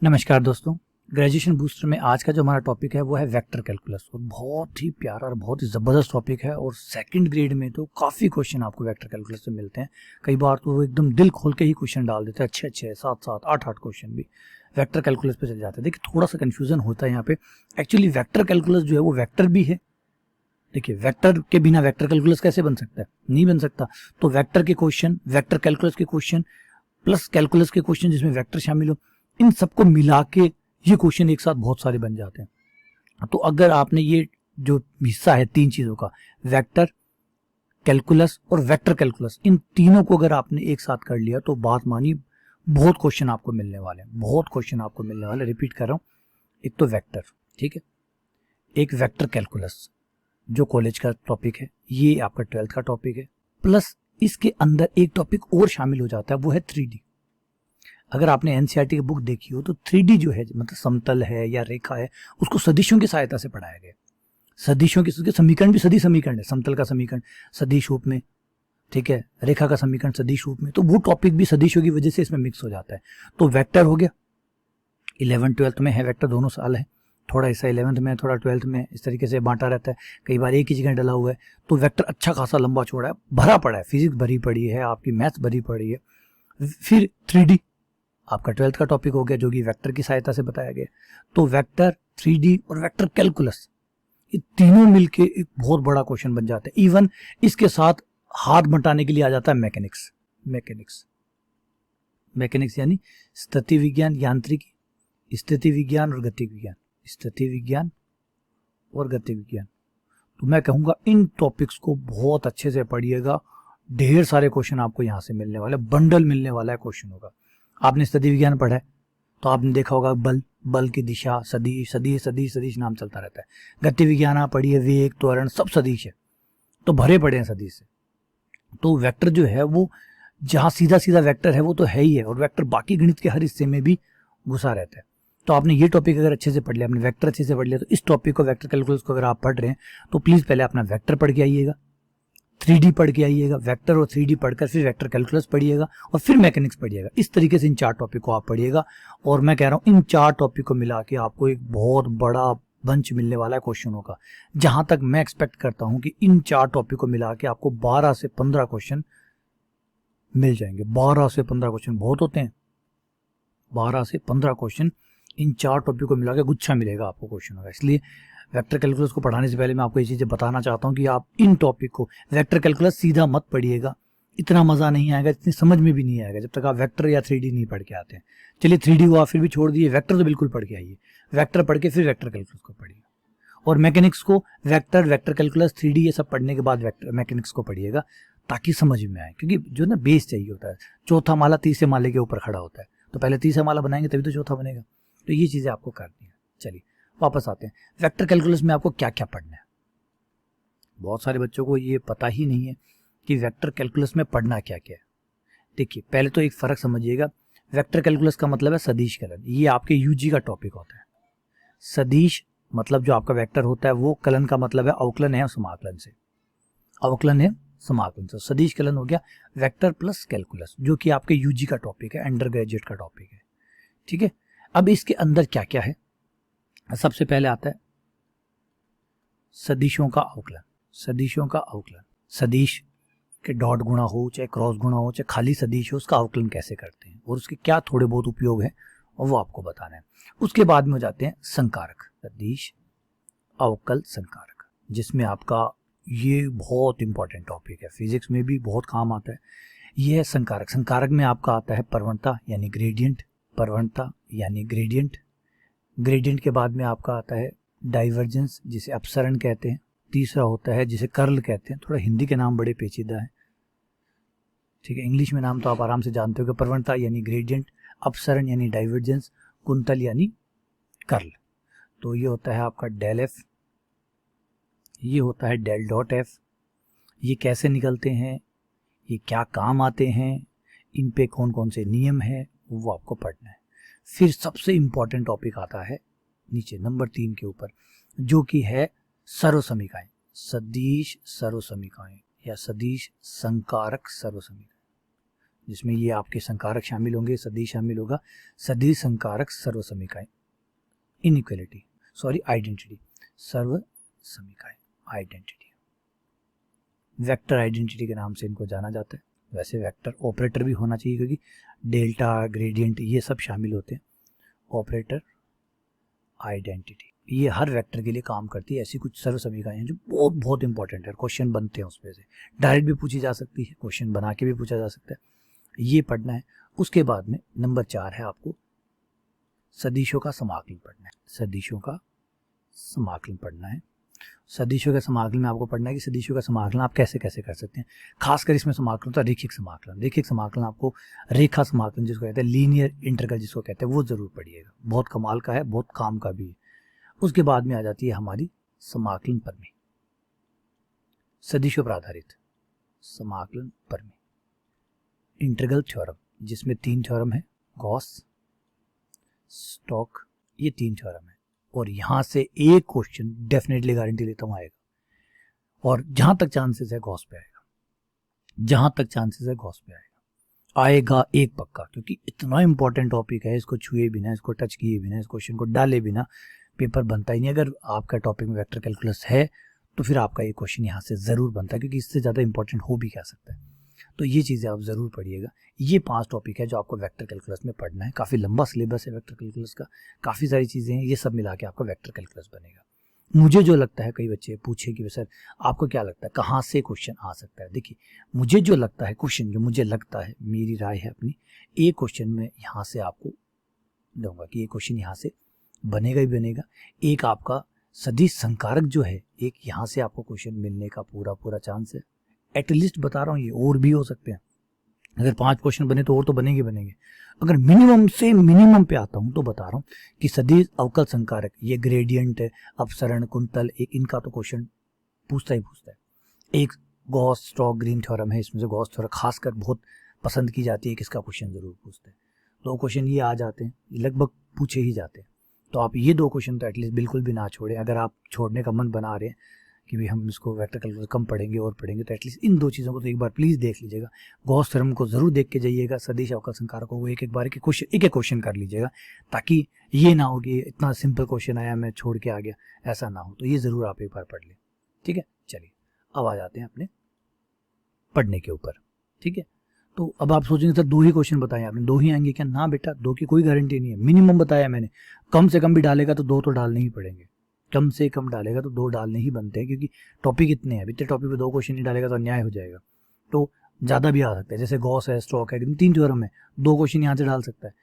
नमस्कार दोस्तों। Graduation booster में आज का जो हमारा टॉपिक है वो है वेक्टर कैलकुलस। और बहुत ही प्यारा और बहुत ही ज़बरदस्त टॉपिक है और सेकंड ग्रेड में तो काफ़ी क्वेश्चन आपको वेक्टर कैलकुलस से मिलते हैं। कई बार तो वो एकदम दिल खोल के ही क्वेश्चन डाल देते हैं, अच्छे 7 8 क्वेश्चन भी वेक्टर कैलकुलस पे चल जाते हैं। देखिए थोड़ा सा कन्फ्यूज़न होता है यहाँ पे। एक्चुअली वेक्टर कैलकुलस जो है वो वेक्टर भी है। देखिए वेक्टर के बिना वेक्टर कैलकुलस कैसे बन सकता है? नहीं बन सकता। तो वेक्टर के क्वेश्चन, वेक्टर कैलकुलस के क्वेश्चन प्लस कैलकुलस के क्वेश्चन जिसमें वेक्टर शामिल हो, इन सबको मिला के ये क्वेश्चन एक साथ बहुत सारे बन जाते हैं। तो अगर आपने ये जो हिस्सा है तीन चीजों का, वेक्टर कैलकुलस और वेक्टर कैलकुलस, इन तीनों को अगर आपने एक साथ कर लिया तो बात मानी बहुत क्वेश्चन आपको मिलने वाले हैं, बहुत क्वेश्चन आपको मिलने वाले। रिपीट कर रहा हूं, एक तो वेक्टर, ठीक है, एक वेक्टर कैलकुलस जो कॉलेज का टॉपिक है, ये आपका 12th का टॉपिक है, प्लस इसके अंदर एक टॉपिक और शामिल हो जाता है, वो है 3D। अगर आपने एनसीईआरटी की बुक देखी हो तो 3D जो है, मतलब समतल है या रेखा है, उसको सदिशों की सहायता से पढ़ाया गया। सदिशों के समीकरण भी सदिश समीकरण है। समतल का समीकरण सदिश रूप में, ठीक है, रेखा का समीकरण सदिश रूप में, तो वो टॉपिक भी सदिशों की वजह से इसमें मिक्स हो जाता है। तो वेक्टर हो गया, 11th 12th में है वेक्टर, दोनों साल है। थोड़ा हिस्सा 11th में, थोड़ा 12th में, इस तरीके से बांटा रहता है। कई बार एक ही जगह डला हुआ है। तो वेक्टर अच्छा खासा लंबा चौड़ा है, भरा पड़ा है। फिजिक्स भरी पड़ी है, आपकी मैथ्स भरी पड़ी है। फिर 3D आपका 12th का टॉपिक हो गया, जो कि वेक्टर की सहायता से बताया गया। तो वेक्टर, 3D और वेक्टर कैलकुलस, ये तीनों मिलके एक बहुत बड़ा क्वेश्चन बन जाता है। इवन इसके साथ हाथ बटाने के लिए आ जाता है मैकेनिक्स। मैकेनिक्स यानी स्थिति विज्ञान, यांत्रिकी, स्थिति विज्ञान और गति विज्ञान, स्थिति विज्ञान और गति विज्ञान। तो मैं कहूंगा इन टॉपिक्स को बहुत अच्छे से पढ़िएगा। ढेर सारे क्वेश्चन आपको यहाँ से मिलने वाले, बंडल मिलने वाला है क्वेश्चन होगा। आपने स्थिति विज्ञान पढ़ा है तो आपने देखा होगा बल की दिशा, सदिश नाम चलता रहता है। गति विज्ञान आप पढ़िए, वेग, त्वरण, सब सदिश है, तो भरे पड़े हैं सदिश से। तो वेक्टर जो है वो जहाँ सीधा सीधा वेक्टर है वो तो है ही है, और वेक्टर बाकी गणित के हर हिस्से में भी घुसा रहता है। तो आपने ये टॉपिक अगर अच्छे से पढ़ लिया, आपने वेक्टर अच्छे से पढ़ लिया, तो इस टॉपिक को, वेक्टर कैलकुलस को अगर आप पढ़ रहे हैं तो प्लीज पहले अपना वेक्टर पढ़ के आइएगा, 3D पढ़ के आइएगा, वेक्टर और 3D पढ़कर फिर वेक्टर कैलकुलस पढ़िएगा और फिर मैकेनिक्स पढ़िएगा। इस तरीके से इन 4 टॉपिक को आप पढ़िएगा। और मैं कह रहा हूँ इन 4 टॉपिक को मिला के आपको एक बहुत बड़ा बंच मिलने वाला है क्वेश्चनों का। जहां तक मैं एक्सपेक्ट करता हूं कि इन 4 टॉपिक को मिला के आपको 12 से 15 क्वेश्चन मिल जाएंगे। 12 से 15 क्वेश्चन बहुत होते हैं। 12 से 15 क्वेश्चन इन 4 टॉपिक को मिला के गुच्छा मिलेगा आपको क्वेश्चनों का। इसलिए वेक्टर कैलकुलस को पढ़ाने से पहले मैं आपको ये चीज़ें बताना चाहता हूँ कि आप इन टॉपिक को, वेक्टर कैलकुलस सीधा मत पढ़िएगा, इतना मज़ा नहीं आएगा, इतनी समझ में भी नहीं आएगा जब तक आप वेक्टर या 3D नहीं पढ़ के आते हैं। चलिए 3D को आप फिर भी छोड़ दिए, वेक्टर तो बिल्कुल पढ़ के आइए। वेक्टर पढ़ के फिर वेक्टर कैलकुलस को पढ़िए, और मैकेनिक्स को वेक्टर कैलकुलस 3D ये सब पढ़ने के बाद वेक्टर मैकेनिक्स को पढ़िएगा, ताकि समझ में आए। क्योंकि जो ना बेस चाहिए होता है, चौथा माला तीसरे माले के ऊपर खड़ा होता है, तो पहले तीसरा माला बनाएंगे तभी तो चौथा बनेगा। तो ये चीज़ें आपको करनी है। चलिए वापस आते हैं, वेक्टर कैलकुलस में आपको क्या क्या पढ़ना है। बहुत सारे बच्चों को ये पता ही नहीं है कि वेक्टर कैलकुलस में पढ़ना क्या क्या है। देखिए पहले तो एक फर्क समझिएगा, वेक्टर कैलकुलस का मतलब है सदिश कलन। ये आपके यूजी का टॉपिक होता है। सदिश मतलब जो आपका वेक्टर होता है वो, कलन का मतलब है अवकलन है समाकलन से, अवकलन है समाकलन से। सदिश कलन हो गया वेक्टर प्लस कैलकुलस, जो कि आपके यूजी का टॉपिक है, अंडर ग्रेजुएट का टॉपिक है, ठीक है। अब इसके अंदर क्या क्या है, सबसे पहले आता है सदिशों का अवकलन। सदिशों का अवकलन, सदिश के डॉट गुणा हो, चाहे क्रॉस गुणा हो, चाहे खाली सदिश हो, उसका अवकलन कैसे करते हैं और उसके क्या थोड़े बहुत उपयोग है और वो आपको बताना है। उसके बाद में हो जाते हैं संकारक, सदिश अवकल संकारक, जिसमें आपका ये बहुत इंपॉर्टेंट टॉपिक है, फिजिक्स में भी बहुत काम आता है। ये है संकारक। संकारक में आपका आता है प्रवणता यानी ग्रेडियंट, प्रवणता यानी ग्रेडियंट। ग्रेडियंट के बाद में आपका आता है डाइवर्जेंस, जिसे अपसरण कहते हैं। तीसरा होता है जिसे कर्ल कहते हैं। थोड़ा हिंदी के नाम बड़े पेचीदा हैं, ठीक है, इंग्लिश में नाम तो आप आराम से जानते हो कि प्रवणता यानी ग्रेडियंट, अपसरण यानी डाइवर्जेंस, कुंतल यानी कर्ल। तो ये होता है आपका डेल एफ, ये होता है डेल डॉट एफ। ये कैसे निकलते हैं, ये क्या काम आते हैं, इन पे कौन कौन से नियम है, वो आपको पढ़ना है। फिर सबसे इंपॉर्टेंट टॉपिक आता है नीचे नंबर 3 के ऊपर, जो कि है सर्वसमीकाएं, सदिश सर्वसमीकाएं या सदिश संकारक सर्वसमीकाएं, जिसमें ये आपके संकारक शामिल होंगे, सदिश शामिल होगा, सदिश संकारक सर्वसमीकाएं, इनइक्वालिटी, सॉरी आइडेंटिटी, सर्वसमीकाएं, आइडेंटिटी, वेक्टर आइडेंटिटी के नाम से इनको जाना जाता है। वैसे वेक्टर ऑपरेटर भी होना चाहिए क्योंकि डेल्टा, ग्रेडियंट ये सब शामिल होते हैं। ऑपरेटर, आइडेंटिटी, ये हर वेक्टर के लिए काम करती है। ऐसी कुछ सर्वसमीकाएं हैं जो बहुत बहुत इंपॉर्टेंट है, क्वेश्चन बनते हैं उसमें से, डायरेक्ट भी पूछी जा सकती है, क्वेश्चन बना के भी पूछा जा सकता है, ये पढ़ना है। उसके बाद में नंबर 4 है आपको सदिशों का समाकलन पढ़ना है। सदिशों का समाकलन पढ़ना है। सदिशों के समाकलन में आपको पढ़ना है कि सदिशों का समाकलन आप कैसे कैसे कर सकते हैं। खासकर इसमें समाकलन होता है रेखिक समाकलन। रेखिक समाकलन आपको, रेखा समाकलन जिसको कहते हैं, लीनियर इंटीग्रल जिसको कहते हैं, वो जरूर पढ़िएगा, बहुत कमाल का है, बहुत काम का भी है। उसके बाद में आ जाती है हमारी समाकलन प्रमेय, सदिशों पर आधारित समाकलन प्रमेय, इंटीग्रल थ्योरम, जिसमें 3 थ्योरम है, गॉस, स्टोक, ये 3 थ्योरम है। और यहां से एक क्वेश्चन डेफिनेटली गारंटी लेता हूं आएगा, और जहां तक चांसेस है गॉस पे आएगा, जहां तक चांसेस है गॉस पे आएगा एक पक्का, क्योंकि इतना इंपॉर्टेंट टॉपिक है, इसको छुए बिना, इसको टच किए बिना, इस क्वेश्चन को डाले बिना पेपर बनता ही नहीं। अगर आपका टॉपिक में वेक्टर कैलकुलस है तो फिर आपका ये क्वेश्चन यहाँ से ज़रूर बनता है, क्योंकि इससे ज़्यादा इंपॉर्टेंट हो भी क्या सकता है। तो ये चीज़ें आप ज़रूर पढ़िएगा। ये 5 टॉपिक है जो आपको वेक्टर कैलकुलस में पढ़ना है। काफ़ी लंबा सिलेबस है वेक्टर कैलकुलस का, काफ़ी सारी चीज़ें हैं, ये सब मिला के आपका वेक्टर कैलकुलस बनेगा। मुझे जो लगता है, कई बच्चे पूछे कि सर आपको क्या लगता है कहाँ से क्वेश्चन आ सकता है। देखिए, मुझे जो लगता है क्वेश्चन, जो मुझे लगता है, मेरी राय है अपनी, एक क्वेश्चन में यहाँ से आपको दूंगा कि ये क्वेश्चन यहाँ से बनेगा ही बनेगा। एक आपका सदिश संकारक जो है, एक यहाँ से आपको क्वेश्चन मिलने का पूरा चांस है। एटलीस्ट बता रहा हूँ, ये और भी हो सकते हैं। अगर 5 क्वेश्चन बने तो और तो बनेंगे। अगर मिनिमम से मिनिमम पे आता हूँ तो बता रहा हूँ कि सदिश अवकल संकारक, ये ग्रेडियंट, अपसरण, कुंतल, एक इनका तो क्वेश्चन पूछता ही पूछता है। एक गॉस स्टोक ग्रीन थ्योरम है, इसमें से गॉस थ्योरम खासकर बहुत पसंद की जाती है, किसका क्वेश्चन जरूर पूछते हैं। 2 क्वेश्चन ये आ जाते हैं, लगभग पूछे ही जाते हैं। तो आप ये 2 क्वेश्चन तो एटलीस्ट बिल्कुल भी ना छोड़ें। अगर आप छोड़ने का मन बना रहे हैं कि भाई हम इसको वेक्टर कैलकुलस कम पढ़ेंगे और पढ़ेंगे, तो एटलीस्ट इन 2 चीज़ों को तो एक बार प्लीज़ देख लीजिएगा। गॉस थ्योरम को जरूर देख के जाइएगा, सदिश अवकल संकारकों को एक बार के क्वेश्चन कर लीजिएगा, ताकि ये ना हो कि इतना सिंपल क्वेश्चन आया मैं छोड़ के आ गया, ऐसा ना हो। तो ये ज़रूर आप एक बार पढ़ लें, ठीक है। चलिए अब आ जाते हैं अपने पढ़ने के ऊपर, ठीक है। तो अब आप सोचेंगे सर 2 ही क्वेश्चन बताए आपने, 2 ही आएंगे क्या? ना बेटा, 2 की कोई गारंटी नहीं है। मिनिमम बताया मैंने, कम से कम भी डालेगा तो 2 तो डालने ही पड़ेंगे, कम से कम डालेगा तो 2 डालने ही बनते हैं, क्योंकि टॉपिक इतने हैं। इतने टॉपिक पे 2 क्वेश्चन नहीं डालेगा तो अन्याय हो जाएगा। तो ज़्यादा भी आ सकता है, जैसे गॉस है, स्टोक है, 3 थ्योरम है, 2 क्वेश्चन यहाँ से डाल सकता है।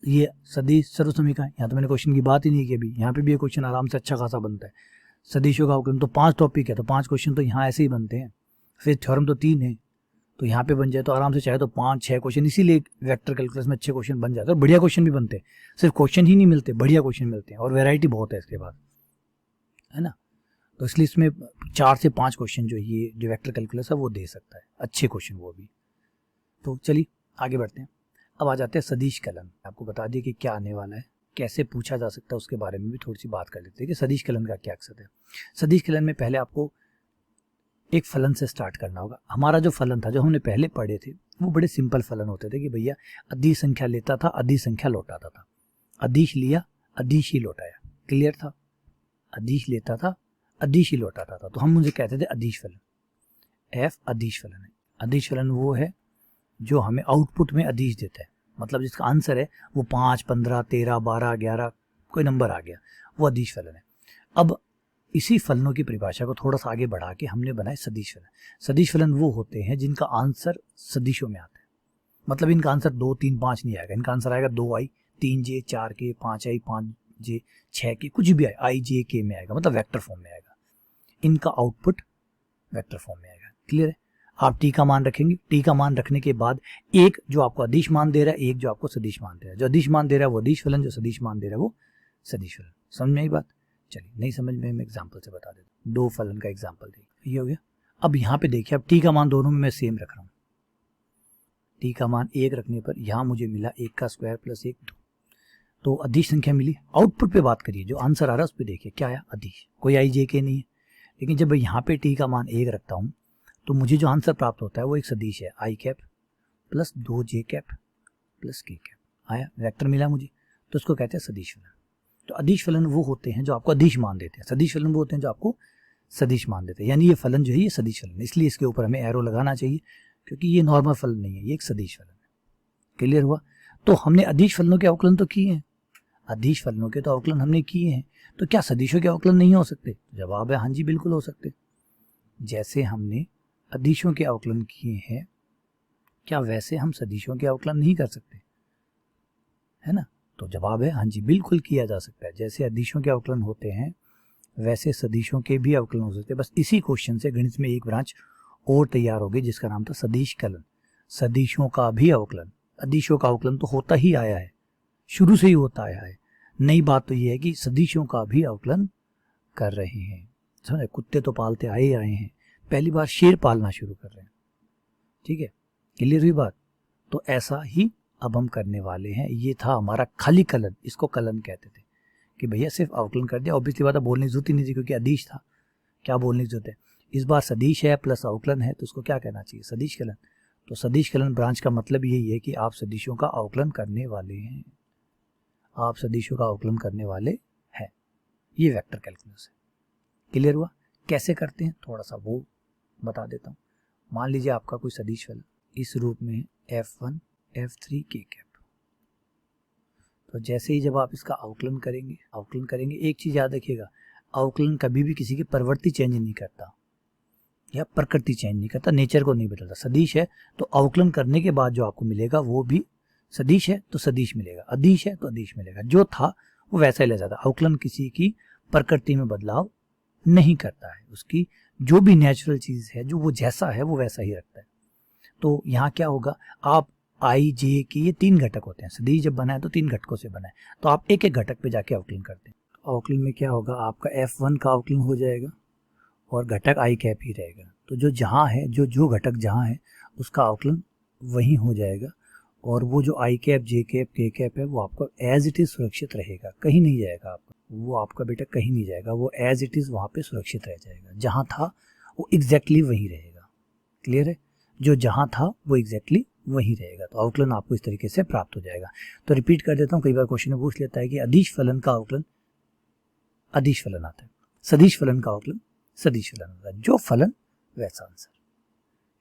ये सदिश सर्वसमीकाएं, यहाँ तो मैंने क्वेश्चन की बात ही नहीं की अभी, यहाँ पे भी ये क्वेश्चन आराम से अच्छा खासा बनता है। सदिशों का अवकलन, तो 5 टॉपिक है तो 5 क्वेश्चन तो यहाँ ऐसे ही बनते हैं। फिर थ्योरम तो 3 है, तो यहाँ पे बन जाए तो आराम से, चाहे तो 5-6 क्वेश्चन, इसीलिए वेक्टर कैलकुलस में अच्छे क्वेश्चन बन जाते हैं और बढ़िया क्वेश्चन भी बनते हैं। सिर्फ क्वेश्चन ही नहीं मिलते, बढ़िया क्वेश्चन मिलते हैं, और वैरायटी बहुत है इसके बाद, है ना। तो इसलिए इसमें 4 से 5 क्वेश्चन जो ये जो वेक्टर कैलकुलस है वो दे सकता है, अच्छे क्वेश्चन वो भी। तो चलिए आगे बढ़ते हैं। अब आ जाते हैं सदिश कलन। आपको बता दिए कि क्या आने वाला है, कैसे पूछा जा सकता है, उसके बारे में भी थोड़ी सी बात कर लेते हैं कि सदिश कलन का क्या मकसद है। सदिश कलन में पहले आपको एक फलन से स्टार्ट करना होगा। हमारा जो फलन था, जो हमने पहले पढ़े थे, वो बड़े सिंपल फलन होते थे कि भैया अदिश संख्या लेता था, अदिश संख्या लौटाता था। अदिश लिया, अदिश ही लौटाया, क्लियर था। अदिश लेता था, अदिश ही लौटाता था, तो हम उसे कहते थे अदिश फलन। एफ अदिश फलन है। अदिश फलन वो है जो हमें आउटपुट में अदिश देता है, मतलब जिसका आंसर है वो 5, 15, 13, 12, 11 कोई नंबर आ गया, वो अदिश फलन है। अब इसी फलनों की परिभाषा को थोड़ा सा आगे बढ़ा के हमने बनाए सदिश फलन। सदिश फलन वो होते हैं जिनका आंसर सदिशों में आता है, मतलब इनका आंसर 2, 3, 5 नहीं आएगा, इनका आंसर आएगा 2i, 3j, 4k, 5i, 5j, 6k, कुछ भी आए, i, j, k में आएगा, मतलब वेक्टर फॉर्म में आएगा। इनका आउटपुट वेक्टर फॉर्म में आएगा, क्लियर है। आप टी का मान रखेंगे, टी का मान रखने के बाद एक जो आपको अदिश मान दे रहा है, एक जो आपको सदिश मान दे रहा है। जो अदिश मान दे रहा है वो अदिश फलन, जो सदिश मान दे रहा है वो सदिश फलन। समझ में आई बात? चलिए, नहीं समझ में मैं एग्जाम्पल से बता देता हूँ। 2 फलन का एग्जाम्पल देखिए, ये हो गया। अब यहाँ पे देखिए, अब टी का मान दोनों में मैं सेम रख रहा हूँ। टी का मान 1 रखने पर यहाँ मुझे मिला 1 का स्क्वायर प्लस 1, 2, तो अदिश संख्या मिली। आउटपुट पे बात करिए, जो आंसर आ रहा है उस पर देखिए क्या आया, अदिश, कोई आई जे के नहीं है। लेकिन जब यहाँ पे टी का मान 1 रखता हूँ तो मुझे जो आंसर प्राप्त होता है वो एक सदिश है, I cap, plus 2j cap plus k cap आया, वेक्टर मिला मुझे, तो उसको कहते हैं सदिश फलन। तो अदिश फलन वो होते हैं जो आपको अदिश मान देते हैं, सदिश फलन वो होते हैं जो आपको सदिश मान देते हैं, यानी ये फलन जो है ये सदिश फलन, इसलिए इसके ऊपर हमें एरो लगाना चाहिए क्योंकि ये नॉर्मल फलन नहीं है, ये एक सदिश फलन है। क्लियर हुआ? तो हमने अदिश फलनों के अवकलन तो किए हैं, अदिश फलनों के तो अवकलन हमने किए हैं, तो क्या सदिशों के अवकलन नहीं हो सकते? जवाब है हाँ जी, बिल्कुल हो सकते। जैसे हमने अदिशों के अवकलन किए हैं, क्या वैसे हम सदिशों के अवकलन नहीं कर सकते? है ना? तो जवाब है हाँ जी, बिल्कुल किया जा सकता है। जैसे अदिशों के अवकलन होते हैं वैसे सदिशों के भी अवकलन हो सकते हैं। बस इसी क्वेश्चन से गणित में एक ब्रांच और तैयार हो गई जिसका नाम था सदिश कलन। सदिशों का भी अवकलन, अदिशों का अवकलन तो होता ही आया है, शुरू से ही होता आया है। नई बात तो ये है कि सदिशों का भी अवकलन कर रहे हैं। समझे? कुत्ते तो पालते आए हैं, पहली बार शेर पालना शुरू कर रहे हैं। ठीक है, क्लियर हुई बात? तो ऐसा ही अब हम करने वाले हैं। ये था हमारा खाली कलन, इसको कलन कहते थे कि भैया सिर्फ अवकलन कर दिया। ऑब्वियसली बात है, बोलने की जरूरत ही नहीं थी क्योंकि अदिश था, क्या बोलने की जरूरत है। इस बार सदिश है प्लस अवकलन है तो उसको क्या कहना चाहिए? सदिश कलन। तो सदिश कलन ब्रांच का मतलब यही है कि आप सदिशों का अवकलन करने वाले हैं, आप सदिशों का अवकलन करने वाले हैं। ये वेक्टर कैलकुलस है। क्लियर हुआ? कैसे करते हैं थोड़ा सा वो बता देता हूँ। मान लीजिए आपका कोई सदिश फलन इस रूप में है f1 f3 k कैप। तो जैसे ही जब आप इसका अवकलन करेंगे, एक चीज याद रखिएगा, अवकलन कभी भी किसी की प्रवृत्ति चेंज नहीं करता या प्रकृति चेंज नहीं करता, नेचर को नहीं बदलता। सदिश है तो अवकलन करने के बाद जो आपको मिलेगा वो भी सदिश है तो सदिश मिलेगा, अदिश है तो अदिश मिलेगा, जो था वो वैसा ही ले जाता। अवकलन किसी की प्रकृति में बदलाव नहीं करता है, उसकी जो भी नेचुरल चीज है जो वो जैसा है वो वैसा ही रखता है। तो यहाँ क्या होगा, आप आई जे के ये 3 घटक होते हैं, सदिश जब बना है तो 3 घटकों से बना है, तो आप एक एक घटक पे जाके अवकलन करते हैं। अवकलन में क्या होगा, आपका f1 का अवकलन हो जाएगा और घटक आई कैप ही रहेगा। तो जो जहाँ है, जो घटक जहाँ है उसका अवकलन वही हो जाएगा, और वो जो आई कैप जे कैप के कैप है वो आपको एज इट इज सुरक्षित रहेगा, कहीं नहीं जाएगा आपका, वो आपका बेटा कहीं नहीं जाएगा, वो एज इट इज वहाँ पे सुरक्षित रह जाएगा। जहाँ था वो एग्जैक्टली वही रहेगा। क्लियर है? जो जहाँ था वो एग्जैक्टली वही रहेगा। तो अवकलन आपको इस तरीके से प्राप्त हो जाएगा। तो रिपीट कर देता हूँ, कई बार क्वेश्चन में पूछ लेता है कि अदिश फलन का अवकलन अदिश फलन आता है, सदिश फलन का अवकलन सदिश फलन आता है, जो फलन वैसा आंसर।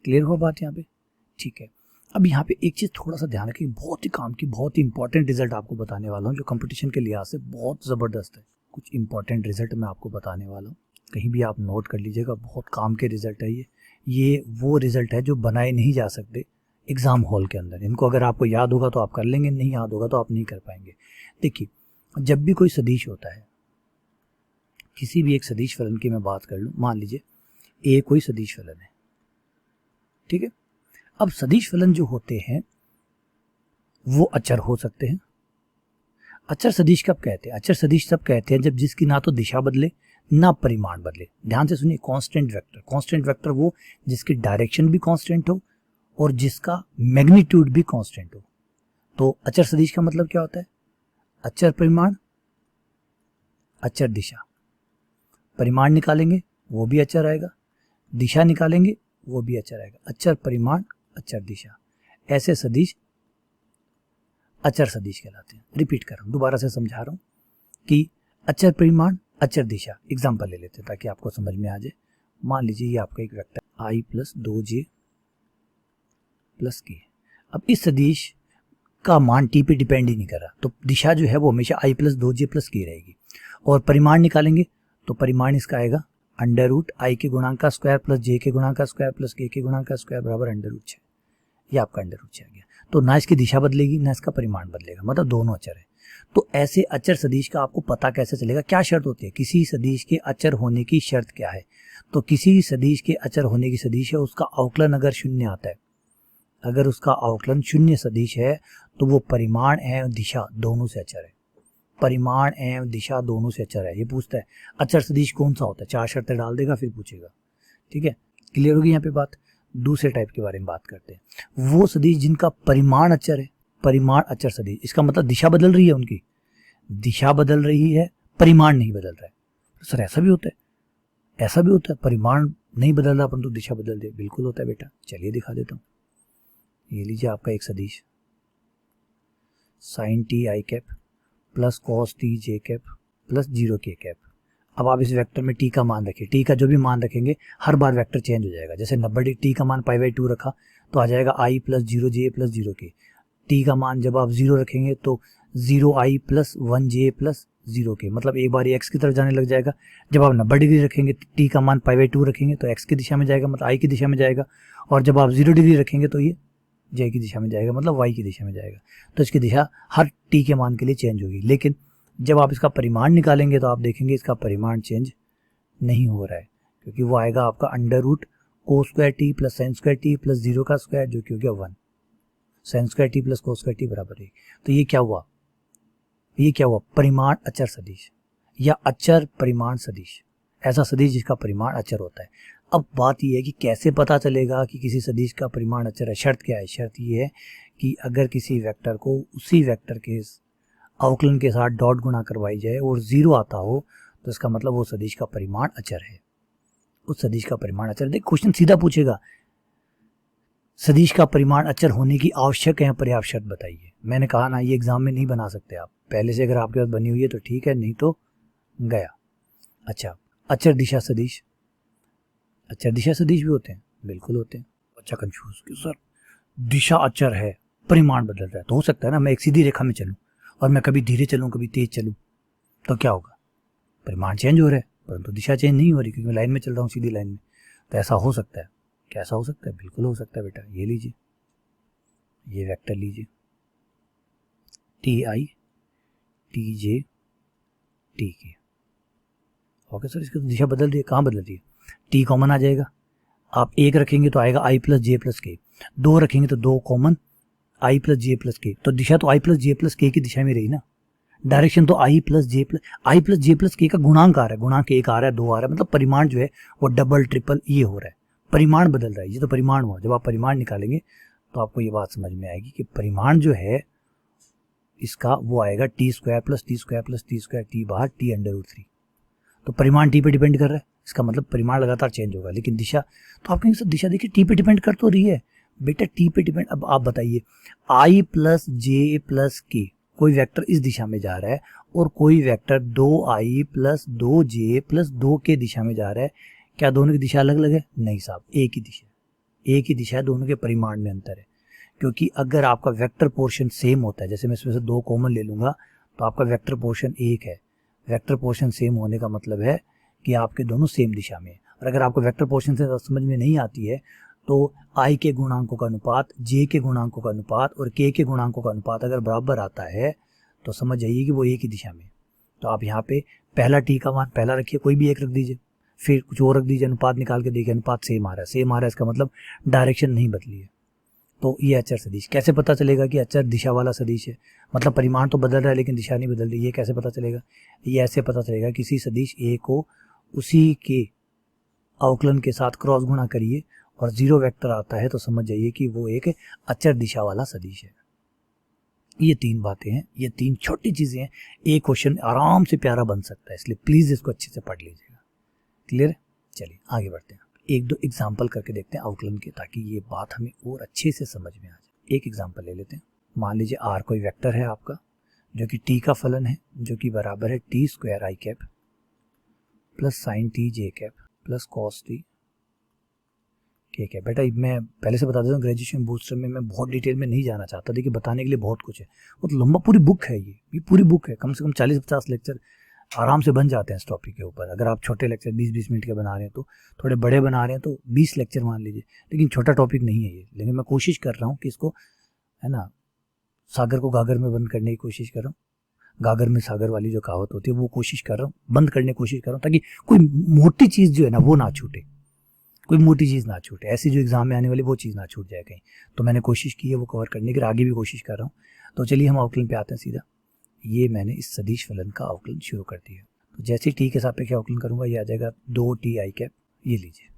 क्लियर हुआ बात यहाँ पे? ठीक है। अब यहाँ पे एक चीज थोड़ा सा ध्यान रखिए, बहुत ही काम की, बहुत ही इंपॉर्टेंट रिजल्ट आपको बताने वाला हूँ जो कंपटीशन के लिहाज से बहुत जबरदस्त है। कुछ इंपॉर्टेंट रिजल्ट मैं आपको बताने वाला हूँ, कहीं भी आप नोट कर लीजिएगा, बहुत काम के रिजल्ट है ये वो रिजल्ट है जो बनाए नहीं जा सकते एग्जाम हॉल के अंदर। इनको अगर आपको याद होगा तो आप कर लेंगे, नहीं याद होगा तो आप नहीं कर पाएंगे। देखिए, जब भी कोई सदिश होता है, किसी भी एक सदिश फलन की मैं बात कर लूं, मान लीजिए ए कोई सदिश फलन है, ठीक है। अब सदिश फलन जो होते हैं वो अचर हो सकते हैं। अचर सदिश कब कहते हैं? अचर सदिश तब कहते हैं जब जिसकी ना तो दिशा बदले ना परिमाण बदले। ध्यान से सुनिए, कांस्टेंट वेक्टर, कांस्टेंट वेक्टर वो जिसकी डायरेक्शन भी कांस्टेंट हो और जिसका मैग्नीट्यूड भी कांस्टेंट हो। तो अचर सदिश का मतलब क्या होता है? अचर परिमाण, अचर दिशा। परिमाण निकालेंगे वो भी अचर आएगा, दिशा निकालेंगे वो भी अचर आएगा। अचर परिमाण, अचर दिशा, ऐसे सदिश अचर सदिश कहलाते हैं। रिपीट कर रहा हूं, दोबारा से समझा रहा हूं कि अचर परिमाण, अचर दिशा। एग्जाम्पल ले लेते हैं ताकि आपको समझ में आ जाए। मान लीजिए ये आपका एक वेक्टर आई प्लस 2j प्लस के। अब इस सदिश का मान टी पे डिपेंड ही नहीं कर रहा, तो दिशा जो है वो हमेशा आई प्लस 2j प्लस के रहेगी। और परिमाण निकालेंगे तो परिमाण इसका आएगा अंडर रूट आई के गुणांक का स्क्वायर प्लस जे के गुणांक का स्क्वायर प्लस के गुणांक का स्क्वायर बराबर अंडर रूट 6। ये आपका अंडर रूट 6 आ गया। तो ना इसकी दिशा बदलेगी ना इसका परिमाण बदलेगा, मतलब दोनों अचर है। तो ऐसे अचर सदिश का आपको पता कैसे चलेगा? क्या शर्त होती है? किसी सदिश के अचर होने की शर्त क्या है? तो किसी सदिश के अचर होने की सदिश है उसका अवकलन अगर शून्य आता है, अगर उसका अवकलन शून्य सदिश है तो वो परिमाण एवं दिशा दोनों से अचर है। परिमाण एवं दिशा दोनों से अचर है। ये पूछता है अचर सदिश कौन सा होता है, 4 शर्तें डाल देगा फिर पूछेगा। ठीक है, क्लियर होगी यहाँ पे बात। दूसरे टाइप के बारे में बात करते हैं, वो सदिश जिनका परिमाण अचर है, परिमाण अचर सदिश। इसका मतलब दिशा बदल रही है, उनकी दिशा बदल रही है, परिमाण नहीं बदल रहा है। तो सर ऐसा भी होता है? ऐसा भी होता है, परिमाण नहीं बदल रहा परंतु दिशा बदल दे। बिल्कुल होता है बेटा, चलिए दिखा देता हूँ। ये लीजिए आपका एक सदिश sine t i cap plus cos t j cap plus 0 k cap. अब आप इस वेक्टर में टी का मान रखिए, टी का जो भी मान रखेंगे हर बार वेक्टर चेंज हो जाएगा। जैसे 90 टी का मान π/2 रखा तो आ जाएगा आई प्लस 0j प्लस 0 के। टी का मान जब आप 0 रखेंगे तो 0i प्लस 1j प्लस 0 के, मतलब एक बार एक्स की तरफ जाने लग जाएगा। जब आप 90 डिग्री रखेंगे तो टी का मान π/2 रखेंगे तो एक्स की दिशा में जाएगा, मतलब आई की दिशा में जाएगा। और जब आप 0 डिग्री रखेंगे तो ये जे की दिशा में जाएगा, मतलब वाई की दिशा में जाएगा। तो इसकी दिशा हर टी के मान के लिए चेंज होगी। लेकिन जब आप इसका परिमाण निकालेंगे तो आप देखेंगे इसका परिमाण चेंज नहीं हो रहा है, क्योंकि वो आएगा आपका under root cos square t plus sine square t plus 0 का स्क्वायर, जो कि हो गया 1। Sine square t plus cos square t बराबर 1। तो ये क्या हुआ, ये क्या हुआ, परिमाण अचर सदिश या अचर परिमाण सदिश, ऐसा सदिश जिसका परिमाण अचर होता है। अब बात यह है कि कैसे पता चलेगा कि किसी सदिश का परिमाण अचर है। शर्त क्या है, शर्त ये है कि अगर किसी वेक्टर को उसी वेक्टर के अवकलन के साथ डॉट गुणा करवाई जाए और 0 आता हो तो इसका मतलब वो सदिश का परिमाण अचर है, उस सदिश का परिमाण अचर। देख क्वेश्चन सीधा पूछेगा, सदिश का परिमाण अचर होने की आवश्यक है पर्याप्त शर्त बताइए। मैंने कहा ना, ये एग्जाम में नहीं बना सकते आप, पहले से अगर आपके पास बनी हुई है तो ठीक है, नहीं तो गया। अच्छा, अचर दिशा सदिश, अचर दिशा सदिश भी होते हैं, बिल्कुल होते हैं। अच्छा कंफ्यूज क्यों सर, दिशा अचर है परिमाण बदल रहा है, तो हो सकता है ना मैं एक सीधी रेखा में चलूं और मैं कभी धीरे चलूं कभी तेज चलूं, तो क्या होगा, परिमाण चेंज हो रहा है परंतु दिशा चेंज नहीं हो रही, क्योंकि मैं लाइन में चल रहा हूँ सीधी लाइन में। तो ऐसा हो सकता है, कैसा हो सकता है, बिल्कुल हो सकता है बेटा। ये लीजिए, ये वेक्टर लीजिए T I T J T के। ओके सर, इसकी दिशा बदल रही है, कहाँ बदल रही है, टी कॉमन आ जाएगा। आप 1 रखेंगे तो आएगा आई प्लस जे प्लस के, 2 रखेंगे तो 2 कॉमन आई प्लस जे प्लस के। तो दिशा तो आई प्लस जे प्लस के की दिशा में रही ना, डायरेक्शन तो आई प्लस जे प्लस के का गुणांक आ रहा है, गुणांक 1 आ रहा है 2 आ रहा है, मतलब परिमाण जो है वो डबल ट्रिपल ये हो रहा है, परिमाण बदल रहा है। ये तो परिमाण हुआ, जब आप परिमाण निकालेंगे तो आपको ये बात समझ में आएगी कि परिमाण जो है इसका वो आएगा T square plus T square plus T square T बाहर टी अंडर रूट 3। तो परिमाण टी पे डिपेंड कर रहा है, इसका मतलब परिमाण लगातार चेंज होगा। लेकिन दिशा, तो आप कहेंगे सर दिशा देखिए टी पे डिपेंड कर तो रही है बेटा, टी पे डिपेंड। अब आप बताइए, आई प्लस जे प्लस के, कोई वेक्टर इस दिशा में जा रहा है और कोई vector 2i plus 2j plus 2 के दिशा में जा रहा है, क्या दोनों की दिशा अलग अलग है? नहीं साहब, एक ही दिशा, एक ही दिशा है, दोनों के परिमाण में अंतर है। क्योंकि अगर आपका वेक्टर पोर्शन सेम होता है, जैसे मैं इसमें से 2 कॉमन ले लूंगा तो आपका वेक्टर पोर्शन 1 है। वेक्टर पोर्शन सेम होने का मतलब है कि आपके दोनों सेम दिशा में है। और अगर आपको वेक्टर पोर्शन से समझ में नहीं आती है तो i के गुणांकों का अनुपात, j के गुणांकों का अनुपात और k के गुणांकों का अनुपात अगर बराबर आता है तो समझ जाइए कि वो एक ही दिशा में। तो आप यहाँ पे पहला t का मान पहला रखिए, कोई भी एक रख दीजिए, फिर कुछ और रख दीजिए, अनुपात निकाल के देखिए अनुपात सेम आ रहा है, सेम आ रहा है, इसका मतलब डायरेक्शन नहीं बदली है। तो ये अचर सदिश, कैसे पता चलेगा कि अचर दिशा वाला सदिश है, मतलब परिमाण तो बदल रहा है लेकिन दिशा नहीं बदल रही, ये कैसे पता चलेगा? ये ऐसे पता चलेगा, किसी सदिश ए को उसी के अवकलन के साथ क्रॉस गुणा करिए और 0 वेक्टर आता है तो समझ जाइए कि वो एक अचर दिशा वाला सदिश है। ये 3 बातें हैं, ये 3 छोटी चीजें हैं, एक क्वेश्चन आराम से प्यारा बन सकता है, इसलिए प्लीज इसको अच्छे से पढ़ लीजिएगा। क्लियर है? चलिए आगे बढ़ते हैं, 1-2 एग्जाम्पल करके देखते हैं अवकलन के, ताकि ये बात हमें और अच्छे से समझ में आ जाए। एक एग्जाम्पल ले लेते हैं। मान लीजिए आर कोई वेक्टर है आपका जो कि टी का फलन है, जो कि बराबर है टी स्क्वायर आई cap plus sign T j cap plus cos T के कैप। बेटा मैं पहले से बता देता हूँ, ग्रेजुएशन बूस्टर में मैं बहुत डिटेल में नहीं जाना चाहता, देखिए बताने के लिए बहुत कुछ है, वो तो लंबा पूरी बुक है, ये पूरी बुक है, कम से कम 40-50 लेक्चर आराम से बन जाते हैं इस टॉपिक के ऊपर। अगर आप छोटे लेक्चर 20-20 मिनट के बना रहे हैं, तो थोड़े बड़े बना रहे हैं तो 20 लेक्चर मान लीजिए, लेकिन छोटा टॉपिक नहीं है ये। लेकिन मैं कोशिश कर रहा हूँ कि इसको, है ना, सागर को गागर में बंद करने की कोशिश कर रहा हूँ, गागर में सागर वाली जो कहावत होती है वो कोशिश कर रहा हूँ, बंद करने की कोशिश कर रहा हूँ, ताकि कोई मोटी चीज़ जो है ना वो ना छूटे, कोई मोटी चीज़ ना छूटे, ऐसी जो एग्जाम में आने वाली वो चीज़ ना छूट जाए कहीं। तो मैंने कोशिश की है वो कवर करने की, आगे भी कोशिश कर रहा हूँ। तो चलिए हम अवकलन पे आते हैं सीधा। ये मैंने इस सदिश फलन का अवकलन शुरू कर दिया। तो जैसे टी के सापेक्ष अवकलन करूंगा, ये आ जाएगा 2t आई कैप, ये लीजिए,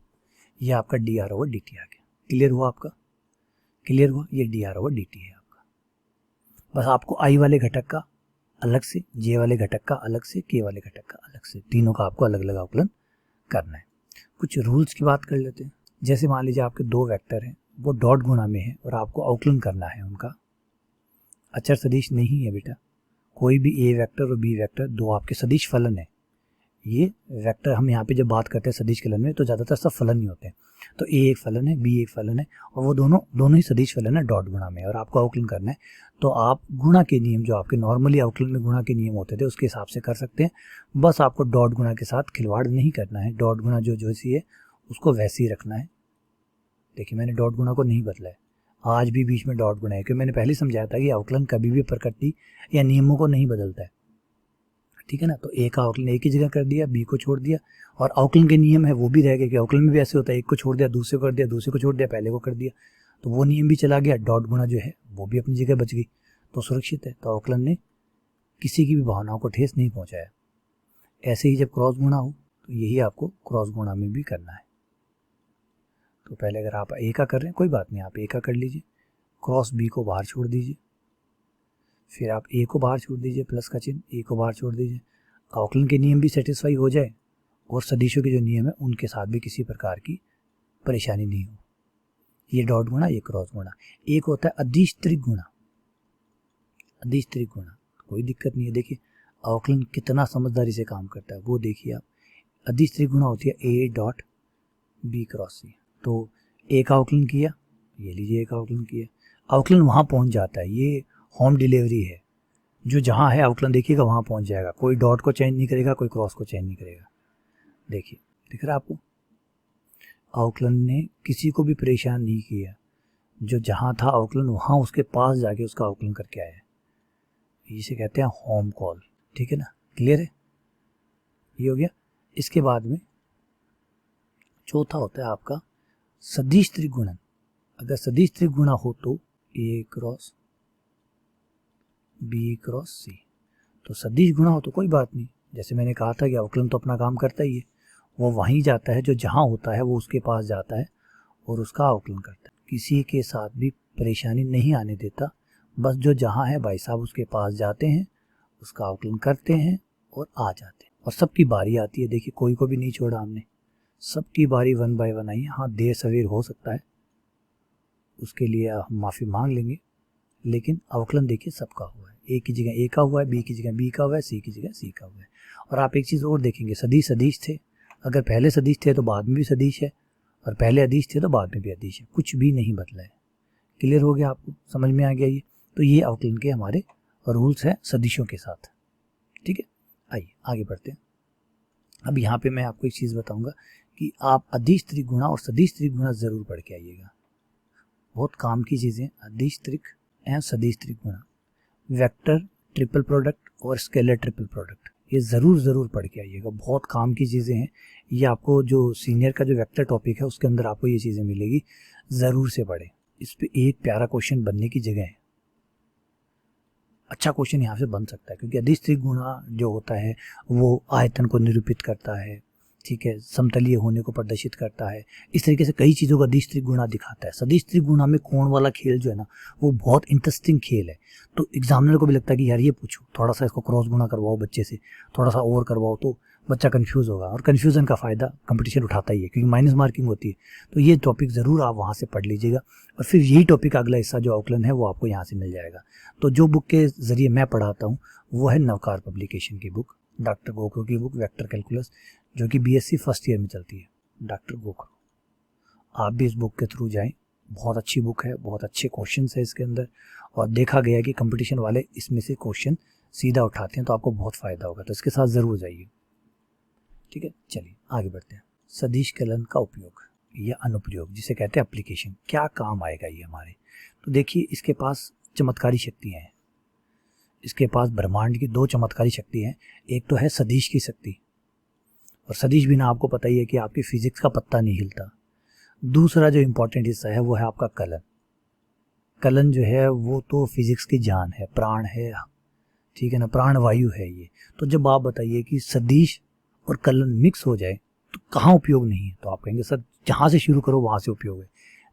ये आपका D R over D T आ गया। क्लियर हुआ आपका? क्लियर हुआ? ये D R over D T है आपका। बस आपको आई वाले घटक का अलग से, जे वाले घटक का अलग से, के वाले घटक का अलग से, तीनों का आपको अलग अलग अवकलन करना है। कुछ रूल्स की बात कर लेते हैं। जैसे मान लीजिए आपके 2 वेक्टर हैं, वो डॉट गुणा में है और आपको अवकलन करना है उनका। अचर सदिश नहीं है बेटा, कोई भी ए वेक्टर और बी वेक्टर दो आपके सदिश फलन है। ये वेक्टर हम यहाँ पे जब बात करते हैं सदिश कलन में तो ज़्यादातर सब फलन ही होते हैं। तो ए एक फलन है, बी एक फलन है और वो दोनों ही सदिश फलन है डॉट गुणा में, और आपको अवकलन करना है। तो आप गुणा के नियम जो आपके नॉर्मली अवकलन में गुणा के नियम होते थे उसके हिसाब से कर सकते हैं। बस आपको डॉट गुणा के साथ खिलवाड़ नहीं करना है। डॉट गुणा जो सी है उसको वैसे ही रखना है। देखिए मैंने डॉट गुणा को नहीं बदला है, आज भी बीच में डॉट गुणा है, क्योंकि मैंने पहले समझाया था कि अवकलन कभी भी प्रकृति या नियमों को नहीं बदलता है। ठीक है ना, तो ए का अवकलन एक ही जगह कर दिया, बी को छोड़ दिया, और अवकलन के नियम है वो भी रह गए कि अवकलन में भी ऐसे होता है, एक को छोड़ दिया दूसरे को कर दिया, दूसरे को छोड़ दिया पहले को कर दिया, तो वो नियम भी चला गया। डॉट गुणा जो है वो भी अपनी जगह बच गई, तो सुरक्षित है। तो अवकलन ने किसी की भी भावनाओं को ठेस नहीं पहुंचाया। ऐसे ही जब क्रॉस गुणा हो तो यही आपको क्रॉस गुणा में भी करना है। तो पहले अगर आप ए का कर रहे हैं कोई बात नहीं, आप ए का कर लीजिए, क्रॉस बी को बाहर छोड़ दीजिए, फिर आप ए को बाहर छोड़ दीजिए, प्लस का चिन्ह, ए को बाहर छोड़ दीजिए। अवकलन के नियम भी सेटिस्फाई हो जाए और सदिशों के जो नियम है उनके साथ भी किसी प्रकार की परेशानी नहीं हो। ये डॉट गुणा, ये क्रॉस गुणा। एक होता है अदिश त्रिक गुणा। अदिश त्रिक गुणा कोई दिक्कत नहीं है। देखिए अवकलन कितना समझदारी से काम करता है वो देखिए आप। अदिश त्रिक गुणा होती है ए डॉट बी क्रॉस सी। तो ए का अवकलन किया, ये लीजिए ए का अवकलन किया, अवकलन वहाँ पहुँच जाता है। ये होम डिलीवरी है, जो जहाँ है अवकलन देखिएगा वहाँ पहुँच जाएगा। कोई डॉट को चेंज नहीं करेगा, कोई क्रॉस को चेंज नहीं करेगा। देखिए दिख रहा है आपको, अवकलन ने किसी को भी परेशान नहीं किया। जो जहाँ था अवकलन वहाँ उसके पास जाके उसका अवकलन करके आया। इसे कहते हैं होम कॉल। ठीक है ना, क्लियर है, ये हो गया। इसके बाद में चौथा होता है आपका सदिश त्रिगुणन। अगर सदिश त्रिगुणा हो तो ए क्रॉस बी क्रॉस सी। तो सदिश गुणा हो तो कोई बात नहीं, जैसे मैंने कहा था कि अवकलन तो अपना काम करता ही है, वो वहीं जाता है, जो जहाँ होता है वो उसके पास जाता है और उसका अवकलन करता है। किसी के साथ भी परेशानी नहीं आने देता, बस जो जहाँ है भाई साहब उसके पास जाते हैं, उसका अवकलन करते हैं और आ जाते हैं। और सबकी बारी आती है। देखिए कोई को भी नहीं छोड़ा हमने, सबकी बारी वन बाय वन आई है। हाँ देर सवेर हो सकता है, उसके लिए हम माफ़ी मांग लेंगे, लेकिन अवकलन देखिए सबका हुआ है। ए की जगह ए का हुआ है, बी की जगह बी का हुआ है, सी की जगह सी का हुआ है। और आप एक चीज़ और देखेंगे, सदिश सदिश थे, अगर पहले सदिश थे तो बाद में भी सदिश है, और पहले अदिश थे तो बाद में भी अदिश है, कुछ भी नहीं बदला है। क्लियर हो गया आपको, समझ में आ गया ये। तो ये अवकलन के हमारे रूल्स हैं सदिशों के साथ। ठीक है, आइए आगे बढ़ते हैं। अब यहाँ पे मैं आपको एक चीज़ बताऊंगा कि आप अदिश त्रिगुणा और सदिश त्रिगुणा ज़रूर पढ़ के आइएगा, बहुत काम की चीज़ें। अदिश त्रिक एवं सदिश त्रिगुणा, वेक्टर ट्रिपल प्रोडक्ट और स्केलर ट्रिपल प्रोडक्ट, ये ज़रूर पढ़ के आइएगा, बहुत काम की चीज़ें हैं। ये आपको जो सीनियर का जो वेक्टर टॉपिक है उसके अंदर आपको ये चीज़ें मिलेगी, ज़रूर से पढ़ें। इस पे एक प्यारा क्वेश्चन बनने की जगह है, अच्छा क्वेश्चन यहाँ से बन सकता है, क्योंकि अदिश त्रिगुणा जो होता है वो आयतन को निरूपित करता है, ठीक है, समतलीय होने को प्रदर्शित करता है, इस तरीके से कई चीज़ों का अदिश त्रिगुणा दिखाता है। सदिश त्रिगुणा में कोण वाला खेल जो है ना वो बहुत इंटरेस्टिंग खेल है। तो एग्जामिनर को भी लगता है कि यार ये पूछो, थोड़ा सा इसको क्रॉस गुणा करवाओ बच्चे से, थोड़ा सा और करवाओ, तो बच्चा कंफ्यूज होगा, और कन्फ्यूज़न का फ़ायदा कंपटीशन उठाता ही है, क्योंकि माइनस मार्किंग होती है। तो ये टॉपिक ज़रूर आप वहाँ से पढ़ लीजिएगा, और फिर यही टॉपिक अगला हिस्सा जो अवकलन है वो आपको यहाँ से मिल जाएगा। तो जो बुक के ज़रिए मैं पढ़ाता हूँ वो है नवकार पब्लिकेशन की बुक, डॉक्टर गोखरू की बुक वेक्टर कैलकुलस, जो कि बीएससी फर्स्ट ईयर में चलती है, डॉक्टर गोखरू। आप भी इस बुक के थ्रू जाएं, बहुत अच्छी बुक है, बहुत अच्छे क्वेश्चंस है इसके अंदर, और देखा गया कि कंपटीशन वाले इसमें से क्वेश्चन सीधा उठाते हैं, तो आपको बहुत फ़ायदा होगा, तो इसके साथ ज़रूर जाइए। ठीक है, चलिए आगे बढ़ते हैं। सदिश कलन का उपयोग या अनुप्रयोग, जिसे कहते हैं एप्लीकेशन, क्या काम आएगा ये हमारे। तो देखिए इसके पास चमत्कारी शक्तियाँ हैं, इसके पास ब्रह्मांड की दो चमत्कारी शक्ति हैं। एक तो है सदिश की शक्ति, और सदिश बिना आपको पता ही है कि आपकी फिजिक्स का पत्ता नहीं हिलता। दूसरा जो इम्पोर्टेंट हिस्सा है वो है आपका कलन। कलन जो है वो तो फिजिक्स की जान है, प्राण है, ठीक है ना, प्राण वायु है ये। तो जब आप बताइए कि सदिश और कलन मिक्स हो जाए तो कहाँ उपयोग नहीं है, तो आप कहेंगे सर जहाँ से शुरू करो वहाँ से उपयोग है,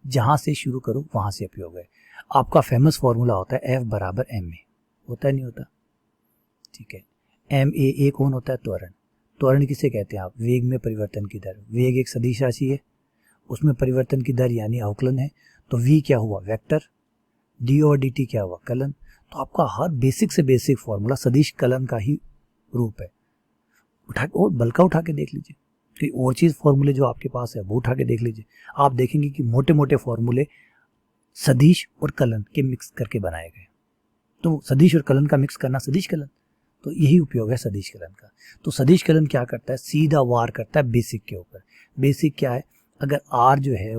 जहाँ से शुरू करो वहाँ से उपयोग है। आपका फेमस फॉर्मूला होता है F बराबर ma, होता है नहीं होता, ठीक है। ma कौन होता है, त्वरण। त्वरण किसे कहते हैं आप, वेग में परिवर्तन की दर। वेग एक सदिश राशि है, उसमें परिवर्तन की दर यानी अवकलन है, तो v क्या हुआ वेक्टर, d और dt क्या हुआ कलन। तो आपका हर बेसिक से बेसिक फॉर्मूला सदिश कलन का ही रूप है। और बल्कि उठा के देख लीजिए, कोई और चीज फॉर्मूले जो आपके पास है वो उठा के देख लीजिए, आप देखेंगे कि मोटे मोटे फॉर्मूले सदिश और कलन के मिक्स करके बनाए गए। तो सदिश और कलन का मिक्स करना सदिश कलन, तो यही उपयोग है सदिश कलन का। तो सदिश कलन क्या करता है, सीधा वार करता है बेसिक के ऊपर। बेसिक क्या है, अगर r जो है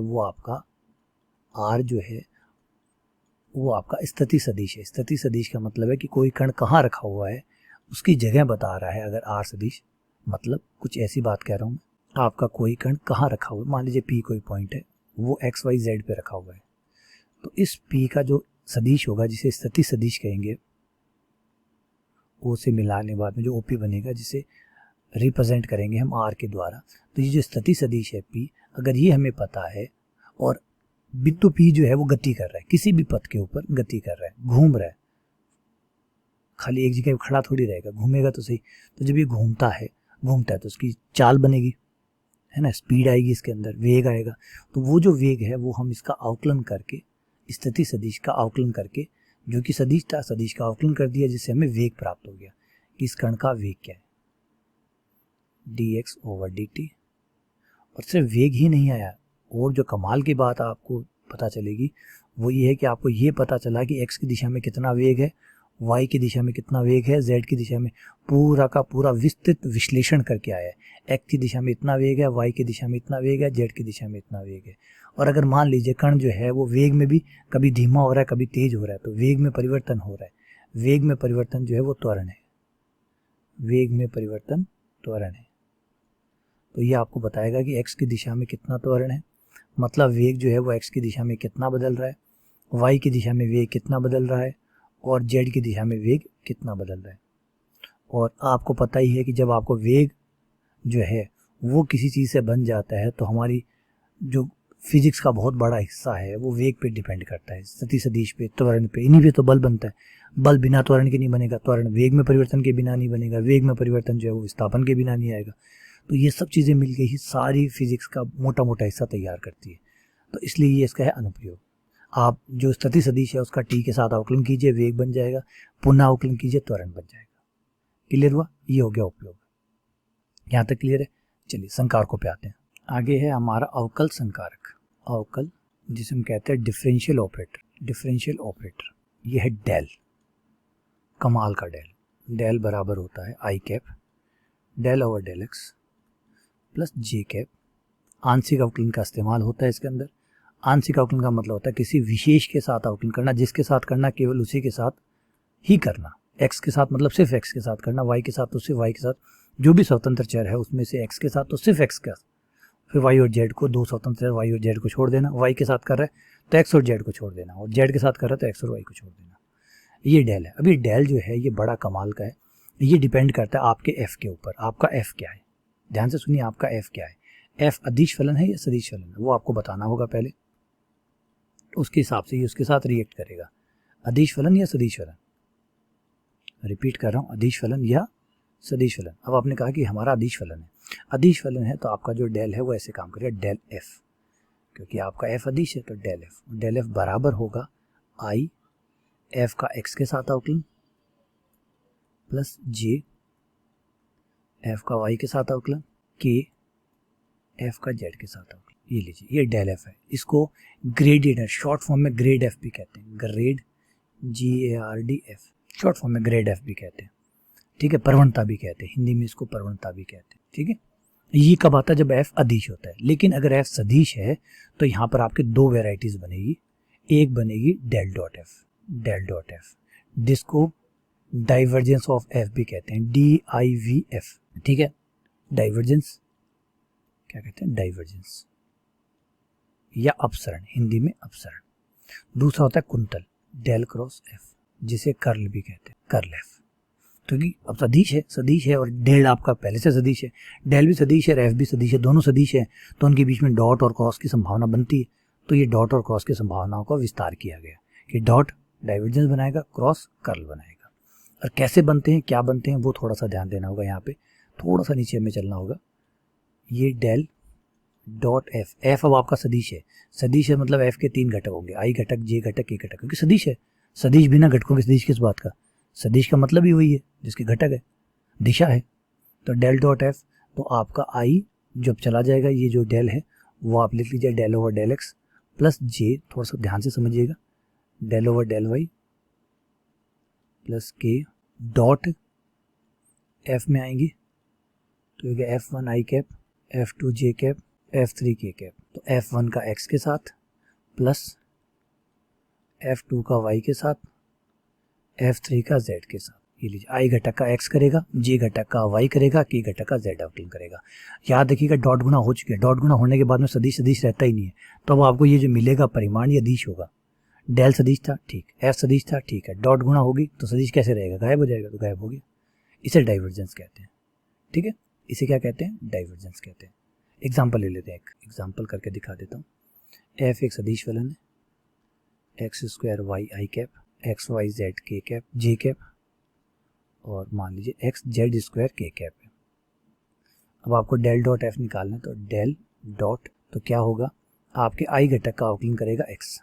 वो आपका स्थिति सदिश है। स्थिति सदिश का मतलब है कि कोई कण कहाँ रखा हुआ है उसकी जगह बता रहा है। अगर r सदिश मतलब कुछ ऐसी बात कह रहा हूँ, आपका कोई कण कहाँ रखा हुआ है, मान लीजिए p कोई पॉइंट है, वो x y z पे रखा हुआ है, तो इस p का जो सदिश होगा जिसे स्थिति सदिश कहेंगे, ओ से मिलाने बाद में जो OP बनेगा जिसे रिप्रेजेंट करेंगे हम r के द्वारा। तो ये जो स्थिति सदिश है p, अगर ये हमें पता है और बिंदु p जो है वो गति कर रहा है, किसी भी पथ के ऊपर गति कर रहा है, घूम रहा है, खाली एक जगह खड़ा थोड़ी रहेगा, घूमेगा तो सही। तो जब ये घूमता है तो उसकी चाल बनेगी, है ना, स्पीड आएगी, इसके अंदर वेग आएगा। तो वो जो वेग है वो हम इसका आकलन करके, स्थिति सदिश का आकलन करके, जो कि सदिश था, सदिश का आकलन कर दिया जिससे हमें वेग प्राप्त हो गया कि इस कण का वेग क्या है, dx ओवर dt। और सिर्फ वेग ही नहीं आया, और जो कमाल की बात आपको पता चलेगी वो ये है कि आपको ये पता चला कि x की दिशा में कितना वेग है, y की दिशा में कितना वेग है, z की दिशा में, पूरा का पूरा विस्तृत विश्लेषण करके आया है। x की दिशा में इतना वेग है, y की दिशा में इतना वेग है, z की दिशा में इतना वेग है। और अगर मान लीजिए कण जो है वो वेग में भी कभी धीमा हो रहा है कभी तेज हो रहा है, तो वेग में परिवर्तन हो रहा है। वेग में परिवर्तन जो है वो त्वरण है, वेग में परिवर्तन त्वरण है। तो ये आपको बताएगा कि x की दिशा में कितना त्वरण है, मतलब वेग जो है वो x की दिशा में कितना बदल रहा है, y की दिशा में वेग कितना बदल रहा है, और z की दिशा में वेग कितना बदल रहा है। और आपको पता ही है कि जब आपको वेग जो है वो किसी चीज़ से बन जाता है तो हमारी जो फिजिक्स का बहुत बड़ा हिस्सा है वो वेग पे डिपेंड करता है, स्थिति सदिश पे, त्वरण पे, इन्हीं पे तो बल बनता है। बल बिना त्वरण के नहीं बनेगा, त्वरण वेग में परिवर्तन के बिना नहीं बनेगा, वेग में परिवर्तन जो है वो विस्थापन के बिना नहीं आएगा। तो ये सब चीज़ें मिलके ही सारी फिजिक्स का मोटा मोटा हिस्सा तैयार करती है। तो इसलिए ये इसका है अनुप्रयोग। आप जो स्थिति सदिश है उसका टी के साथ आकलन कीजिए, वेग बन जाएगा, पुनः आकलन कीजिए, त्वरण बन जाएगा। क्लियर हुआ, ये हो गया उपयोग। यहाँ तक क्लियर है। चलिए संकारकों पे आते हैं। आगे है हमारा अवकल संकारक। अवकल जिसे हम कहते हैं डिफरेंशियल ऑपरेटर। डिफरेंशियल ऑपरेटर ये है डेल, कमाल का डेल। डेल बराबर होता है I cap del over del X plus J cap. आंशिक अवकलन का इस्तेमाल होता है इसके अंदर। आंशिक अवकलन का मतलब होता है किसी विशेष के साथ अवकलन करना, जिसके साथ करना केवल उसी के साथ ही करना। x के साथ मतलब सिर्फ x के साथ करना, y के साथ तो सिर्फ y के साथ, जो भी स्वतंत्र चर है उसमें से x के साथ तो सिर्फ x का, फिर y और z को, दो स्वतंत्र y और z को छोड़ देना। y के साथ कर रहा है तो x और z को छोड़ देना, और z के साथ कर रहा है तो x और y को छोड़ देना। ये डेल है। अभी डेल जो है ये बड़ा कमाल का है, ये डिपेंड करता है आपके f के ऊपर। आपका f क्या है, ध्यान से सुनिए, आपका f क्या है। f अदिश फलन है या सदिश फलन है वो आपको बताना होगा पहले, उसके हिसाब से ये उसके साथ रिएक्ट करेगा। अदिश फलन या सदिश फलन, रिपीट कर रहा हूँ, अदिश फलन या सदिश फलन। अब आपने कहा कि हमारा अदिश फलन है, अदिश फलन है तो आपका जो डेल है वो ऐसे काम करेगा, डेल एफ, क्योंकि आपका एफ अदिश है तो डेल एफ। डेल एफ बराबर होगा आई एफ का एक्स के साथ अवकलन प्लस जे एफ का वाई के साथ अवकलन के एफ का जेड के साथ अवकलन। ये लीजिए, ये डेल एफ है। इसको ग्रेडियंट है, शॉर्ट फॉर्म में ग्रेड एफ भी कहते हैं, grade GARD F, short form में ग्रेड एफ भी कहते हैं। ठीक है, प्रवणता भी कहते हैं, हिंदी में इसको प्रवणता भी कहते हैं। ठीक है, ये कब आता है, जब एफ अदिश होता है। लेकिन अगर एफ सदिश है तो यहाँ पर आपके दो वेराइटीज बनेगी। एक बनेगी del dot f, del dot f, जिसको डाइवर्जेंस ऑफ एफ भी कहते हैं, DIVF। ठीक है, डाइवर्जेंस क्या कहते हैं, डाइवर्जेंस या अपसरण, हिंदी में अपसरण। दूसरा होता है कुंतल, डेल क्रॉस एफ, जिसे कर्ल भी कहते हैं, कर्ल एफ। क्योंकि अब सदिश है और डेल आपका पहले से सदिश है, डेल भी सदिश है और एफ भी सदिश है, दोनों सदिश है, तो उनके बीच में डॉट और क्रॉस की संभावना बनती है। तो ये डॉट और क्रॉस की संभावनाओं का विस्तार किया गया कि डॉट डाइवर्जेंस बनाएगा, क्रॉस कर्ल बनाएगा। और कैसे बनते हैं, क्या बनते हैं, वो थोड़ा सा ध्यान देना होगा। यहाँ पे थोड़ा सा नीचे में चलना होगा। ये डेल डॉट एफ, एफ अब आपका सदिश है, सदिश है मतलब एफ के 3 घटक होंगे, आई घटक, जे घटक, के घटक, क्योंकि सदिश है, सदिश बिना घटकों के सदिश किस बात का, सदिश का मतलब ही वही है जिसके घटक है, दिशा है। तो डेल डॉट एफ, तो आपका आई जब चला जाएगा, ये जो डेल है वो आप लिख लीजिए del over del X plus J, थोड़ा सा ध्यान से समझिएगा, del over del Y plus K dot F में आएंगी तो ये F one I cap, F two J cap, F three K cap. तो एफ वन का एक्स के साथ प्लस एफ टू का वाई के साथ, एफ थ्री का जेड के साथ। ये लीजिए, आई घटक का एक्स करेगा, जे घटक का वाई करेगा, के घटक का जेड अवकलन करेगा। याद रखिएगा डॉट गुणा हो चुके हैं, डॉट गुणा होने के बाद में सदिश सदिश रहता ही नहीं है, तो अब आपको ये जो मिलेगा परिमाण ये अदिश होगा। डेल सदिश था ठीक, एफ सदिश था ठीक है, डॉट गुणा होगी तो सदिश कैसे रहेगा, गायब हो जाएगा, तो गायब हो गया। इसे डाइवर्जेंस कहते हैं, ठीक है, इसे क्या कहते हैं, डाइवर्जेंस कहते हैं। एग्जाम्पल ले लेते हैं, एक एग्जाम्पल करके दिखा देता हूँ। एफ एक सदिश फलन है, एक्स स्क्वायर वाई आई कैप, एक्स वाई जेड के कैप, जे कैप, और मान लीजिए एक्स जेड स्क्वायर के कैप है। अब आपको डेल डॉट एफ निकालना है, तो डेल डॉट, तो क्या होगा, आपके आई घटक का अवकलन करेगा एक्स,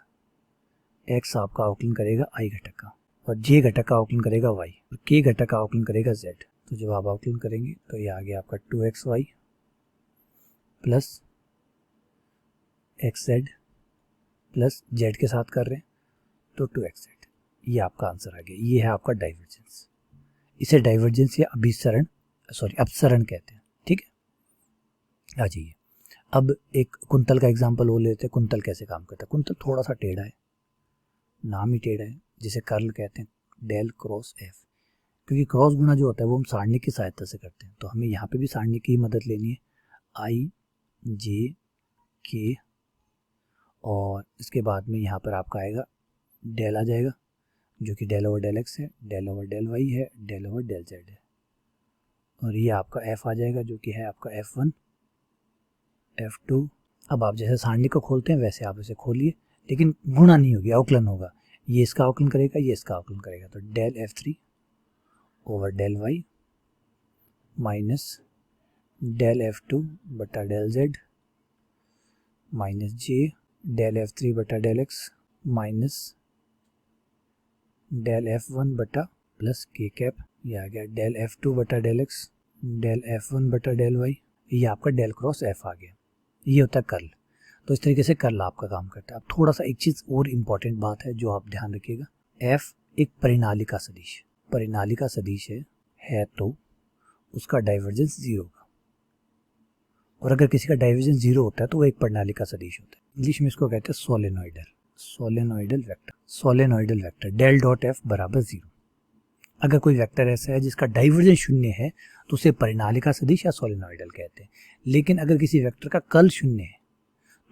एक्स आपका अवकलन करेगा आई घटक का, और जे घटक का अवकलन करेगा वाई, और के घटक का अवकलन करेगा जेड। तो जब आप अवकलन करेंगे तो ये आ गया आपका 2xy plus x Z plus Z के साथ कर रहे हैं तो 2xz, ये आपका आंसर आ गया। ये है आपका डाइवर्जेंस, इसे डाइवर्जेंस या अभिसरण अपसरण कहते हैं, ठीक है। आ जाइए, अब एक कुंतल का एग्जाम्पल हो लेते हैं। कुंतल कैसे काम करता है, कुंतल थोड़ा सा टेढ़ा है, नाम ही टेढ़ा है, जिसे कर्ल कहते हैं, डेल क्रॉस एफ, क्योंकि क्रॉस गुणा जो होता है वो हम सारणी की सहायता से करते हैं, तो हमें यहाँ पे भी सारणी की मदद लेनी है, आई जे के, और इसके बाद में यहाँ पर आपका आएगा डेल आ जाएगा जो कि डेल ओवर डेल एक्स है, डेल ओवर डेल वाई है, डेल ओवर डेल जेड है, और ये आपका एफ आ जाएगा जो कि है आपका एफ वन एफ टू। अब आप जैसे सारणी को खोलते हैं वैसे आप इसे खोलिए, लेकिन गुणा नहीं होगी, अवकलन होगा, ये इसका अवकलन करेगा, ये इसका अवकलन करेगा, तो del f three over del y minus del f two बटा del z minus j del f three बटा del x minus del f one बटा प्लस के कैप, ये आ गया डेल एफ टू बटा del x del f one बटा del y, ये आपका डेल क्रॉस एफ आ गया। ये होता है कर्ल। तो इस तरीके से कर्ल आपका काम करता है। अब थोड़ा सा एक चीज़ और इम्पॉर्टेंट बात है जो आप ध्यान रखिएगा, एफ एक परिनालिका सदिश, परिनालिका सदिश है तो उसका डाइवर्जेंस जीरो होगा, और अगर किसी का डाइवर्जेंस जीरो होता है तो वो एक परिनालिका सदिश होता है। इंग्लिश में इसको कहते हैं solenoidal, solenoidal vector, solenoidal vector del dot f बराबर जीरो। अगर कोई वेक्टर ऐसा है जिसका डाइवर्जेंस शून्य है तो उसे परिनालिका सदिश या सोलेनोइडल कहते हैं, लेकिन अगर किसी वेक्टर का कर्ल शून्य है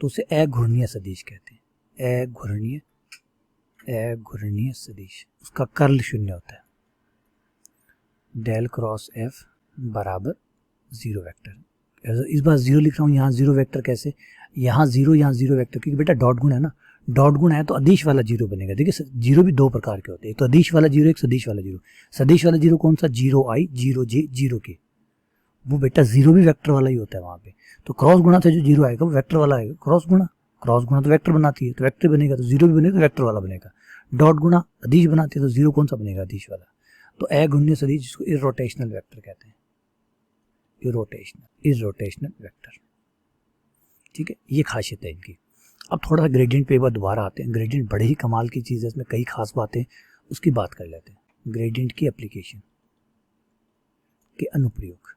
तो उसे अघूर्णीय सदिश कहते हैं, अघूर्णीय सदिश, उसका कर्ल शून्य होता है। डेल क्रॉस एफ बराबर जीरो वेक्टर, इस बार जीरो लिख रहा हूँ, यहाँ जीरो वेक्टर कैसे, यहाँ जीरो वेक्टर, क्योंकि बेटा डॉट गुण है ना, डॉट गुण है तो अदिश वाला जीरो बनेगा। देखिए जीरो भी दो प्रकार के होते हैं, एक तो अदिश वाला जीरो, एक सदिश वाला जीरो। सदिश वाला जीरो कौन सा, जीरो आई, जीरो जे, जीरो के, वो बेटा जीरो भी वेक्टर वाला ही होता है वहाँ पे। तो क्रॉस गुणा से जो जीरो आएगा वो वेक्टर वाला आएगा, क्रॉस गुणा तो वेक्टर बनाती है, तो वेक्टर बनेगा, तो जीरो भी बनेगा तो वेक्टर वाला बनेगा। डॉट गुणा अदिश बनाती है तो जीरो कौन सा बनेगा, अदिश वाला। तो अघूर्णीय सदिश जिसको इर्रोटेशनल वेक्टर कहते हैं, इर्रोटेशनल वेक्टर, ठीक है, ये खासियत है इनकी। अब थोड़ा सा ग्रेडियंट पे एक बार दोबारा आते हैं। ग्रेडियंट बड़े ही कमाल की चीज़ है, इसमें कई खास बातें, उसकी बात कर लेते हैं। ग्रेडियंट की एप्लीकेशन के अनुप्रयोग,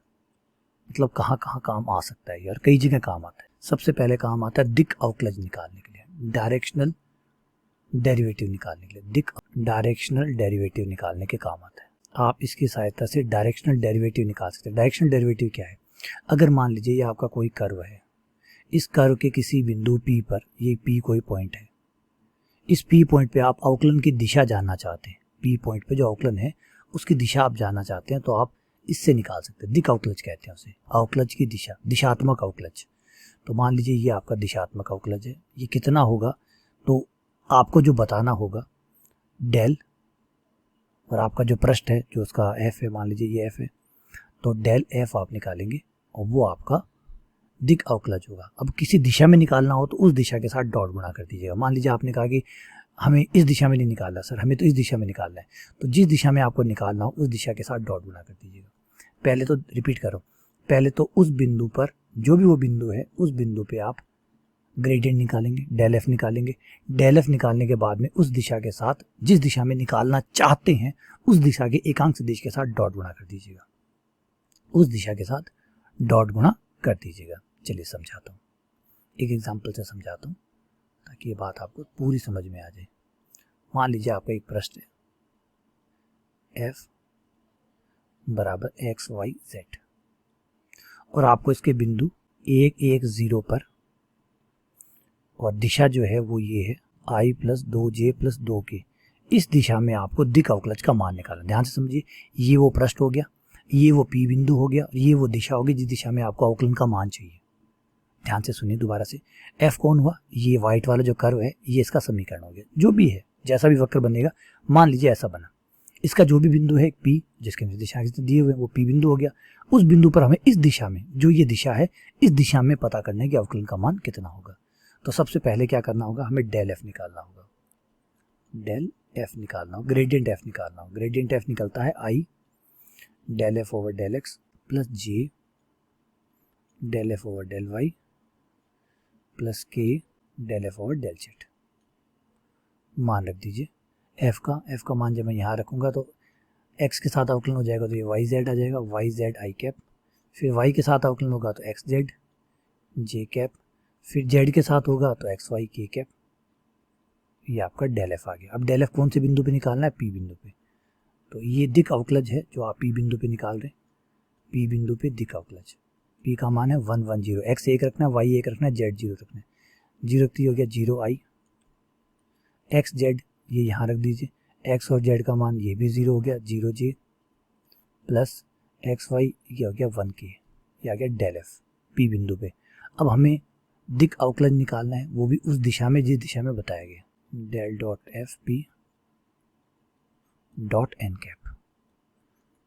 मतलब कहाँ कहाँ काम आ सकता है यार, कई जगह काम आता है। सबसे पहले काम आता है दिक् अवकलज निकालने के लिए, डायरेक्शनल डेरिवेटिव निकालने के लिए, दिक् डायरेक्शनल डेरिवेटिव निकालने के काम आता है। आप इसकी सहायता से डायरेक्शनल डेरिवेटिव निकाल सकते हैं। डायरेक्शनल डेरिवेटिव क्या है, अगर मान लीजिए ये आपका कोई कर्व है, इस कर्व के किसी बिंदु P पर, ये P कोई पॉइंट है, इस P पॉइंट पे आप अवकलन की दिशा जानना चाहते हैं, P पॉइंट पे जो अवकलन है उसकी दिशा आप जानना चाहते हैं, तो आप इससे निकाल सकते हैं, दिक् अवकलज कहते हैं उसे, अवकलज की दिशा, दिशात्मक अवकलज। तो मान लीजिए ये आपका दिशात्मक अवकलज है, ये कितना होगा, तो आपको जो बताना होगा डेल, और आपका जो पृष्ठ है जो उसका एफ है, मान लीजिए ये एफ है, तो डेल एफ आप निकालेंगे और वो आपका दिक अवकलज होगा। अब किसी दिशा में निकालना हो तो उस दिशा के साथ डॉट गुणा कर दीजिएगा। मान लीजिए आपने कहा कि हमें इस दिशा में नहीं निकालना सर, हमें तो इस दिशा में निकालना है, तो जिस दिशा में आपको निकालना हो उस दिशा के साथ डॉट गुणा कर दीजिएगा। पहले तो रिपीट करो, पहले तो उस बिंदु पर, जो भी वो बिंदु है उस बिंदु पे आप ग्रेडियंट निकालेंगे, डेल एफ निकालेंगे। डेल एफ निकालने के बाद में उस दिशा के साथ, जिस दिशा में निकालना चाहते हैं उस दिशा के एकांक सदिश के साथ डॉट गुणा कर दीजिएगा, उस दिशा के साथ डॉट गुणा कर दीजिएगा। चलिए समझाता हूँ, एक एग्जाम्पल से समझाता हूँ ताकि ये बात आपको पूरी समझ में आ जाए। मान लीजिए आपका एक प्रश्न है f बराबर एक्स वाई जेड, और आपको इसके बिंदु 1 1 0 पर, और दिशा जो है वो ये है i प्लस 2j प्लस 2 के, इस दिशा में आपको दिक अवकलज का मान निकालना। ध्यान से समझिए, ये वो पृष्ठ हो गया, ये वो P बिंदु हो गया, ये वो दिशा होगी जिस दिशा में आपको अवकलन का मान चाहिए। ध्यान से सुनिए दोबारा से, F कौन हुआ, ये व्हाइट वाला जो कर्व है ये इसका समीकरण हो गया, जो भी है जैसा भी वक्र बनेगा, मान लीजिए ऐसा बना। इसका जो भी बिंदु है P, जिसके निर्देशांक दिए हुए वो P बिंदु हो गया। उस बिंदु पर हमें इस दिशा में, जो ये दिशा है, इस दिशा में पता करना है कि अवकलन का मान कितना होगा। तो सबसे पहले क्या करना होगा, हमें डेल एफ निकालना होगा, डेल एफ निकालना होगा, ग्रेडियंट एफ निकालना होगा। ग्रेडियंट एफ निकलता है I del F over del X plus J del F over del Y plus K del F over del Z. मान रख दीजिए एफ का मान जब मैं यहाँ रखूँगा तो एक्स के साथ अवकलन हो जाएगा तो ये वाई जेड आ जाएगा, वाई जेड आई कैप, फिर वाई के साथ अवकलन होगा तो एक्स जेड जे कैप, फिर जेड के साथ होगा तो एक्स वाई के कैप। ये आपका डेल एफ आ गया। अब डेल एफ कौन से बिंदु पे निकालना है, पी बिंदु पे, तो ये दिक अवकलज है जो आप पी बिंदु पे निकाल रहे हैं। पी बिंदु पे दिक अवकलज, पी का मान है 1 1 0, एक्स 1 रखना है, वाई 1 रखना है, जेड 0 रखना है। 0 रखती हो गया 0 आई, एक्स जेड ये यहाँ रख दीजिए, एक्स और जेड का मान ये भी 0 हो गया 0 जे प्लस एक्स वाई ये हो गया 1 के, ये आ गया डेल एफ पी बिंदु पे। अब हमें दिक अवकलज निकालना है, वो भी उस दिशा में जिस दिशा में बताया गया, del dot f p dot n cap.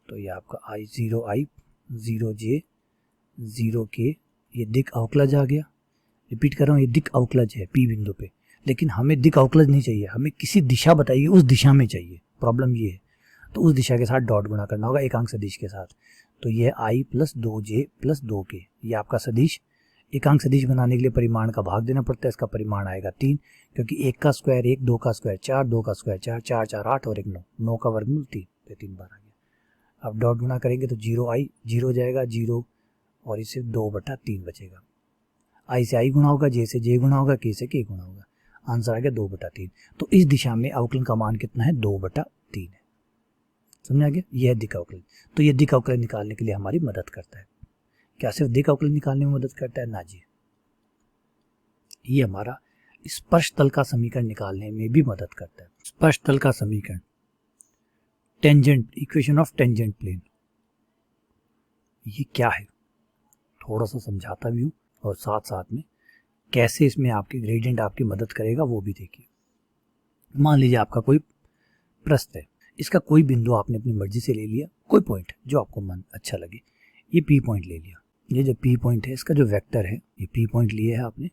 तो ये आपका आई 0 जे 0 के, ये दिक अवकलज आ गया। रिपीट कर रहा हूँ, ये दिक अवकलज है पी बिंदु पे, लेकिन हमें दिक अवकलज नहीं चाहिए, हमें किसी दिशा बताइए उस दिशा में चाहिए। प्रॉब्लम ये है, तो उस दिशा के साथ डॉट गुणा करना होगा एकांक सदिश के साथ। तो ये आई प्लस 2j प्लस 2 के, ये आपका सदिश। एकांक सदिश बनाने के लिए परिमाण का भाग देना पड़ता है, इसका परिमाण आएगा 3, क्योंकि 1 का स्क्वायर 1, 2 का स्क्वायर 4, 2 का स्क्वायर 4, 4 4 8 और 1 9, 9 का वर्गमूल 3, तो 3 बार आ गया। अब डॉट गुणा करेंगे तो 0 आई 0 जाएगा 0, और इससे 2/3 बचेगा। आई से आई गुणा होगा, जे से जे गुणा होगा, के से के गुणा होगा, आंसर आ गया 2/3। तो इस दिशा में अवकलन का मान कितना है, 2/3 है। समझ आ गया, यह है दिक अवकलन। तो ये दिक अवकलन निकालने के लिए हमारी मदद करता है। क्या सिर्फ दिक अवकलन निकालने में मदद करता है, ना जी, ये हमारा स्पर्श तल का समीकरण निकालने में भी मदद करता है। स्पर्श तल का समीकरण, tangent, equation of tangent plane, ये क्या है थोड़ा सा समझाता भी हूँ, और साथ साथ में कैसे इसमें आपके ग्रेडियंट आपकी मदद करेगा वो भी देखिए। मान लीजिए आपका कोई प्रस्थ है, इसका कोई बिंदु आपने अपनी मर्जी से ले लिया, कोई पॉइंट जो आपको मन अच्छा लगे, ये पी पॉइंट ले लिया। ये जो पी पॉइंट है इसका जो वेक्टर है, ये पी पॉइंट लिए है आपने,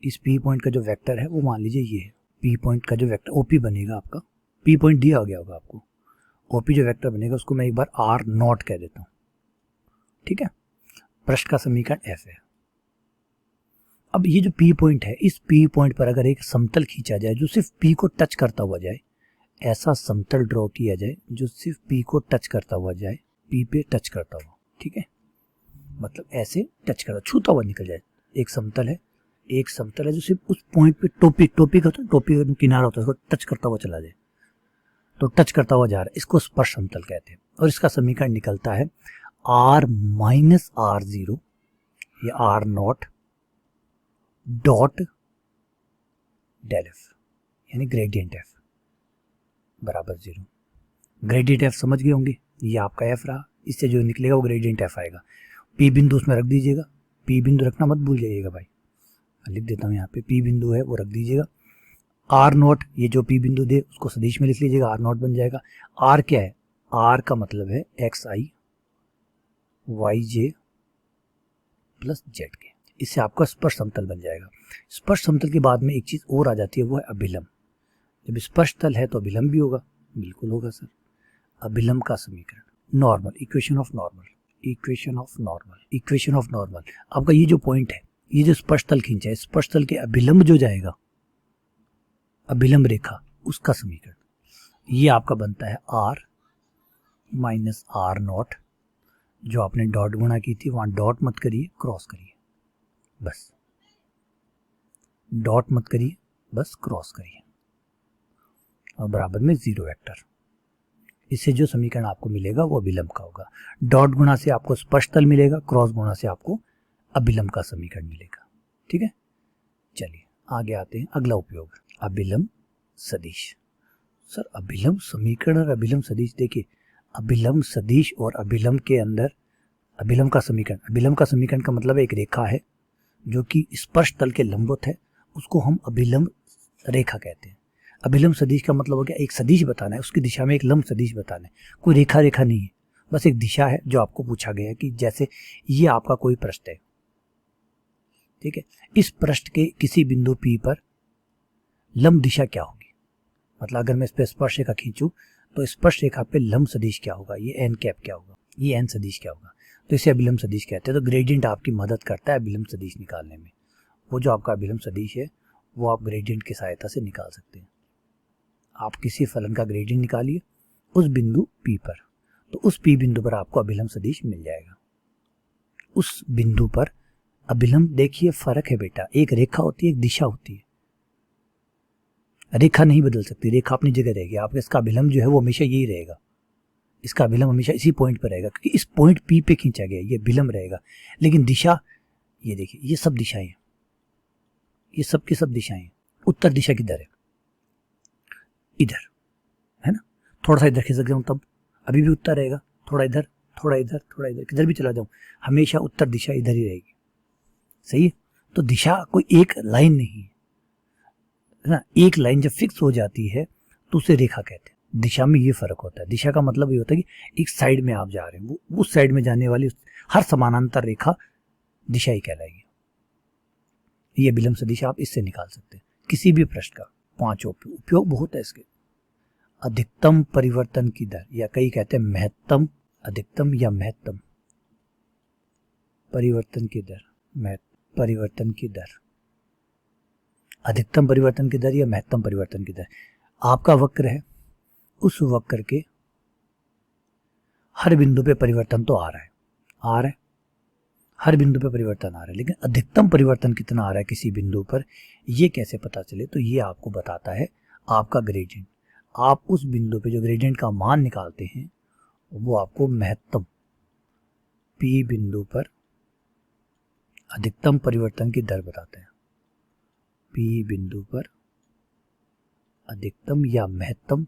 इस पी पॉइंट का जो वेक्टर है वो मान लीजिए ये है। पी पॉइंट का जो वेक्टर ओपी बनेगा आपका, पी पॉइंट दिया गया होगा आपको, ओपी जो वेक्टर बनेगा उसको मैं एक बार आर नॉट कह देता हूँ, ठीक है। पृष्ठ का समीकरण एफ है। अब ये जो पी पॉइंट है, इस पी पॉइंट पर अगर एक समतल खींचा जाए जो सिर्फ पी को टच करता हुआ जाए, ऐसा समतल ड्रॉ किया जाए जो सिर्फ पी को टच करता हुआ जाए, पी पे टच करता हुआ, ठीक है, मतलब ऐसे टच करता छूता हुआ निकल जाए। एक समतल है, एक समतल है जो सिर्फ उस पॉइंट पे टोपी का होता है, टोपी का किनारा होता है, उसको टच करता हुआ चला जाए, तो टच करता हुआ जा रहा है, इसको स्पर्श समतल कहते हैं। और इसका समीकरण निकलता है r माइनस r0 या r nought dot del f, यानी ग्रेडियंट एफ बराबर 0। ग्रेडियंट एफ समझ गए होंगे, ये आपका एफ रहा, इससे जो निकलेगा वो ग्रेडियंट एफ आएगा। पी बिंदु उसमें रख दीजिएगा, पी बिंदु रखना मत भूल जाइएगा भाई, लिख देता हूँ यहाँ पे, पी बिंदु है वो रख दीजिएगा। आर नॉट, ये जो पी बिंदु दे उसको सदिश में लिख लीजिएगा, आर नॉट बन जाएगा। आर क्या है, आर का मतलब है एक्स आई वाई जे प्लस जेड के, इससे आपका स्पर्श समतल बन जाएगा। स्पर्श समतल के बाद में एक चीज और आ जाती है, वो है अभिलंब। जब स्पर्श तल है तो अभिलंब भी होगा, बिल्कुल होगा सर। अभिलंब का समीकरण, normal, equation of normal, equation of normal, equation of normal. आपका ये जो पॉइंट है, ये जो स्पर्श तल खींचा है, स्पर्श तल के अभिलंब जो जाएगा, अभिलंब रेखा, उसका समीकरण ये आपका बनता है r माइनस आर नॉट। जो आपने डॉट गुणा की थी वहां डॉट मत करिए, क्रॉस करिए, बस डॉट मत करिए, बस क्रॉस करिए, और बराबर में जीरो वेक्टर। इससे जो समीकरण आपको मिलेगा वो अभिलंब का होगा। डॉट गुणा से आपको स्पर्श तल मिलेगा, क्रॉस गुणा से आपको अभिलंब का समीकरण मिलेगा। ठीक है, चलिए आगे आते हैं। अगला उपयोग, अभिलंब सदिश। सर अभिलंब समीकरण और अभिलंब सदिश, देखिए अभिलंब सदिश और अभिलंब के अंदर अभिलंब का समीकरण, अभिलंब का समीकरण का मतलब एक रेखा है जो कि स्पर्श तल के लंबवत है, उसको हम अभिलंब रेखा कहते हैं। अभिलंब सदिश का मतलब हो गया एक सदिश बताना है, उसकी दिशा में एक लंब सदिश बताना है। कोई रेखा रेखा नहीं है, बस एक दिशा है जो आपको पूछा गया है कि जैसे ये आपका कोई पृष्ठ है, ठीक है, इस पृष्ठ के किसी बिंदु P पर लंब दिशा क्या होगी। मतलब अगर मैं इस पे स्पर्श रेखा खींचूं तो स्पर्श रेखा पे लंब सदिश क्या होगा, ये एन कैप क्या होगा, ये एन सदिश क्या होगा, तो इसे अभिलंब सदिश कहते हैं। तो ग्रेडियंट आपकी मदद करता है अभिलंब सदिश निकालने में। वो जो आपका अभिलंब सदिश है वो आप ग्रेडियंट की सहायता से निकाल सकते हैं। आप किसी फलन का ग्रेडियंट निकालिए उस बिंदु P पर, तो उस P बिंदु पर आपको अभिलंब सदिश मिल जाएगा। उस बिंदु पर अभिलंब, देखिए फर्क है बेटा, एक रेखा होती है, एक दिशा होती है। रेखा नहीं बदल सकती, रेखा अपनी जगह रहेगी। आपका इसका अभिलंब जो है वो हमेशा यही रहेगा, इसका अभिलंब हमेशा इसी पॉइंट पर रहेगा क्योंकि इस पॉइंट P पे खींचा गया, ये अभिलंब रहेगा। लेकिन दिशा, ये देखिए ये सब दिशाएं, ये सब की सब दिशाएं। उत्तर दिशा किधर है, इधर है ना, थोड़ा सा इधर खिसक जाऊं तब अभी भी उत्तर रहेगा, थोड़ा इधर थोड़ा इधर थोड़ा इधर, किधर भी चला जाऊं हमेशा उत्तर दिशा इधर ही रहेगी। सही है, तो दिशा कोई एक लाइन नहीं है ना, एक लाइन जब फिक्स हो जाती है तो उसे रेखा कहते हैं। दिशा में ये फर्क होता है, दिशा का मतलब ये होता है कि एक साइड में आप जा रहे हैं, वो उस साइड में जाने वाली हर समानांतर रेखा दिशा ही कहलाएगी। ये अभिलंब सदिश आप इससे निकाल सकते हैं किसी भी प्रश्न का। 5 उपयोग बहुत है इसके। अधिकतम परिवर्तन की दर, या कई कहते हैं महत्तम, अधिकतम या महत्तम परिवर्तन की दर, परिवर्तन की दर, अधिकतम परिवर्तन की दर या महत्तम परिवर्तन की दर। आपका वक्र है, उस वक्र के हर बिंदु पे परिवर्तन तो आ रहा है, हर बिंदु पे परिवर्तन आ रहा है, लेकिन अधिकतम परिवर्तन कितना आ रहा है किसी बिंदु पर, ये कैसे पता चले, तो ये आपको बताता है आपका ग्रेडियंट। आप उस बिंदु पे जो ग्रेडियंट का मान निकालते हैं वो आपको महत्तम P बिंदु पर अधिकतम परिवर्तन की दर बताते हैं। P बिंदु पर अधिकतम या महत्तम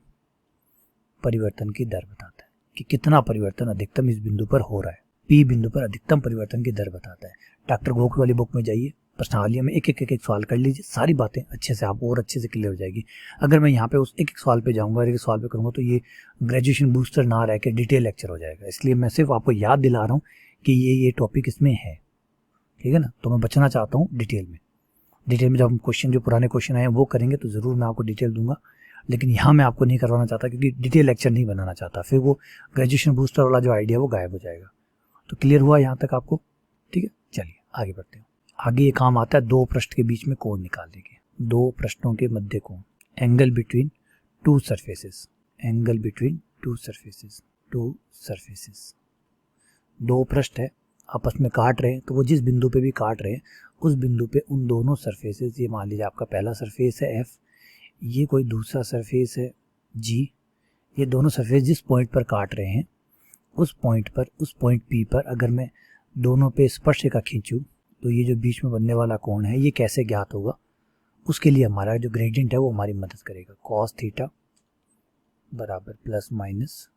परिवर्तन की दर बताता है कि कितना परिवर्तन अधिकतम इस बिंदु पर हो रहा है। P बिंदु पर अधिकतम परिवर्तन की दर बताता है। डॉक्टर गोखले वाली बुक में जाइए, प्रश्नावली में एक सवाल कर लीजिए, सारी बातें अच्छे से आपको और अच्छे से क्लियर हो जाएगी। अगर मैं यहाँ पे उस एक सवाल पे जाऊँगा, एक सवाल पे करूँगा तो ये ग्रेजुएशन बूस्टर ना रह के डिटेल लेक्चर हो जाएगा। इसलिए मैं सिर्फ आपको याद दिला रहा हूँ कि ये टॉपिक इसमें है, ठीक है ना। तो मैं बचना चाहता हूँ डिटेल में जब हम क्वेश्चन, जो पुराने क्वेश्चन आए वो करेंगे तो ज़रूर मैं आपको डिटेल दूंगा, लेकिन यहाँ मैं आपको नहीं करवाना चाहता क्योंकि डिटेल लेक्चर नहीं बनाना चाहता, फिर वो ग्रेजुएशन बूस्टर वाला जो आइडिया वो गायब हो जाएगा। तो क्लियर हुआ यहाँ तक आपको, ठीक है। चलिए आगे बढ़ते हैं। आगे ये काम आता है दो पृष्ठ के बीच में कोण निकालने के, दो पृष्ठों के मध्य कोण, angle between two surfaces, angle between two surfaces, to surfaces. दो पृष्ठ है आपस में काट रहे हैं, तो वो जिस बिंदु पे भी काट रहे हैं उस बिंदु पे उन दोनों सरफेसेस, ये मान लीजिए आपका पहला सरफेस है F, ये कोई दूसरा सरफेस है G, ये दोनों सरफेस जिस पॉइंट पर काट रहे हैं उस पॉइंट पर, उस पॉइंट P पर अगर मैं दोनों पे स्पर्श रेखा खींचूं तो ये जो बीच में बनने वाला कोण है ये कैसे ज्ञात होगा, उसके लिए हमारा जो ग्रेडियंट है वो हमारी मदद करेगा। cos थीटा बराबर प्लस माइनस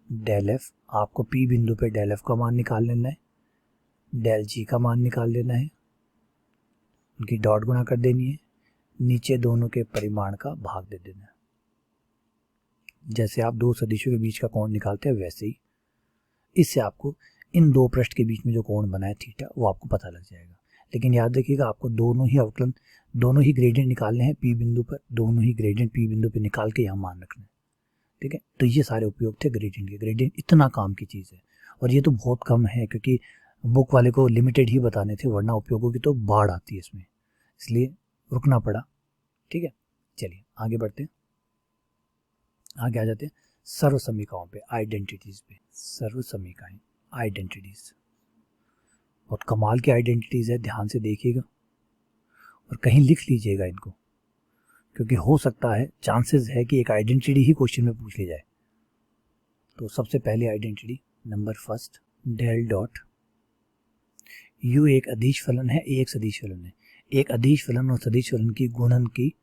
डेल एफ। आपको P बिंदु पे डेल एफ का मान निकाल लेना है, डेल G का मान निकाल लेना है, उनकी डॉट गुणा कर देनी है, नीचे दोनों के परिमाण का भाग दे देना है। जैसे आप दो सदिशों के बीच का कोण निकालते हैं वैसे ही इससे आपको इन दो पृष्ठ के बीच में जो कोण बना है थीटा, वो आपको पता लग जाएगा। लेकिन याद रखिएगा आपको दोनों ही अवकलन, दोनों ही ग्रेडियंट निकालने हैं P बिंदु पर, दोनों ही ग्रेडियंट P बिंदु पर निकाल के यहाँ मान रखना है, ठीक है। तो ये सारे उपयोग थे ग्रेडियंट के। ग्रेडियंट इतना काम की चीज़ है और ये तो बहुत कम है क्योंकि बुक वाले को लिमिटेड ही बताने थे, वरना उपयोगों की तो बाढ़ आती है इसमें, इसलिए रुकना पड़ा, ठीक है। चलिए आगे बढ़ते हैं, आगे आ जाते हैं सर्व समीकरणों पे, आइडेंटिटीज पे। सर्व समीकरण आइडेंटिटीज बहुत कमाल की आइडेंटिटीज है, ध्यान से देखिएगा और कहीं लिख लीजिएगा इनको, क्योंकि हो सकता है, चांसेस है कि एक आइडेंटिटी ही क्वेश्चन में पूछ ली जाए। तो सबसे पहले identity number first, del dot u एक अदिश फलन है, ए एक सदिश फलन है। एक अदिश फलन और सदिश फलन की गुणन की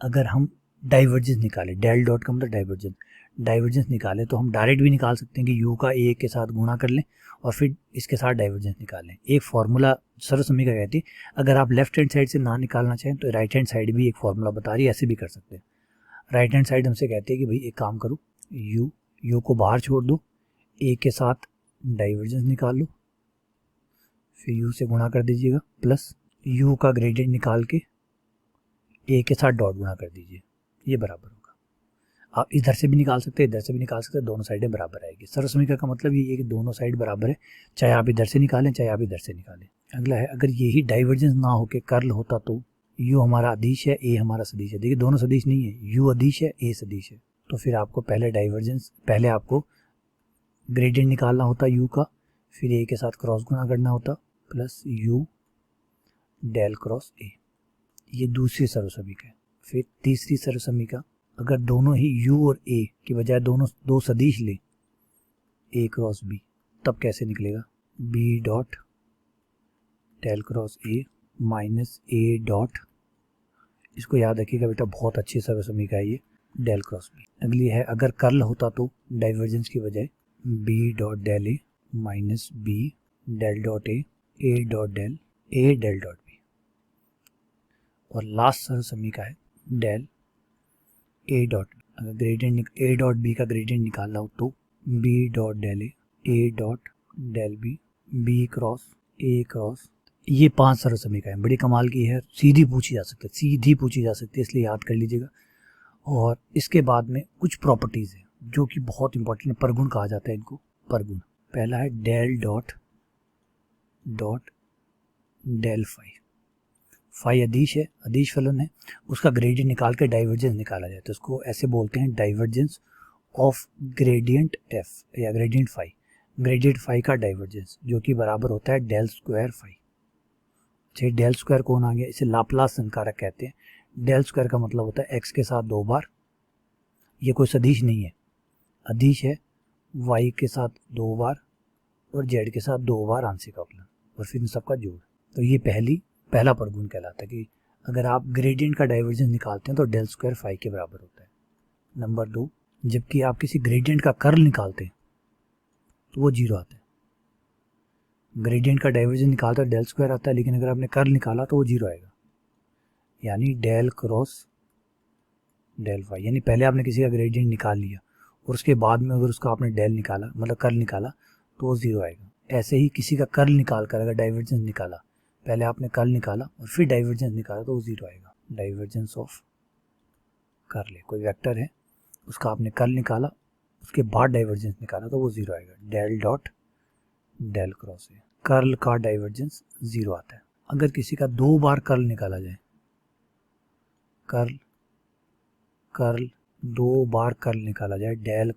अगर हम डाइवर्जेंस निकाले, डेल डॉट का मतलब डाइवर्जेंस, डाइवर्जेंस निकाले तो हम डायरेक्ट भी निकाल सकते हैं कि यू का ए के साथ गुणा कर लें और फिर इसके साथ डाइवर्जेंस निकालें। एक फार्मूला सर्व समीकरण कहती है, अगर आप लेफ्ट हैंड साइड से ना निकालना चाहें तो राइट हैंड साइड भी एक फार्मूला बता रही है, ऐसे भी कर सकते हैं। राइट हैंड साइड हमसे कहती है कि भाई एक काम करो, यू को बाहर छोड़ दो, ए के साथ डाइवर्जेंस निकाल लो, फिर यू से गुणा कर दीजिएगा, प्लस यू का ग्रेडियंट निकाल के ए के साथ डॉट गुणा कर दीजिए, ये बराबर होगा। आप इधर से भी निकाल सकते हैं, इधर से भी निकाल सकते हैं, दोनों साइडें बराबर आएगी। सर्व समीकरण का मतलब ये है कि दोनों साइड बराबर है, चाहे आप इधर से निकालें चाहे आप इधर से निकालें। अगला है, अगर यही डाइवर्जेंस ना होके कर्ल होता तो यू हमारा अदिश है, ए हमारा सदिश है। देखिए दोनों सदिश नहीं है, यू अदिश है, ए सदिश है, तो फिर आपको पहले डाइवर्जेंस, पहले आपको ग्रेडियंट निकालना होता यू का, फिर ए के साथ क्रॉस गुणा करना होता, plus u del cross a, ये दूसरी सर्व समीकरण। फिर तीसरी सर्व समीकरण, अगर दोनों ही u और a की बजाय दोनों दो सदिश ले, a क्रॉस b, तब कैसे निकलेगा, b dot del cross a minus a dot, इसको याद रखिएगा बेटा, बहुत अच्छी सर्व समीकरण है ये, डेल क्रॉस b। अगली है, अगर कर्ल होता तो डाइवर्जेंस की बजाय b dot del a minus b del dot a dot del a del dot b। और लास्ट सर्व समीकरण है डेल ए डॉट, अगर ग्रेडियंट ए डॉट बी का ग्रेडियंट निकालना हो तो b dot del a dot del b cross a cross. ये 5 सर्व समीकरण बड़ी कमाल की है, सीधी पूछी जा सकती है, सीधी पूछी जा सकती है, इसलिए याद कर लीजिएगा। और इसके बाद में कुछ प्रॉपर्टीज़ है जो कि बहुत इंपॉर्टेंट है, परगुण कहा जाता है इनको, परगुण। पहला है del dot dot del phi, phi अदिश है, अदिश फलन है, उसका ग्रेडियंट निकाल के डाइवर्जेंस निकाला जाए तो उसको ऐसे बोलते हैं डाइवर्जेंस ऑफ ग्रेडियंट एफ या ग्रेडियंट फाई, ग्रेडियंट फाई का डाइवर्जेंस, जो कि बराबर होता है डेल स्क्वायर फाई। अच्छा, डेल स्क्वायर कौन आ गया, इसे लाप्लास संकारक कहते हैं। डेल स्क्वायर का मतलब होता है एक्स के साथ 2 बार, ये कोई सदिश नहीं है, अदिश है, वाई के साथ 2 बार और जेड के साथ 2 बार आंशिक अवकलन और फिर इन सबका जोड़। तो ये पहला परगुण कहलाता है कि अगर आप ग्रेडियंट का डाइवर्जेंस निकालते हैं तो डेल स्क्वायर फाई के बराबर होता है। नंबर 2, जबकि आप किसी ग्रेडियंट का कर्ल निकालते हैं तो वो 0 आता है। ग्रेडियंट का डाइवर्जेंस निकालता है डेल स्क्वायर आता है, लेकिन अगर आपने कर्ल निकाला तो वो 0 आएगा, यानी डेल क्रॉस डेल फाई। यानी पहले आपने किसी का ग्रेडियंट निकाल लिया और उसके बाद में अगर उसका आपने डेल निकाला, मतलब कर्ल निकाला, तो वो 0 आएगा। ऐसे ही किसी का कर्ल निकाल कर अगर डाइवर्जेंस निकाला, पहले आपने कर्ल निकाला और फिर डाइवर्जेंस निकाला तो वो 0 आएगा। डाइवर्जेंस ऑफ कर्ल है, कोई वेक्टर है, उसका आपने कर्ल निकाला, उसके बाद डाइवर्जेंस निकाला तो वो 0 आएगा। डेल डॉट डेल क्रॉस है, कर्ल का डाइवर्जेंस 0 आता है। अगर किसी का 2 बार कर्ल निकाला जाए, कर्ल 2 बार कर्ल निकाला जाए, डेल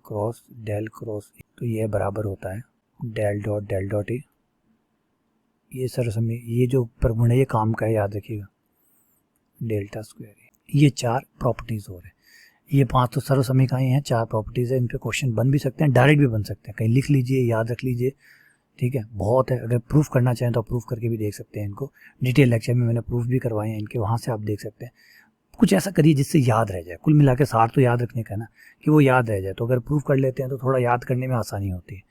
क्रॉस तो ये बराबर होता है डेल डॉट ए। ये सरसमी, ये जो परगुण है ये काम का है, याद रखिएगा, डेल्टा स्क्वायर है। ये 4 प्रॉपर्टीज हो रहे हैं, ये 5 तो सर्व समीकरण हैं, 4 प्रॉपर्टीज है, इन पे क्वेश्चन बन भी सकते हैं, डायरेक्ट भी बन सकते हैं, कहीं लिख लीजिए, याद रख लीजिए, ठीक है, बहुत है। अगर प्रूफ करना चाहें तो आप प्रूफ करके भी देख सकते हैं इनको, डिटेल लेक्चर में मैंने प्रूफ भी करवाए हैं इनके, वहाँ से आप देख सकते हैं। कुछ ऐसा करिए जिससे याद रह जाए, कुल मिला के सार तो याद रखने का ना, कि वो याद रह जाए। तो अगर प्रूफ कर लेते हैं तो थोड़ा याद करने में आसानी होती है,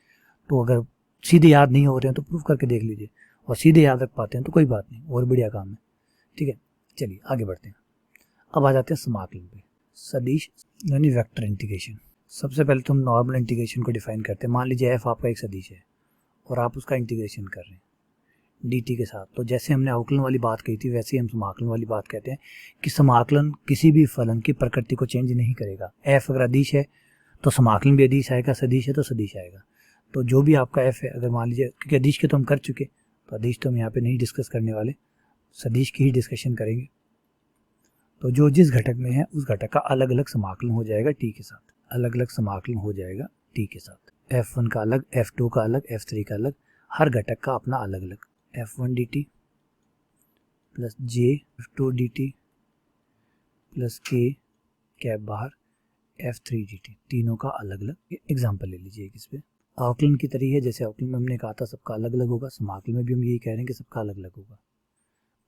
तो अगर सीधे याद नहीं हो रहे हैं तो प्रूफ करके देख लीजिए, और सीधे याद रख पाते हैं तो कोई बात नहीं, और बढ़िया काम है, ठीक है। चलिए आगे बढ़ते हैं, अब आ जाते हैं समाकलन पे। सदिश यानी वेक्टर इंटीग्रेशन। सबसे पहले तो हम नॉर्मल इंटीग्रेशन को डिफाइन करते हैं। मान लीजिए एफ आपका एक सदिश है और आप उसका इंटीग्रेशन कर रहे हैं dt के साथ। तो जैसे हमने अवकलन वाली बात कही थी वैसे ही हम समाकलन वाली बात कहते हैं कि समाकलन किसी भी फलन की प्रकृति को चेंज नहीं करेगा। f अगर अदिश है तो समाकलन भी अदिश आएगा, सदिश है तो सदिश आएगा। तो जो भी आपका f है, अगर मान लीजिए, क्योंकि अदिश के तो हम कर चुके, तो अदिश तो हम यहाँ पे नहीं डिस्कस करने वाले, सदिश की ही डिस्कशन करेंगे। तो जो जिस घटक में है उस घटक का अलग अलग समाकलन हो जाएगा t के साथ, अलग अलग समाकलन हो जाएगा t के साथ। f1 का अलग, f2 का अलग, f3 का अलग, हर घटक का अपना अलग अलग। f1 dt plus j f2 dt plus k cap बाहर f3 dt, तीनों का अलग अलग। एग्जाम्पल ले लीजिए इस पे। अवकलन की तरह है, जैसे अवकलन में हमने कहा था सबका अलग अलग होगा, समाकलन में भी हम यही कह रहे हैं कि सबका अलग अलग होगा।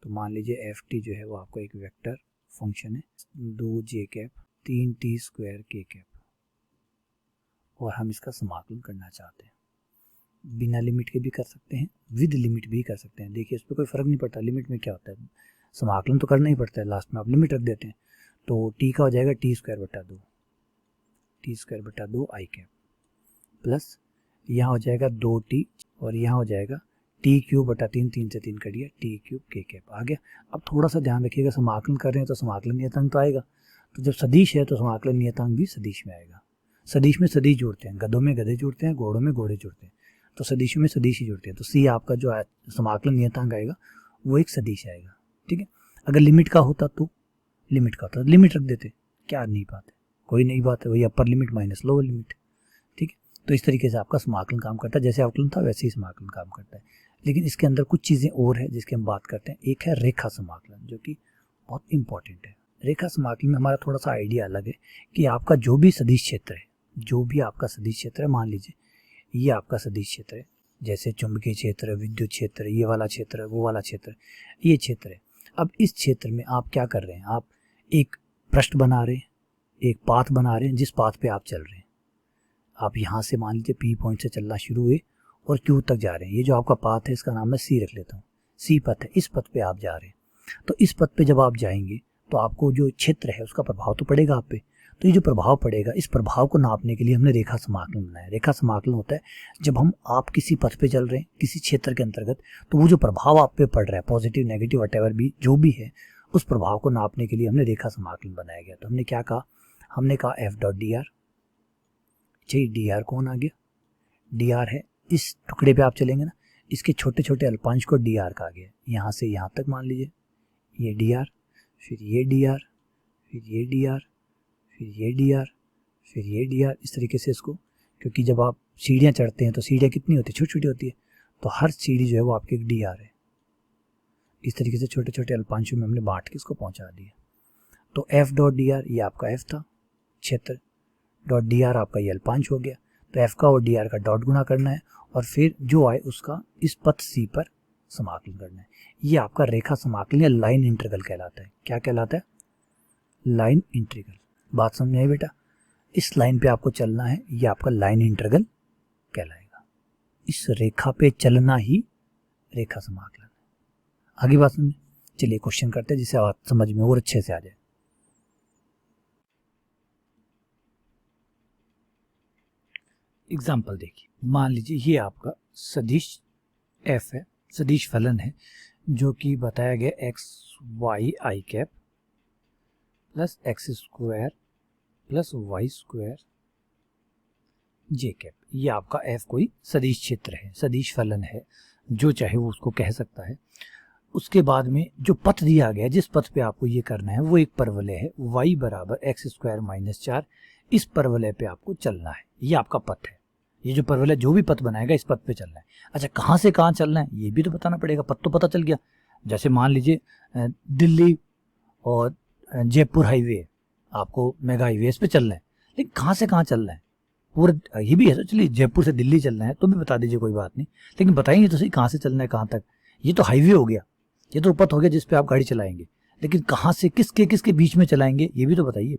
तो मान लीजिए ft जो है वो आपका एक वेक्टर फंक्शन है, 2j cap 3t square k cap, और हम इसका समाकलन करना चाहते हैं। बिना लिमिट के भी कर सकते हैं, विद लिमिट भी कर सकते हैं। देखिए इस पर कोई फर्क नहीं पड़ता लिमिट में क्या होता है, समाकलन तो करना ही पड़ता है, लास्ट में आप लिमिट रख देते हैं। तो t का हो जाएगा t स्क्वायर बटा 2 आई कैप, प्लस यहाँ हो जाएगा 2t और यहाँ हो जाएगा t क्यूब बटा 3, 3 से 3 कट गया, t क्यूब k कैप आ गया। अब थोड़ा सा ध्यान रखिएगा, समाकलन कर रहे हैं तो समाकलन नियतांक तो आएगा, तो जब सदिश है तो समाकलन नियतांक भी सदिश में आएगा। सदिश में सदिश जुड़ते हैं, गधों में गधे जुड़ते हैं, घोड़ों में घोड़े जुड़ते हैं, तो सदिशों में सदिश ही जुड़ते हैं। तो c आपका जो समाकलन नियतांक आएगा वो एक सदिश आएगा। ठीक है, अगर लिमिट का होता तो लिमिट रख देते, क्या नहीं बात है, कोई नई बात है, वही upper limit minus lower limit. ठीक है, तो इस तरीके से आपका समाकलन काम करता है, जैसे अवकलन था वैसे ही समाकलन काम करता है। लेकिन इसके अंदर कुछ चीज़ें और है जिसके हम बात करते हैं। एक है रेखा समाकलन, जो कि बहुत इंपॉर्टेंट है। रेखा समाकलन में हमारा थोड़ा सा आइडिया अलग है कि आपका जो भी सदिश क्षेत्र है, जो भी आपका सदिश क्षेत्र है, मान लीजिए ये आपका सदिश क्षेत्र है, जैसे चुंबकीय क्षेत्र, विद्युत क्षेत्र, ये वाला क्षेत्र, वो वाला क्षेत्र, ये क्षेत्र है। अब इस क्षेत्र में आप क्या कर रहे हैं, आप एक पृष्ठ बना रहे हैं, एक पाथ बना रहे हैं, जिस पाथ पे आप चल रहे हैं। आप यहाँ से मान लीजिए P पॉइंट से चलना शुरू हुए और Q तक जा रहे हैं। ये जो आपका पाथ है इसका नाम मैं C रख लेता हूँ, C पथ है, इस पथ पे आप जा रहे हैं। तो इस पथ पे जब आप जाएंगे तो आपको जो क्षेत्र है उसका प्रभाव तो पड़ेगा आप पे। तो ये जो प्रभाव पड़ेगा, इस प्रभाव को नापने के लिए हमने रेखा समाकलन बनाया। रेखा समाकलन होता है जब आप किसी पथ पे चल रहे हैं किसी क्षेत्र के अंतर्गत, तो वो जो प्रभाव आप पे पड़ रहा है, पॉजिटिव नेगेटिव वटेवर भी जो भी है, उस प्रभाव को नापने के लिए हमने रेखा समाकलन बनाया गया। तो हमने क्या कहा, हमने कहा f डॉट डी आर। चाहिए डी आर कौन आ गया, डी आर है इस टुकड़े पे आप चलेंगे ना, इसके छोटे छोटे अल्पांश को डी आर कहा गया। यहाँ से यहाँ तक मान लीजिए ये डी आर, फिर ये डी आर, फिर ये डी आर, फिर ये डी आर, फिर ये डी आर, इस तरीके से इसको। क्योंकि जब आप सीढ़ियाँ चढ़ते हैं तो सीढ़ियाँ कितनी होती है, छोटी छोटी होती है, तो हर सीढ़ी जो है वो आपकी एक डी आर है। इस तरीके से छोटे छोटे अल्पांशों में हमने बांट के इसको पहुंचा दिया। तो f डॉट डी आर ये आपका f था क्षेत्र, डॉट डी आर आपका ये अल्पांश हो गया। तो f का और डी आर का डॉट गुणा करना है और फिर जो आए उसका इस पथ C पर समाकलन करना है। ये आपका रेखा समाकलन या लाइन इंटीग्रल कहलाता है। क्या कहलाता है, लाइन इंटीग्रल। बात समझ आई बेटा, इस लाइन पे आपको चलना है, ये आपका लाइन इंटीग्रल कहलाएगा। इस रेखा पे चलना ही रेखा समाकलन है। आगे बात समझे, चलिए क्वेश्चन करते हैं जिसे आप समझ में और अच्छे से आ जाए। एग्जाम्पल देखिए, मान लीजिए ये आपका सदिश f है, सदिश फलन है, जो कि बताया गया x y i cap plus x square plus y square j cap. ये आपका f कोई सदिश क्षेत्र है, सदिश फलन है, जो चाहे वो उसको कह सकता है। उसके बाद में जो पथ दिया गया, जिस पथ पे आपको ये करना है, वो एक परवलय है y बराबर एक्स स्क्वायर माइनस 4। इस परवलय पे आपको चलना है, ये आपका पथ है। ये जो परवलय जो भी पथ बनाएगा इस पथ पे चलना है। अच्छा, कहाँ से कहाँ चलना है ये भी तो बताना पड़ेगा। पथ तो पता चल गया, जैसे मान लीजिए दिल्ली और जयपुर हाईवे, आपको मेगा हाईवे पे चलना है, लेकिन कहाँ से कहाँ चलना है पूरा ये भी है। तो चलिए जयपुर से दिल्ली चलना है तो भी बता दीजिए, कोई बात नहीं, लेकिन बताइए तो सही कहाँ से चलना है कहाँ तक। ये तो हाईवे हो गया, ये तो पथ हो गया जिस पे आप गाड़ी चलाएंगे, लेकिन कहाँ से किसके बीच में चलाएंगे ये भी तो बताइए।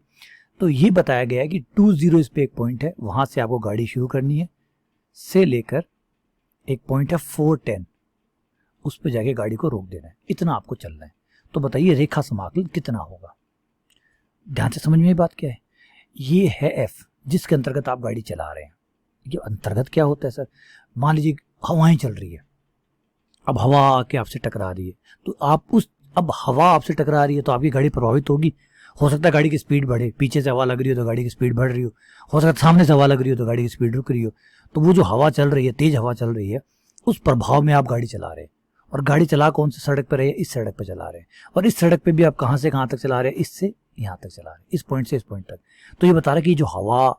तो ये बताया गया है कि 20 इस पे एक पॉइंट है, वहां से आपको गाड़ी शुरू करनी है, से लेकर एक पॉइंट है 410, उस पे जाके गाड़ी को रोक देना है। इतना आपको चलना है। तो बताइए रेखा समाकलन कितना होगा। ध्यान से समझ में ये बात क्या है, ये है f जिसके अंतर्गत आप गाड़ी चला रहे हैं। ये अंतर्गत क्या होता है सर, मान लीजिए हवाएं चल रही है, अब हवा आके आपसे टकरा रही है, तो अब हवा आपसे टकरा रही है तो आपकी गाड़ी प्रभावित होगी। हो सकता है गाड़ी की स्पीड बढ़े, पीछे से हवा लग रही हो तो गाड़ी की स्पीड बढ़ रही हो सकता है सामने से हवा लग रही हो तो गाड़ी की स्पीड रुक रही हो। तो वो जो हवा चल रही है, तेज हवा चल रही है, उस प्रभाव में आप गाड़ी चला रहे हैं। और गाड़ी चला कौन सी सड़क पर है? इस सड़क पर चला रहे हैं। और इस सड़क पे भी आप कहां से कहां तक चला रहे हैं? इससे यहां तक चला रहे हैं, इस पॉइंट से इस पॉइंट तक। तो ये बता रहा है कि जो हवा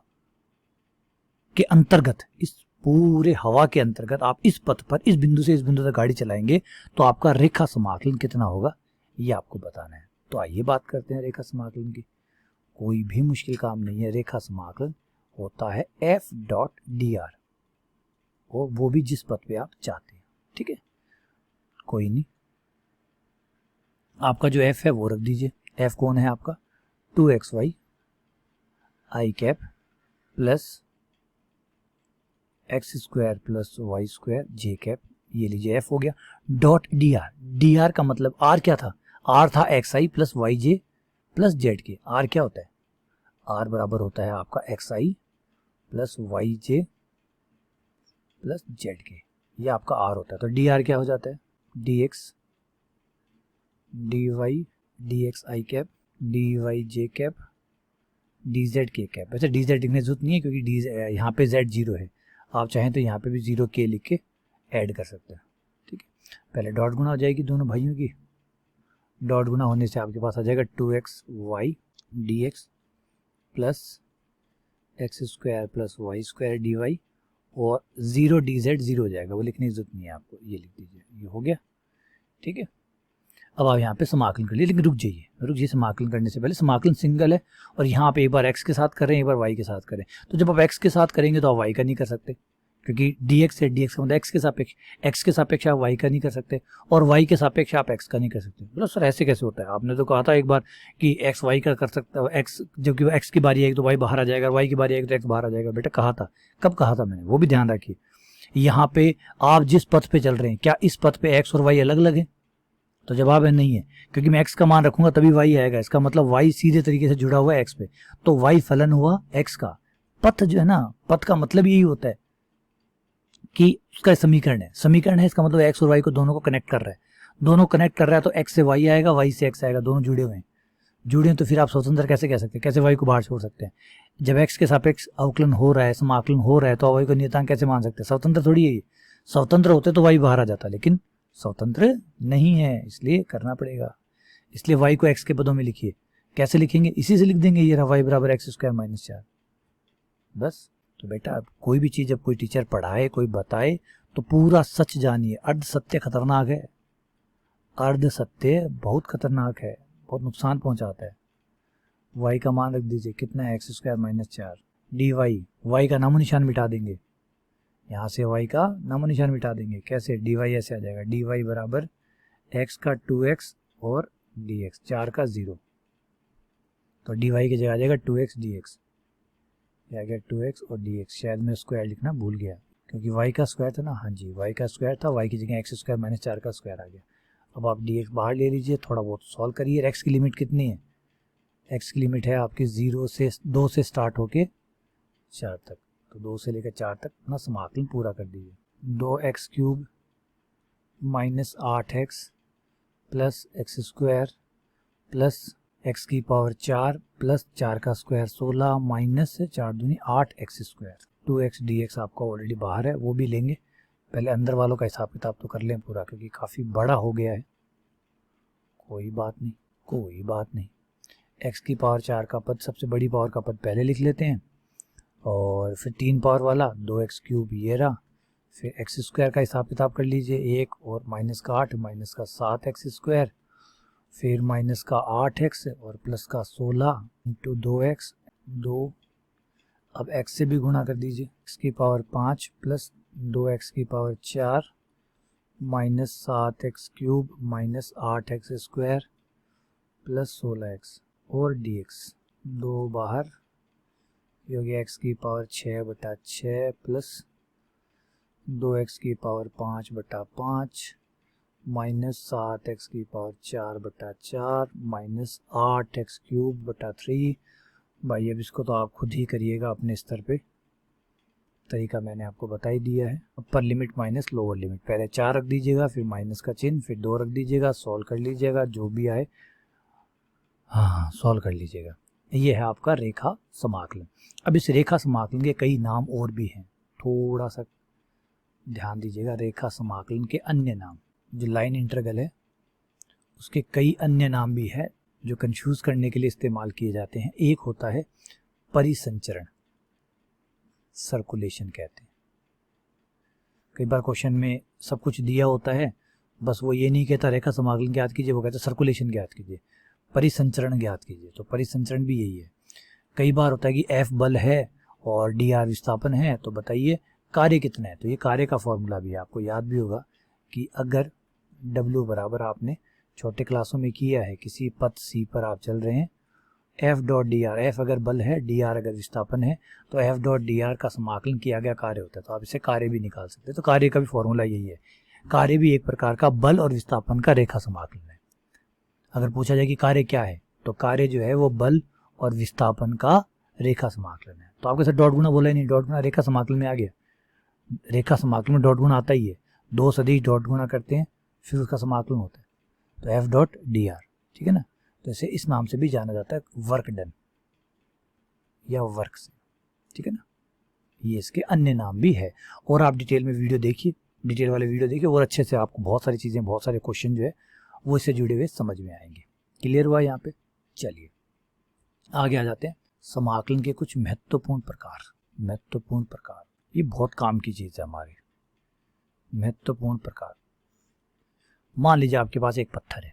के अंतर्गत, इस पूरे हवा के अंतर्गत आप इस पथ पर इस बिंदु से इस बिंदु तक गाड़ी चलाएंगे तो आपका रेखा समाकलन कितना होगा, ये आपको बताना है। तो आइए बात करते हैं रेखा समाकलन की। कोई भी मुश्किल काम नहीं है। रेखा समाकलन होता है F.dr, और वो भी जिस पथ पे आप चाहते हैं। ठीक है, कोई नहीं, आपका जो F है वो रख दीजिए। F कौन है आपका? 2xy i cap plus x square plus y square j cap, ये लीजिए F हो गया। डॉट dr का मतलब r क्या था? r था xi प्लस वाई जे प्लस जेड के। r क्या होता है? r बराबर होता है आपका xi प्लस वाई जे प्लस जेड के, ये आपका r होता है। तो dr क्या हो जाता है? dx dy dx i cap dy J cap dz के कैप। वैसे dz लिखने की जरूरत नहीं है क्योंकि यहाँ पे z 0 है, आप चाहें तो यहाँ पे भी 0 के लिख के ऐड कर सकते हैं। ठीक है, पहले डॉट गुना हो जाएगी दोनों भाइयों की। डॉट गुना होने से आपके पास आ जाएगा 2xy dx plus x square plus y square dy, और 0 dz 0 हो जाएगा, वो लिखने की जरूरत नहीं है आपको, ये लिख दीजिए, ये हो गया। ठीक है, अब आप यहाँ पे समाकलन कर लिए, लेकिन रुक जाइए, समाकलन करने से पहले समाकलन सिंगल है और यहाँ पे एक बार x के साथ करें, एक बार y के साथ करें। तो जब आप x के साथ करेंगे तो आप y का नहीं कर सकते, क्योंकि dx है, dx का मतलब x के सापेक्ष आप y का नहीं कर सकते, और y के सापेक्ष आप x का नहीं कर सकते। बोलो सर ऐसे कैसे होता है? आपने तो कहा था एक बार कि x y का कर सकता है, x जबकि x की बारी आएगी तो y बाहर आ जाएगा, y की बारी आएगी तो x बाहर आ जाएगा। बेटा कहा था, कब कहा था मैंने, वो भी ध्यान रखिए। यहाँ पे आप जिस पथ पे चल रहे हैं, क्या इस पथ पे x और y अलग अलग है? तो जवाब है नहीं है, क्योंकि मैं x का मान रखूंगा तभी y आएगा। इसका मतलब y सीधे तरीके से जुड़ा हुआ है x पे, तो y फलन हुआ x का। पथ जो है ना, पथ का मतलब यही होता है कि उसका समीकरण है, इसका मतलब x और y को दोनों को कनेक्ट कर रहा है, दोनों कनेक्ट कर रहा है तो x से y आएगा, y से x आएगा, दोनों जुड़े हुए हैं। तो फिर आप स्वतंत्र कैसे कह सकते हैं? कैसे y को बाहर छोड़ सकते हैं? जब x के सापेक्ष अवकलन हो रहा है, समाकलन हो रहा है, तो y को नियतांक कैसे मान सकते हैं? स्वतंत्र थोड़ी है ये, स्वतंत्र होते तो y बाहर आ जाता, लेकिन स्वतंत्र नहीं है, इसलिए करना पड़ेगा। इसलिए y को x के पदों में लिखिए। कैसे लिखेंगे? इसी से लिख देंगे, ये रहा y बराबर एक्स स्क्वायर माइनस 4, बस। तो बेटा कोई भी चीज जब कोई टीचर पढ़ाए, कोई बताए, तो पूरा सच जानिए। अर्ध सत्य खतरनाक है, अर्ध सत्य बहुत खतरनाक है, बहुत नुकसान पहुंचाता है। y का मान रख दीजिए, कितना है? X square minus 4 dy, y का नामो निशान मिटा देंगे, यहाँ से y का नामो निशान मिटा देंगे। कैसे? dy ऐसे आ जाएगा, dy बराबर x का 2x और dx, 4 का 0, तो dy की जगह आ जाएगा 2x dx, आ गया 2x और dx। शायद मैं स्क्वायर लिखना भूल गया, क्योंकि y का स्क्वायर था ना, हाँ जी y का स्क्वायर था, y की जगह एक्स स्क्वायर माइनस 4 का स्क्वायर आ गया। अब आप dx बाहर ले लीजिए, थोड़ा बहुत सॉल्व करिए। x की लिमिट कितनी है? x की लिमिट है आपकी 2 से स्टार्ट होके 4 तक, तो 2 से लेकर 4 तक अपना समाकलन पूरा कर दीजिए। 2x cube minus 8x plus x square plus x की पावर 4 प्लस 4 का स्क्वायर 16 माइनस से 4 दूनी 8x स्क्वायर। 2x dx आपका ऑलरेडी बाहर है, वो भी लेंगे। पहले अंदर वालों का हिसाब किताब तो कर लें पूरा, क्योंकि काफ़ी बड़ा हो गया है। कोई बात नहीं, x की पावर 4 का पद, सबसे बड़ी पावर का पद पहले लिख लेते हैं, और फिर 3 पावर वाला 2x क्यूब ये रहा। फिर एक्स स्क्वायर का हिसाब किताब कर लीजिए, 1 और माइनस का 8 माइनस का 7x स्क्वायर, फिर माइनस का 8x और प्लस का 16 इंटू 2x 2। अब x से भी गुणा कर दीजिए, x की पावर 5 प्लस 2x की power 4 minus 7x cube minus 8x square plus 16x और dx, 2 बाहर, ये हो गया x की पावर 6/6 प्लस 2x की पावर 5/5 माइनस 7x की पावर 4/4 माइनस 8x क्यूब बटा 3। भाई अब इसको तो आप खुद ही करिएगा अपने स्तर पे। तरीका मैंने आपको बता ही दिया है। Upper limit minus lower limit, पहले 4 रख दीजिएगा, फिर माइनस का चिन्ह, फिर 2 रख दीजिएगा, सॉल्व कर लीजिएगा, जो भी आए हाँ सॉल्व कर लीजिएगा। ये है आपका रेखा समाकलन। अब इस रेखा समाकलन के कई नाम और भी हैं, थोड़ा सा ध्यान दीजिएगा। रेखा समाकलन के अन्य नाम, जो लाइन इंटरवल है उसके कई अन्य नाम भी है जो कंफ्यूज करने के लिए इस्तेमाल किए जाते हैं। एक होता है परिसंचरण, सर्कुलेशन कहते हैं। कई बार क्वेश्चन में सब कुछ दिया होता है, बस वो ये नहीं कहता रेखा समाकलन ज्ञात कीजिए, वो कहता सर्कुलेशन ज्ञात कीजिए, परिसंचरण ज्ञात कीजिए। तो परिसंचरण भी यही है। कई बार होता है कि F बल है और dr विस्थापन है, तो बताइए कार्य कितना है। तो ये कार्य का फॉर्मूला भी है, आपको याद भी होगा कि अगर W बराबर आपने छोटे क्लासों में किया है, किसी पथ C पर आप चल रहे हैं, F dot D R, F अगर बल है, dr अगर विस्थापन है, तो F डॉट डी आर का समाकलन किया गया कार्य होता है। तो आप इसे कार्य भी निकाल सकते हैं। तो कार्य का भी फॉर्मूला यही है। कार्य भी एक प्रकार का बल और विस्थापन का रेखा समाकलन है। अगर पूछा जाए कि कार्य क्या है, तो कार्य जो है वो बल और विस्थापन का रेखा समाकलन है। तो आपके साथ डॉट गुणा बोला ही नहीं, डॉट गुणा रेखा समाकलन में आ गया। रेखा समाकलन में डॉट गुणा आता ही है, दो सदिश डॉट गुणा करते हैं फिर उसका समाकलन होता है। तो F डॉट डी आर, ठीक है ना। तो इसे इस नाम से भी जाना जाता है, वर्क डन या वर्क से, ठीक है ना। ये इसके अन्य नाम भी है। और आप डिटेल में वीडियो देखिए, डिटेल वाले वीडियो देखिए, और अच्छे से आपको बहुत सारी चीज़ें, बहुत सारे क्वेश्चन जो है वो इससे जुड़े हुए समझ में आएंगे। क्लियर हुआ यहाँ पे। चलिए आगे आ जाते हैं। समाकलन के कुछ महत्वपूर्ण प्रकार। महत्वपूर्ण प्रकार, ये बहुत काम की चीज़ है हमारे। महत्वपूर्ण प्रकार, मान लीजिए आपके पास एक पत्थर है।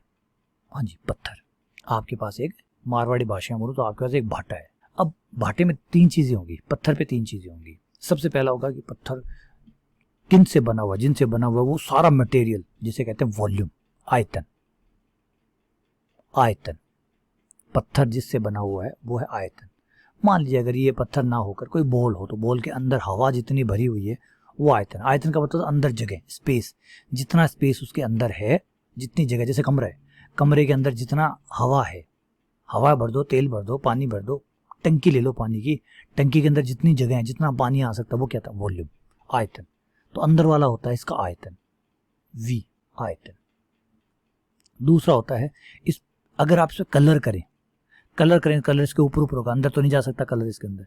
हाँ जी, पत्थर। आपके पास एक, मारवाड़ी भाषा में बोलो तो आपके पास एक भाटा है। अब भाटे में 3 चीज़ें होंगी, पत्थर पे 3 चीज़ें होंगी। सबसे पहला होगा कि पत्थर किन से बना हुआ, जिनसे बना हुआ वो सारा मटेरियल, जिसे कहते हैं वॉल्यूम, आयतन। आयतन, पत्थर जिससे बना हुआ है वो है आयतन। मान लीजिए अगर ये पत्थर ना होकर कोई बॉल हो, तो बॉल के अंदर हवा जितनी भरी हुई है वो आयतन। आयतन का मतलब अंदर जगह, स्पेस, जितना स्पेस उसके अंदर है, जितनी जगह, जैसे कमरा है, कमरे के अंदर जितना हवा है, हवा भर दो, तेल भर दो, पानी भर दो, टंकी ले लो पानी की, टंकी के अंदर जितनी जगह है, जितना पानी आ सकता है, वो क्या था, वॉल्यूम, आयतन। तो अंदर वाला होता है इसका आयतन, V, आयतन। दूसरा होता है इस, अगर आप इसे कलर करें, कलर इसके ऊपर ऊपर होगा, अंदर तो नहीं जा सकता कलर, इसके अंदर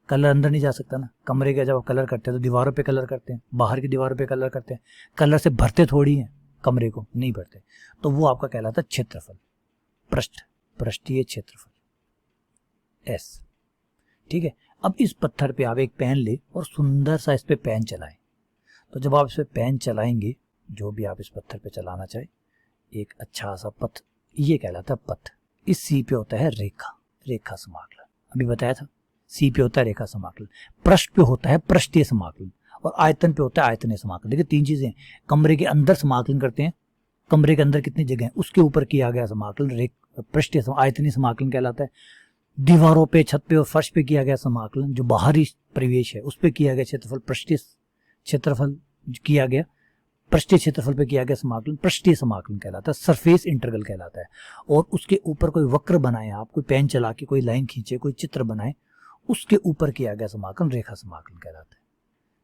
कलर अंदर नहीं जा सकता ना। कमरे का जब आप कलर करते हैं तो दीवारों पे कलर करते हैं, बाहर की दीवारों पे कलर करते हैं, कलर से भरते थोड़ी हैं कमरे को, नहीं भरते। तो वो आपका कहलाता है क्षेत्रफल, पृष्ठ, पृष्ठीय क्षेत्रफल, S, ठीक है। अब इस पत्थर पे आप एक पेन ले और सुंदर सा इस पे पेन चलाएं। तो जब आप इस पे पेन चलाएंगे, जो भी आप इस पत्थर पे चलाना चाहे, एक अच्छा सा पथ, ये कहलाता है पथ। इस सी पे होता है रेखा, रेखा समाकलन, अभी बताया था। सी पे होता है रेखा समाकलन, पृष्ठ पे होता है पृष्ठीय समाकलन, और आयतन पे होता है आयतनीय समाकलन। देखिए 3 चीजें, कमरे के अंदर समाकलन करते हैं, कमरे के अंदर कितनी जगह है उसके ऊपर किया गया समाकलन पृष्ठीय आयतनीय समाकलन कहलाता है। दीवारों पे, छत पे और फर्श पे किया गया समाकलन, जो बाहरी परिवेश है उस पे किया गया क्षेत्रफल, पृष्ठीय क्षेत्रफल किया गया, पृष्ठीय क्षेत्रफल पे किया गया समाकलन पृष्ठीय समाकलन कहलाता है, सरफेस इंटीग्रल कहलाता है। और उसके ऊपर कोई वक्र बनाए, आप कोई पेन चला के कोई लाइन खींचे, कोई चित्र बनाए, उसके ऊपर किया गया समाकलन रेखा समाकलन कहलाता है,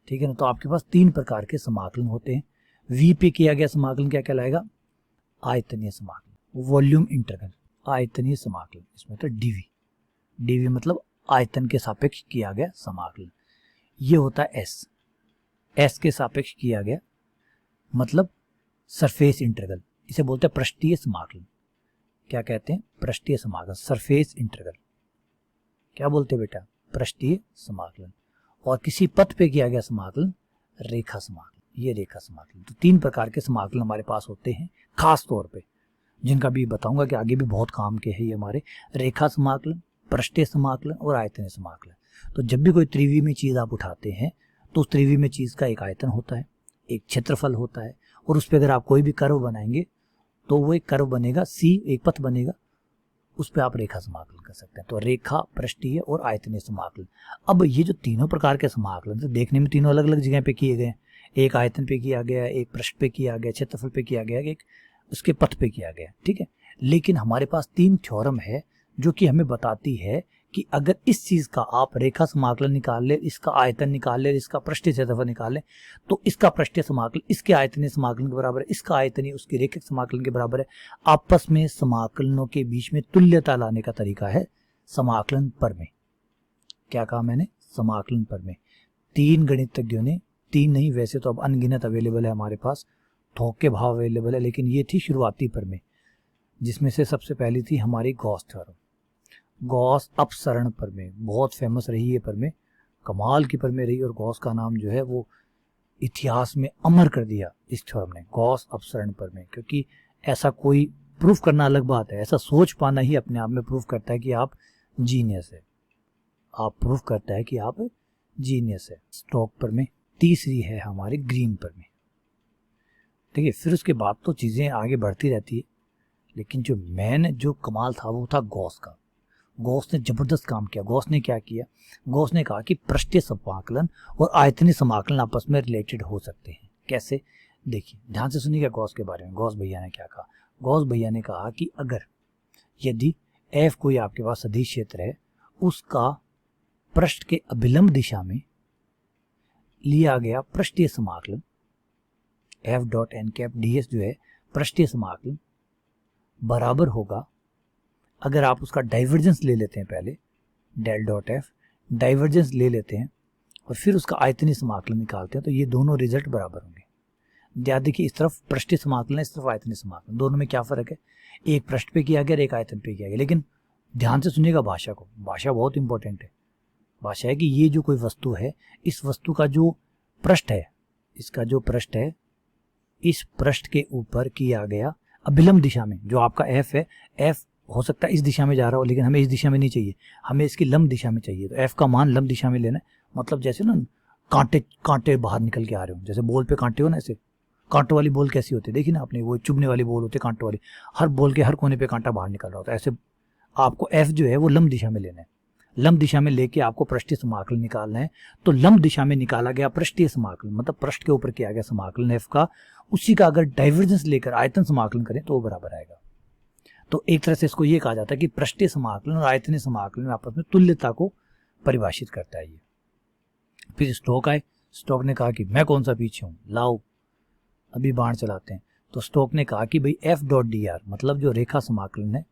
ठीक है ना। तो आपके पास 3 प्रकार के समाकलन होते हैं। V पे किया गया समाकलन क्या कहलाएगा, आयतनीय समाकलन, वॉल्यूम इंटीग्रल, आयतनीय समाकलन, इसमें तो dV, dV मतलब आयतन के सापेक्ष किया गया समाकलन। ये होता है S, S के सापेक्ष किया गया मतलब सरफेस इंटीग्रल, इसे बोलते हैं पृष्ठीय समाकलन। क्या कहते हैं, पृष्ठीय समाकलन, सरफेस इंटीग्रल। क्या बोलते हैं बेटा, पृष्ठीय समाकलन। और किसी पथ पे किया गया समाकलन रेखा समाकलन, ये रेखा समाकलन। तो 3 प्रकार के समाकलन हमारे पास होते हैं खास तौर पे, जिनका भी बताऊंगा कि आगे भी बहुत काम के है ये हमारे, रेखा समाकलन, पृष्ठीय समाकलन और आयतनीय समाकलन। तो जब भी कोई त्रिविमीय चीज आप उठाते हैं तो उस त्रिविमीय चीज का एक आयतन होता है, एक क्षेत्रफल होता है, और उस पर अगर आप कोई भी कर्व बनाएंगे तो वो एक कर्व बनेगा, C एक पथ बनेगा, उस पर आप रेखा समाकलन कर सकते हैं। तो रेखा, पृष्ठीय और आयतनीय समाकलन। अब ये जो तीनों प्रकार के समाकलन, तो देखने में तीनों अलग अलग जगह पे किए गए, एक आयतन पे किया गया, एक पृष्ठ पे किया गया, क्षेत्रफल पे किया गया, एक उसके पथ पे किया गया, ठीक है। लेकिन हमारे पास 3 थ्योरम है जो कि हमें बताती है कि अगर इस चीज का आप रेखा समाकलन निकाल ले, इसका आयतन निकाल ले, इसका पृष्ठीय क्षेत्रफल निकाल ले, तो इसका पृष्ठीय समाकलन इसके आयतनीय समाकलन के बराबर है, इसका आयतनीय उसके रेखिक समाकलन के बराबर है। आपस में समाकलनों के बीच में तुल्यता लाने का तरीका है समाकलन प्रमेय। क्या कहा मैंने? समाकलन प्रमेय। 3 गणितज्ञों ने, 3 नहीं वैसे तो अब अनगिनत अवेलेबल है हमारे पास, थोक के भाव अवेलेबल है, लेकिन ये थी शुरुआती प्रमेय, जिसमें से सबसे पहली थी हमारी गॉस थ्योरम, गॉस अपसरण प्रमेय। बहुत फेमस रही ये प्रमेय, कमाल की प्रमेय रही, और गॉस का नाम जो है वो इतिहास में अमर कर दिया इस थ्योरम ने, गॉस अपसरण प्रमेय। क्योंकि ऐसा कोई प्रूफ करना अलग बात है, ऐसा सोच पाना ही अपने आप में प्रूफ करता है कि आप जीनियस है, आप प्रूफ करता है कि आप जीनियस है। स्टोक प्रमेय। तीसरी है हमारी ग्रीन प्रमेय। देखिए फिर उसके बाद तो चीजें आगे बढ़ती रहती है, लेकिन जो मेन जो कमाल था वो था गॉस का। गॉस ने जबरदस्त काम किया। गॉस ने क्या किया? गॉस ने कहा कि पृष्ठीय समाकलन और आयतनीय समाकलन आपस में रिलेटेड हो सकते हैं। कैसे? देखिए ध्यान से सुनिएगा गॉस के बारे में। गॉस भैया ने क्या कहा? गॉस भैया ने कहा कि अगर यदि एफ कोई आपके पास सदिश क्षेत्र है, उसका पृष्ठ के अभिलंब दिशा में लिया गया पृष्ठीय समाकलन F dot n cap d s जो है पृष्ठीय समाकलन बराबर होगा, अगर आप उसका डाइवर्जेंस ले लेते हैं, पहले डेल डॉट एफ डाइवर्जेंस ले लेते हैं और फिर उसका आयतनीय समाकलन निकालते हैं, तो ये दोनों रिजल्ट बराबर होंगे। ध्यान देखिए, इस तरफ पृष्ठीय समाकलन, इस तरफ आयतनीय समाकलन, दोनों में क्या फर्क है? एक पृष्ठ पे किया गया, एक आयतन पे किया गया। लेकिन ध्यान से सुनिएगा भाषा को, भाषा बहुत इंपॉर्टेंट है। भाषा है कि ये जो कोई वस्तु है, इस वस्तु का जो पृष्ठ है, इसका जो पृष्ठ है, इस पृष्ठ के ऊपर किया गया अभिलंब दिशा में, जो आपका एफ है, एफ हो सकता है इस दिशा में जा रहा हो, लेकिन हमें इस दिशा में नहीं चाहिए, हमें इसकी लंब दिशा में चाहिए। तो एफ का मान लंब दिशा में लेना है। मतलब जैसे ना कांटे बाहर निकल के आ रहे हो, जैसे बॉल पे कांटे हो ना, ऐसे कांटों वाली बॉल कैसी होती है देखी ना आपने, वो चुभने वाली बॉल होती है कांटों वाली, हर बॉल के हर कोने पे कांटा बाहर निकल रहा होता है। ऐसे आपको एफ जो है वो लंब दिशा में लेना है। लंब दिशा में लेके आपको पृष्ठीय समाकलन निकालना है। तो लंब दिशा में निकाला गया पृष्ठीय समाकलन, मतलब पृष्ठ के ऊपर किया गया समाकलन एफ का, उसी का अगर डाइवर्जेंस लेकर आयतन समाकलन करें तो वो बराबर आएगा। तो एक तरह से इसको ये कहा जाता है कि पृष्ठीय समाकलन और आयतनीय समाकलन में आपस में तुल्यता को परिभाषित करता है ये। फिर स्टोक आए। स्टोक ने कहा कि मैं कौन सा पीछे हूं, लाओ अभी बाण चलाते हैं। तो स्टोक ने कहा कि भाई एफ डॉट डी आर, मतलब जो रेखा समाकलन है,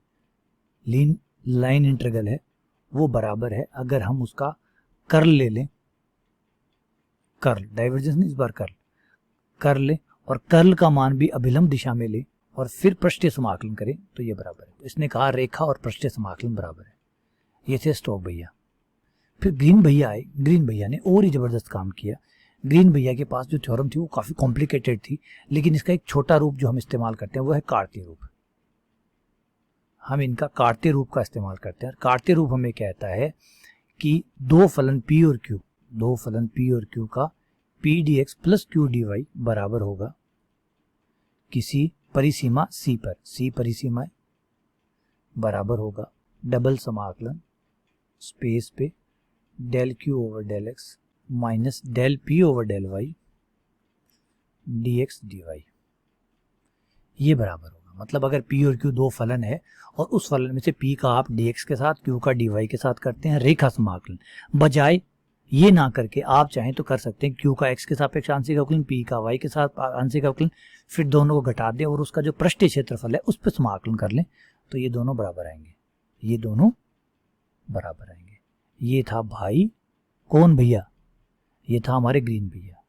लाइन इंटीग्रल है, वो बराबर है अगर हम उसका कर्ल ले लें, कर्ल डाइवर्जेंस नहीं, इस बार कर्ल ले, और कर्ल का मान भी अभिलंब दिशा में ले और फिर पृष्ठीय समाकलन करें तो ये बराबर है। तो इसने कहा रेखा और पृष्ठीय समाकलन बराबर है। ये थे स्टोक भैया। फिर ग्रीन भैया आए। ग्रीन भैया ने और ही जबरदस्त काम किया। ग्रीन भैया के पास जो थ्योरम थी वो काफी कॉम्प्लिकेटेड थी, लेकिन इसका एक छोटा रूप जो हम इस्तेमाल करते हैं वो है कार्तीय रूप। हम इनका कार्तीय रूप का इस्तेमाल करते हैं। कार्तीय रूप हमें कहता है कि दो फलन P और Q का P dx plus Q dy बराबर होगा किसी परिसीमा C पर, C परिसीमा बराबर होगा डबल समाकलन स्पेस पे del Q over del x minus del P over del y dx dy, ये बराबर होगा। मतलब अगर P और Q दो फलन है और उस फलन में से P का आप dx के साथ, Q का dy के साथ करते हैं रेखा समाकलन, बजाय ये ना करके आप चाहें तो कर सकते हैं Q का x के सापेक्ष आंशिक अवकलन, P का y के साथ आंशिक अवकलन, फिर दोनों को घटा दें और उसका जो पृष्ठीय क्षेत्रफल है उस पर समाकलन कर लें, तो ये दोनों बराबर आएंगे, ये दोनों बराबर आएंगे। ये था भाई कौन भैया? ये था हमारे ग्रीन भैया।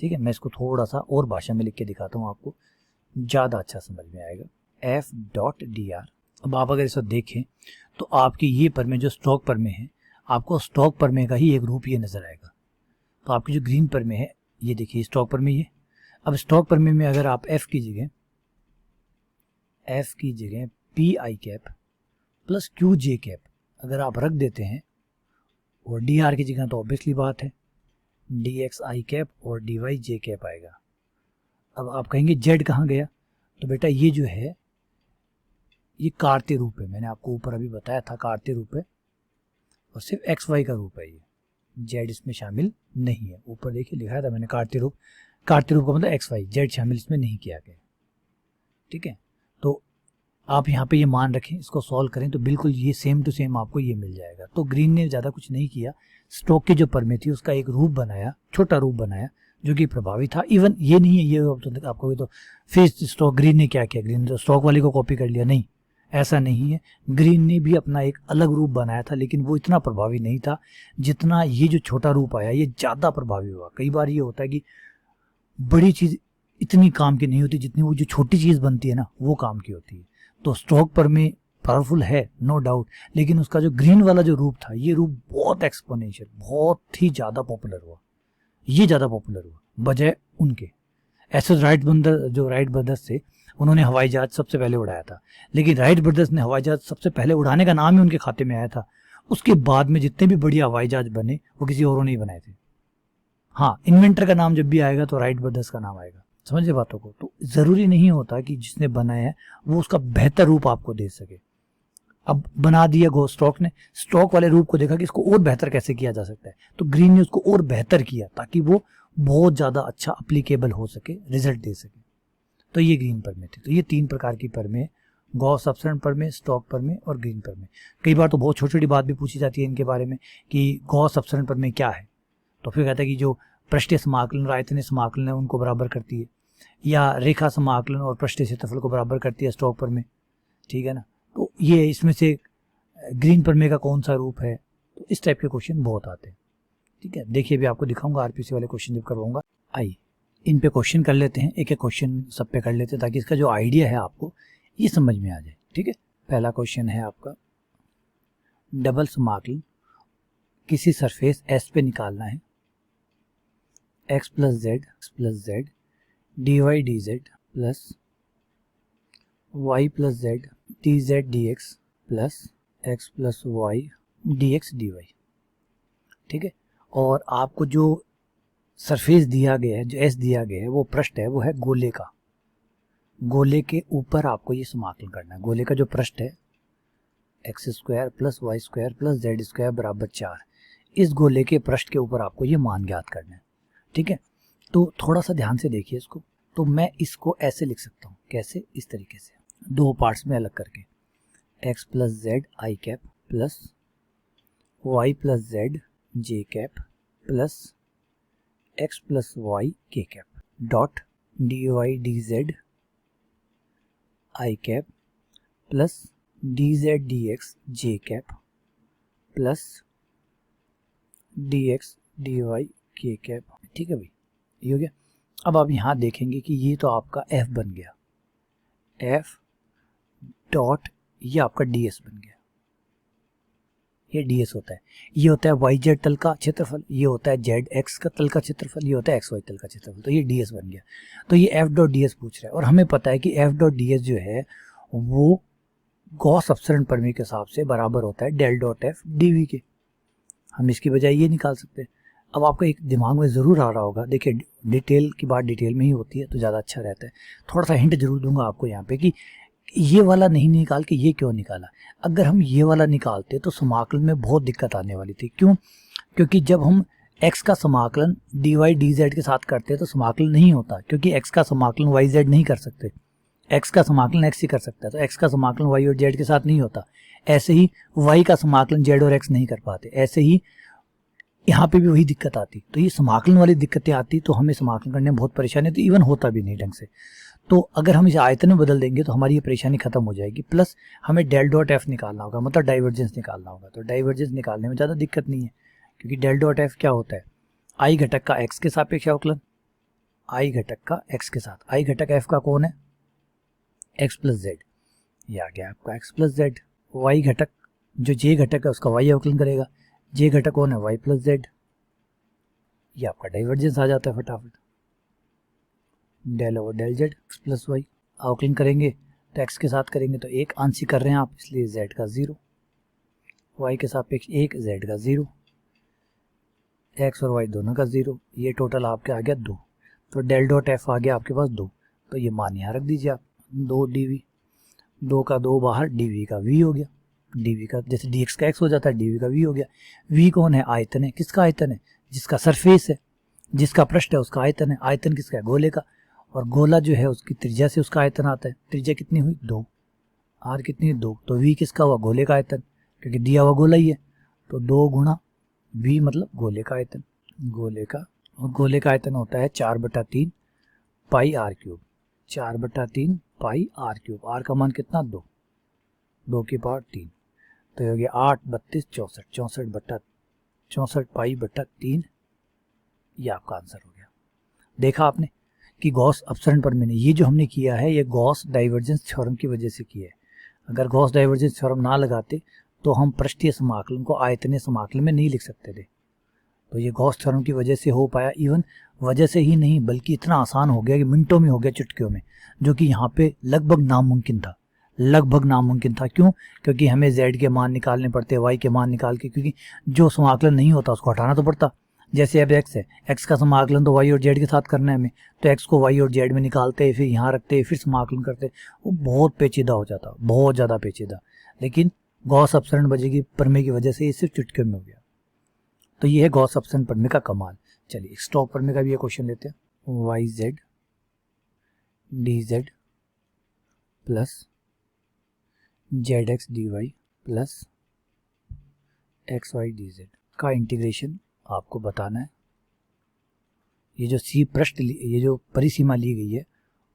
ठीक है, मैं इसको थोड़ा सा और भाषा में लिख के दिखाता हूँ, आपको ज़्यादा अच्छा समझ में आएगा। F dot D R. अब आप अगर इसे देखें तो आपकी ये प्रमेय जो स्टोक प्रमेय है, आपको स्टोक प्रमेय का ही एक रूप ये नजर आएगा। तो आपकी जो ग्रीन प्रमेय है, ये देखिए स्टोक प्रमेय है। अब स्टोक प्रमेय में अगर आप एफ की जगह P I cap plus Q J cap अगर आप रख देते हैं और डी आर की जगह, तो ऑब्वियसली बात है डी एक्स आई कैप और डी वाई जे कैप आएगा। अब आप कहेंगे जेड कहाँ गया? तो बेटा ये जो है ये कार्तीय रूप है, मैंने आपको ऊपर अभी बताया था कार्तीय रूप है और सिर्फ एक्स वाई का रूप है, ये जेड इसमें शामिल नहीं है। ऊपर देखिए लिखा था मैंने कार्तीय रूप का मतलब एक्स वाई, जेड शामिल इसमें नहीं किया गया। ठीक है, तो आप यहाँ पे ये मान रखें, इसको सॉल्व करें तो बिल्कुल ये सेम टू सेम आपको ये मिल जाएगा। तो ग्रीन ने ज़्यादा कुछ नहीं किया, स्टोक की जो प्रमेय थी उसका एक रूप बनाया, छोटा रूप बनाया जो कि प्रभावी था। इवन ये नहीं है ये तो आपको तो फिर स्टोक ग्रीन ने क्या किया, ग्रीन ने तो स्टोक वाले को कॉपी कर लिया, नहीं, ऐसा नहीं है। ग्रीन ने भी अपना एक अलग रूप बनाया था, लेकिन वो इतना प्रभावी नहीं था जितना ये जो छोटा रूप आया ये ज़्यादा प्रभावी हुआ। कई बार ये होता है कि बड़ी चीज़ इतनी काम की नहीं होती जितनी वो जो छोटी चीज़ बनती है ना वो काम की होती है। तो स्टोक प्रमेय पावरफुल है, नो डाउट, लेकिन उसका जो ग्रीन वाला जो रूप था ये रूप बहुत एक्सपोनेंशियल, बहुत ही ज़्यादा पॉपुलर हुआ, ये ज़्यादा पॉपुलर हुआ बजाय उनके। ऐसे राइट ब्रदर्स थे, उन्होंने हवाई जहाज सबसे पहले उड़ाया था, लेकिन राइट ब्रदर्स ने हवाई जहाज सबसे पहले उड़ाने का नाम ही उनके खाते में आया था। उसके बाद में जितने भी बढ़िया हवाई जहाज बने वो किसी और ने ही बनाए थे। हाँ, इन्वेंटर का नाम जब भी आएगा तो राइट ब्रदर्स का नाम आएगा, समझे बातों को। तो ज़रूरी नहीं होता कि जिसने बनाया है वो उसका बेहतर रूप आपको दे सके। अब बना दिया स्टॉक ने, स्टॉक वाले रूप को देखा कि इसको और बेहतर कैसे किया जा सकता है, तो ग्रीन ने उसको और बेहतर किया ताकि वो बहुत ज़्यादा अच्छा अप्लीकेबल हो सके, रिजल्ट दे सके। तो ये ग्रीन प्रमेय थी। तो ये 3 प्रकार की प्रमेय, गॉस अपसरण प्रमेय, स्टॉक प्रमेय और ग्रीन प्रमेय। कई बार तो बहुत छोटी छोटी बात भी पूछी जाती है इनके बारे में कि गॉस अपसरण प्रमेय क्या है, तो फिर कहता है कि जो पृष्ठीय समाकलन और आयतनीय समाकलन है उनको बराबर करती है, या रेखा समाकलन और पृष्ठीय क्षेत्रफल को बराबर करती है स्टोक प्रमेय, ठीक है ना। तो ये इसमें से ग्रीन प्रमेय का कौन सा रूप है, तो इस टाइप के क्वेश्चन बहुत आते हैं, ठीक है। देखिए अभी आपको दिखाऊंगा आरपीसी वाले क्वेश्चन जब करवाऊंगा। आइए इन पे क्वेश्चन कर लेते हैं, एक एक क्वेश्चन सब पे कर लेते हैं ताकि इसका जो आइडिया है आपको ये समझ में आ जाए, ठीक है। पहला क्वेश्चन है आपका, डबल समाकलन किसी सरफेस एस पे निकालना है, x plus Z dy dz plus y plus Z dz dx plus x plus y dx dy, ठीक है। और आपको जो सरफेस दिया गया है, जो s दिया गया है, वो पृष्ठ है, वो है गोले का। गोले के ऊपर आपको ये समाकलन करना है। गोले का जो पृष्ठ है x square plus y square plus z square बराबर 4, इस गोले के पृष्ठ के ऊपर आपको ये मान ज्ञात करना है, ठीक है। तो थोड़ा सा ध्यान से देखिए इसको। तो मैं इसको ऐसे लिख सकता हूँ, कैसे, इस तरीके से, दो पार्ट्स में अलग करके, X plus Z I cap plus Y plus Z J cap plus X plus Y K cap dot D Y D Z I cap plus D Z D X J cap plus D x D Y K cap, ठीक है भाई, ये हो गया। अब आप यहाँ देखेंगे कि ये तो आपका f बन गया, f डॉट ये आपका ds बन गया, ये ds होता है, ये होता है वाई जेड तल का क्षेत्रफल, ये होता है जेड एक्स का तल का क्षेत्रफल, ये होता है एक्स वाई तल का क्षेत्रफल, तो ये ds बन गया। तो ये f डॉट ds पूछ रहा है और हमें पता है कि f डॉट ds जो है वो गॉस अपसरण प्रमेय के हिसाब से बराबर होता है डेल डॉट f dv के। हम इसकी बजाय ये निकाल सकते हैं। अब आपको एक दिमाग में ज़रूर आ रहा होगा, देखिए डिटेल की बात डिटेल में ही होती है तो ज़्यादा अच्छा रहता है। थोड़ा सा हिंट जरूर दूंगा आपको यहाँ पे कि ये वाला नहीं निकाल के ये क्यों निकाला। अगर हम ये वाला निकालते तो समाकलन में बहुत दिक्कत आने वाली थी। क्यों? क्योंकि जब हम x का समाकलन dy dz के साथ करते तो समाकलन नहीं होता, क्योंकि x का समाकलन y z नहीं कर सकते, x का समाकलन x ही कर सकता है, तो x का समाकलन y और z के साथ नहीं होता। ऐसे ही y का समाकलन z और x नहीं कर पाते, ऐसे ही यहाँ पे भी वही दिक्कत आती। तो ये समाकलन वाली दिक्कतें आती तो हमें समाकलन करने में बहुत परेशानी होती, इवन होता भी नहीं ढंग से। तो अगर हम इसे आयतन में बदल देंगे तो हमारी ये परेशानी खत्म हो जाएगी। प्लस हमें डेल डॉट एफ निकालना होगा, मतलब डाइवर्जेंस निकालना होगा। तो डाइवर्जेंस निकालने में ज़्यादा दिक्कत नहीं है, क्योंकि डेल डॉट एफ क्या होता है, आई घटक का एक्स के सापेक्ष अवकलन, आई घटक का एक्स के साथ, आई घटक एफ का कौन है, एक्स प्लस जेड, ये आ गया आपका एक्स प्लस जेड। वाई घटक जो जे घटक है उसका वाई अवकलन करेगा, जे घटक कौन है, वाई प्लस जेड, ये आपका डाइवर्जेंस आ जाता है फटाफट, del over del z x plus y. अवकलन करेंगे तो एक्स के साथ करेंगे तो एक आंशिक कर रहे हैं आप, इसलिए जेड का 0, वाई के सापेक्ष 1, जेड का 0, एक्स और वाई दोनों का 0, ये टोटल आपके आ गया 2। तो डेल डॉट एफ आ गया आपके पास 2। तो ये मान यहाँ रख दीजिए आप, 2 dv, 2 का 2 बाहर, dv का v हो गया, dv का जैसे dx का x हो जाता है dv का v हो गया। v कौन है, आयतन है। किसका आयतन है, जिसका सरफेस है, जिसका पृष्ठ है उसका आयतन है। आयतन किसका है, गोले का, और गोला जो है उसकी त्रिज्या से उसका आयतन आता है। त्रिज्या कितनी हुई, 2, आर कितनी 2, तो वी किसका हुआ, गोले का आयतन, क्योंकि दिया हुआ गोला ही है, तो 2 गुणा वी मतलब गोले का आयतन, गोले का, और गोले का आयतन होता है 4/3 pi R cube, 4/3 pi R cube, R का मान कितना 2, 2 की पावर 3, तो ये हो गया 8 32 64, 64 पाई/3, ये आपका आंसर हो गया। देखा आपने कि गॉस अपसरण प्रमेय ने ये जो हमने किया है ये गॉस डाइवर्जेंस थ्योरम की वजह से किया है। अगर गॉस डाइवर्जेंस थ्योरम ना लगाते तो हम पृष्ठीय समाकलन को आयतनीय समाकलन में नहीं लिख सकते थे, तो ये गॉस थ्योरम की वजह से हो पाया। इवन वजह से ही नहीं बल्कि इतना आसान हो गया कि मिनटों में हो गया, चुटकियों में, जो कि यहाँ पे लगभग नामुमकिन था, लगभग नामुमकिन था। क्यों? क्योंकि हमें z के मान निकालने पड़ते, y के मान निकाल के, क्योंकि जो समाकलन नहीं होता उसको हटाना तो पड़ता। जैसे अब x है, x का समाकलन तो y और z के साथ करना है हमें, तो x को y और z में निकालते, फिर यहाँ रखते, फिर समाकलन करते, वो बहुत पेचीदा हो जाता, बहुत ज़्यादा पेचीदा। लेकिन गॉस अपसरण वजह की प्रमेय की वजह से ये सिर्फ चुटकियों में हो गया। तो ये है गॉस अपसरण प्रमेय का कमाल। चलिए स्टोक्स प्रमेय का भी ये क्वेश्चन लेते हैं। Y z d z plus z x D y plus x y D z का इंटीग्रेशन आपको बताना है। ये जो सी पृष्ठ, ये जो परिसीमा ली गई है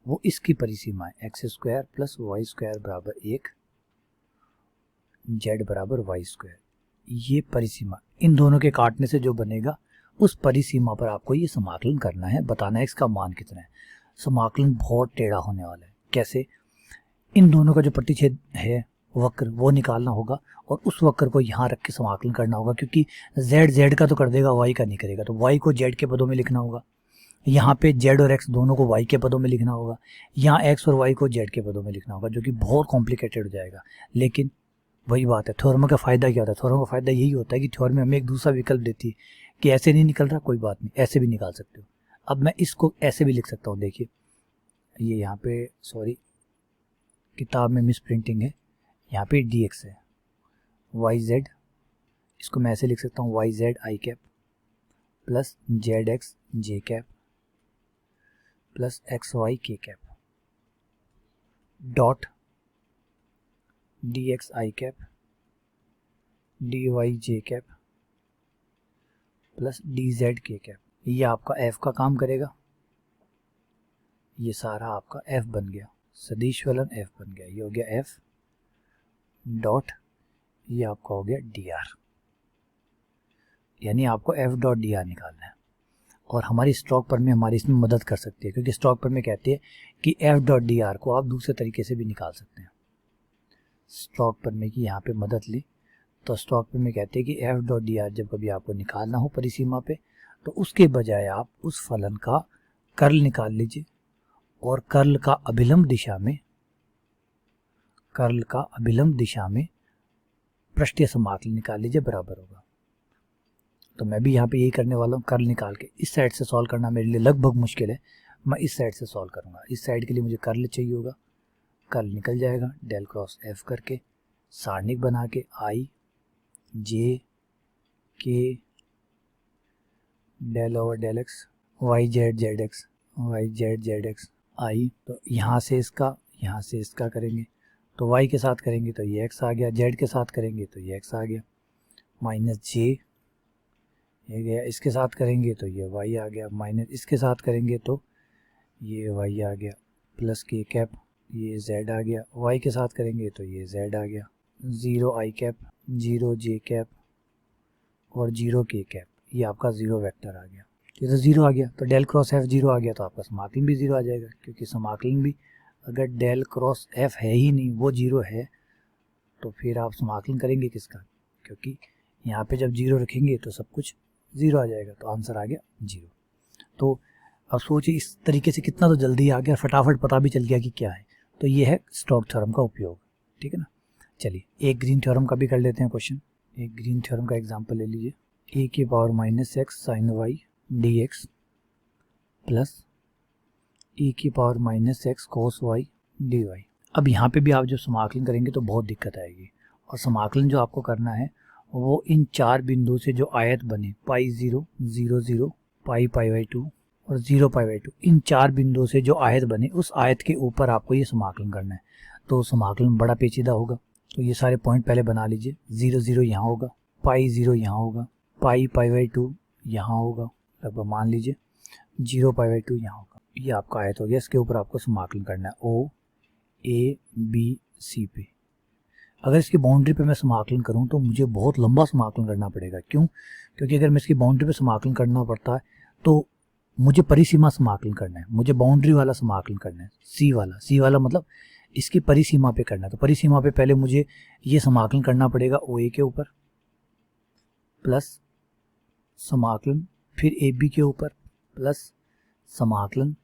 वो इसकी परिसीमा है, x square plus y square बराबर 1, जेड बराबर वाई स्क्वायर। ये परिसीमा, इन दोनों के काटने से जो बनेगा उस परिसीमा पर आपको ये समाकलन करना है, बताना है इसका मान कितना है। समाकलन बहुत टेढ़ा होने वाला है। कैसे? इन दोनों का जो प्रतिच्छेद है वक्र वो निकालना होगा और उस वक्र को यहाँ रख के समाकलन करना होगा, क्योंकि z z का तो कर देगा, y का नहीं करेगा, तो y को z के पदों में लिखना होगा। यहाँ पे z और x दोनों को y के पदों में लिखना होगा, यहाँ x और y को z के पदों में लिखना होगा, जो कि बहुत कॉम्प्लिकेटेड हो जाएगा। लेकिन वही बात है, थ्योरम का फ़ायदा क्या होता है? थ्योरम का फ़ायदा यही होता है कि थ्योरम में हमें एक दूसरा विकल्प देती है कि ऐसे नहीं निकल रहा, कोई बात नहीं, ऐसे भी निकाल सकते हो। अब मैं इसको ऐसे भी लिख सकता हूँ, देखिए ये यहाँ पे, सॉरी किताब में मिस प्रिंटिंग है, यहाँ पे dx है, yz, इसको मैं ऐसे लिख सकता हूँ yz i cap plus zx j cap plus xy k cap dot dx i cap dy j cap plus dz k cap. ये आपका f का काम करेगा, ये सारा आपका f बन गया, सदिश फलन f बन गया, ये हो गया f डॉट, ये आपका हो गया dr, यानी आपको f डॉट dr निकालना है। और हमारी स्टोक्स प्रमेय हमारी इसमें मदद कर सकती है, क्योंकि स्टोक्स प्रमेय कहती है कि f डॉट dr को आप दूसरे तरीके से भी निकाल सकते हैं। स्टोक्स प्रमेय की यहाँ पे मदद ली तो स्टोक्स प्रमेय कहती है कि f डॉट dr जब कभी आपको निकालना हो परिसीमा पे, तो उसके बजाय आप उस फलन का कर्ल निकाल लीजिए और कर्ल का अभिलंब दिशा में पृष्ठीय समाकलन निकाल लीजिए, बराबर होगा। तो मैं भी यहाँ पे यही करने वाला हूँ, कर्ल निकाल के। इस साइड से सॉल्व करना मेरे लिए लगभग मुश्किल है, मैं इस साइड से सॉल्व करूँगा। इस साइड के लिए मुझे कर्ल चाहिए होगा, कर्ल निकल जाएगा डेल क्रॉस एफ करके, सारणिक बना के I J K del over del X Y Z Z X I, तो यहाँ से इसका करेंगे तो y के साथ करेंगे तो ये x आ गया, z के साथ करेंगे तो ये x आ गया, माइनस जे ये गया, इसके साथ करेंगे तो ये y आ गया, माइनस इसके साथ करेंगे तो ये y आ गया, प्लस k कैप ये z आ गया, y के साथ करेंगे तो ये z आ गया, 0 i कैप 0 j कैप और 0 k कैप, ये आपका 0 वेक्टर आ गया। ये तो 0 आ गया, तो डेल क्रॉस एफ 0 आ गया, तो आपका समाकलन भी 0 आ जाएगा, क्योंकि समाकलन भी अगर डेल क्रॉस एफ है ही नहीं, वो 0 है, तो फिर आप समाकलन करेंगे किसका? क्योंकि यहाँ पे जब 0 रखेंगे तो सब कुछ 0 आ जाएगा, तो आंसर आ गया 0। तो अब सोचिए इस तरीके से कितना तो जल्दी आ गया, फटाफट पता भी चल गया कि क्या है। तो ये है स्टोक्स थ्योरम का उपयोग, ठीक है ना। चलिए एक ग्रीन थ्योरम का भी कर लेते हैं क्वेश्चन। एक ग्रीन थ्योरम का एग्जाम्पल ले लीजिए, ए की power minus x sine y d x plus e की power minus x cos y d y. अब यहाँ पे भी आप जब समाकलन करेंगे तो बहुत दिक्कत आएगी, और समाकलन जो आपको करना है वो इन 4 बिंदु से जो आयत बने पाई 0 0 0 पाई पाई बाई 2 और 0 पाई बाई 2, इन 4 बिंदु से जो आयत बने उस आयत के ऊपर आपको ये समाकलन करना है। तो समाकलन बड़ा पेचीदा होगा। तो ये सारे पॉइंट पहले बना लीजिए। 0 0 यहाँ होगा, पाई 0 यहाँ होगा, पाई पाई बाई 2 यहाँ होगा, लगभग मान लीजिए 0 पाई बाई 2 यहाँ होगा। ये आपका आयत हो गया, इसके ऊपर आपको समाकलन करना है ओ ए बी सी पे। अगर इसकी बाउंड्री पे मैं समाकलन करूं तो मुझे बहुत लंबा समाकलन करना पड़ेगा। क्यों? क्योंकि अगर मैं इसकी बाउंड्री पे समाकलन करना पड़ता है तो मुझे परिसीमा समाकलन करना है, मुझे बाउंड्री वाला समाकलन करना है, सी वाला मतलब इसकी परिसीमा पे करना है। तो परिसीमा पे पहले मुझे ये समाकलन करना पड़ेगा ओ ए के ऊपर प्लस समाकलन, फिर ए बी के ऊपर प्लस समाकलन,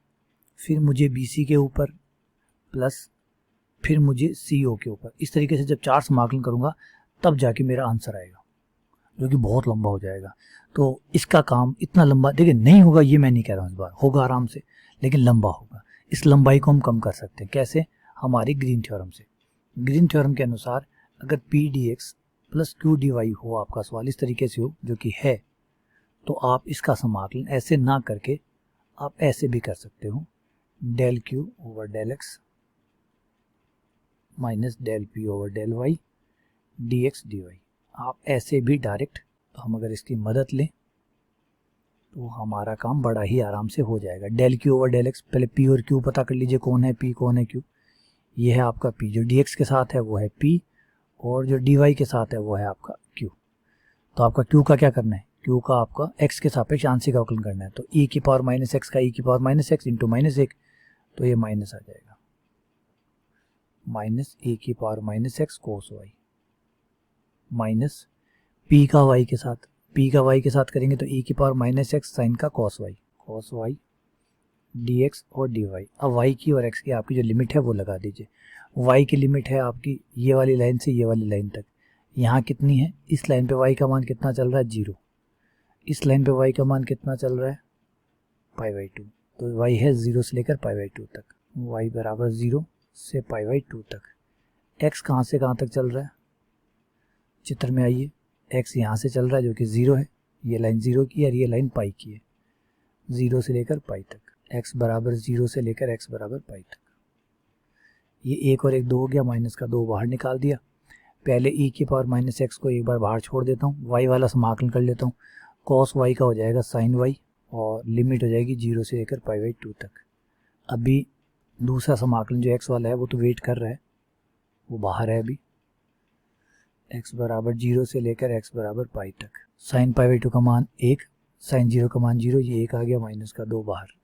फिर मुझे बी सी के ऊपर प्लस, फिर मुझे सी ओ के ऊपर। इस तरीके से जब 4 समाकलन करूंगा तब जाके मेरा आंसर आएगा, जो कि बहुत लंबा हो जाएगा। तो इसका काम इतना लंबा देखिए नहीं होगा, ये मैं नहीं कह रहा हूँ, इस बार होगा आराम से, लेकिन लंबा होगा। इस लंबाई को हम कम कर सकते हैं कैसे? हमारी ग्रीन थ्योरम से। ग्रीन थ्योरम के अनुसार अगर p d x plus q d y हो आपका सवाल इस तरीके से हो, जो कि है, तो आप इसका समाकलन ऐसे ना करके आप ऐसे भी कर सकते हो, del q over del x minus del p over del y d x D y. आप ऐसे भी डायरेक्ट, तो हम अगर इसकी मदद लें तो हमारा काम बड़ा ही आराम से हो जाएगा। Del q over del x, पहले पी और क्यू पता कर लीजिए, कौन है पी कौन है क्यू। ये है आपका पी, जो डी एक्स के साथ है वो है पी, और जो डी वाई के साथ है वो है आपका क्यू। तो आपका क्यू का क्या करना है? क्यू का आपका एक्स के सापेक्ष आंशिक अवकलन करना है। तो ई की पावर माइनस एक्स का ई की power minus x into minus 1, तो ये माइनस आ जाएगा, माइनस ए की power minus x cos Y minus P का वाई के साथ, पी का वाई के साथ करेंगे तो ई की पावर माइनस एक्स साइन का कॉस वाई डी एक्स और डी वाई। अब वाई की और एक्स की आपकी जो लिमिट है वो लगा दीजिए। वाई की लिमिट है आपकी ये वाली लाइन से ये वाली लाइन तक, यहाँ कितनी है? इस लाइन पे वाई का मान कितना चल रहा है? 0। इस लाइन पे वाई का मान कितना चल रहा है? Pi by 2। तो वाई है 0 से लेकर पाई बाई 2 तक, वाई बराबर 0 से पाई बाई 2 तक। एक्स कहाँ से कहाँ तक चल रहा है? चित्र में आइए, एक्स यहाँ से चल रहा है जो कि 0 है, ये लाइन 0 की है और ये लाइन पाई की है, 0 से लेकर पाई तक। एक्स बराबर 0 से लेकर एक्स बराबर पाई तक। ये 1 और 1 2 हो गया, माइनस का 2 बाहर निकाल दिया। पहले ई की पावर माइनस एक्स को एक बार बाहर छोड़ देता हूँ, वाई वाला समाकलन कर लेता हूँ। कॉस वाई का हो जाएगा साइन वाई, और लिमिट हो जाएगी 0 से लेकर पाई बाई 2 तक। अभी दूसरा समाकलन जो एक्स वाला है वो तो वेट कर रहा है, वो बाहर है अभी। एक्स बराबर 0 से लेकर एक्स बराबर पाई तक। साइन पाई बाई 2 का मान 1, साइन 0 का मान 0, ये 1 आ गया, माइनस का 2 बाहर।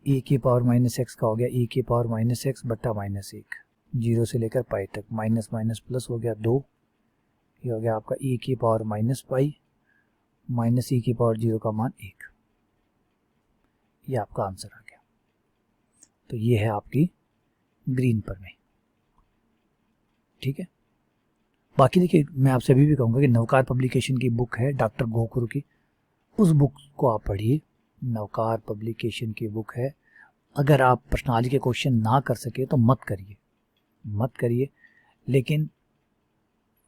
ई की पावर माइनस एक्स का हो गया ई की पावर माइनस एक्स बट्टा माइनस 1, 0 से लेकर पाई तक। माइनस माइनस प्लस हो गया 2, ये हो गया आपका ई की पावर माइनस पाई माइनस ई की पावर 0 का मान 1। ये आपका आंसर आ गया। तो ये है आपकी ग्रीन पर में, ठीक है। बाकी देखिए, मैं आपसे अभी भी कहूँगा कि नवकार पब्लिकेशन की बुक है डॉक्टर गोकुरु की, उस बुक को आप पढ़िए। नवकार पब्लिकेशन की बुक है। अगर आप प्रश्नावली के क्वेश्चन ना कर सके तो मत करिए, लेकिन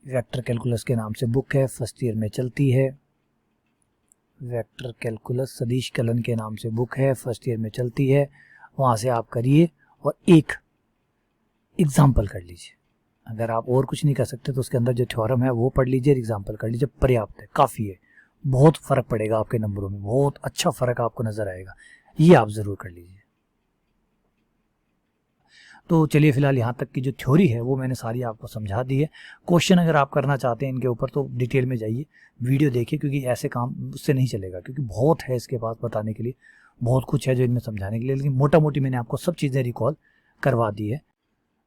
वेक्टर कैलकुलस के नाम से बुक है, फर्स्ट ईयर में चलती है। वेक्टर कैलकुलस सदिश कलन के नाम से बुक है, फर्स्ट ईयर में चलती है। वहाँ से आप करिए और एक एग्जाम्पल कर लीजिए। अगर आप और कुछ नहीं कर सकते तो उसके अंदर जो थ्योरम है वो पढ़ लीजिए, एग्जाम्पल कर लीजिए, पर्याप्त है, काफ़ी है। बहुत फ़र्क पड़ेगा आपके नंबरों में, बहुत अच्छा फ़र्क आपको नज़र आएगा। ये आप ज़रूर कर लीजिए। तो चलिए फिलहाल यहाँ तक की जो थ्योरी है वो मैंने सारी आपको समझा दी है। क्वेश्चन अगर आप करना चाहते हैं इनके ऊपर तो डिटेल में जाइए, वीडियो देखिए, क्योंकि ऐसे काम उससे नहीं चलेगा, क्योंकि बहुत है इसके पास बताने के लिए, बहुत कुछ है जो इनमें समझाने के लिए, लेकिन मोटा मोटी मैंने आपको सब चीज़ें रिकॉल करवा दी है।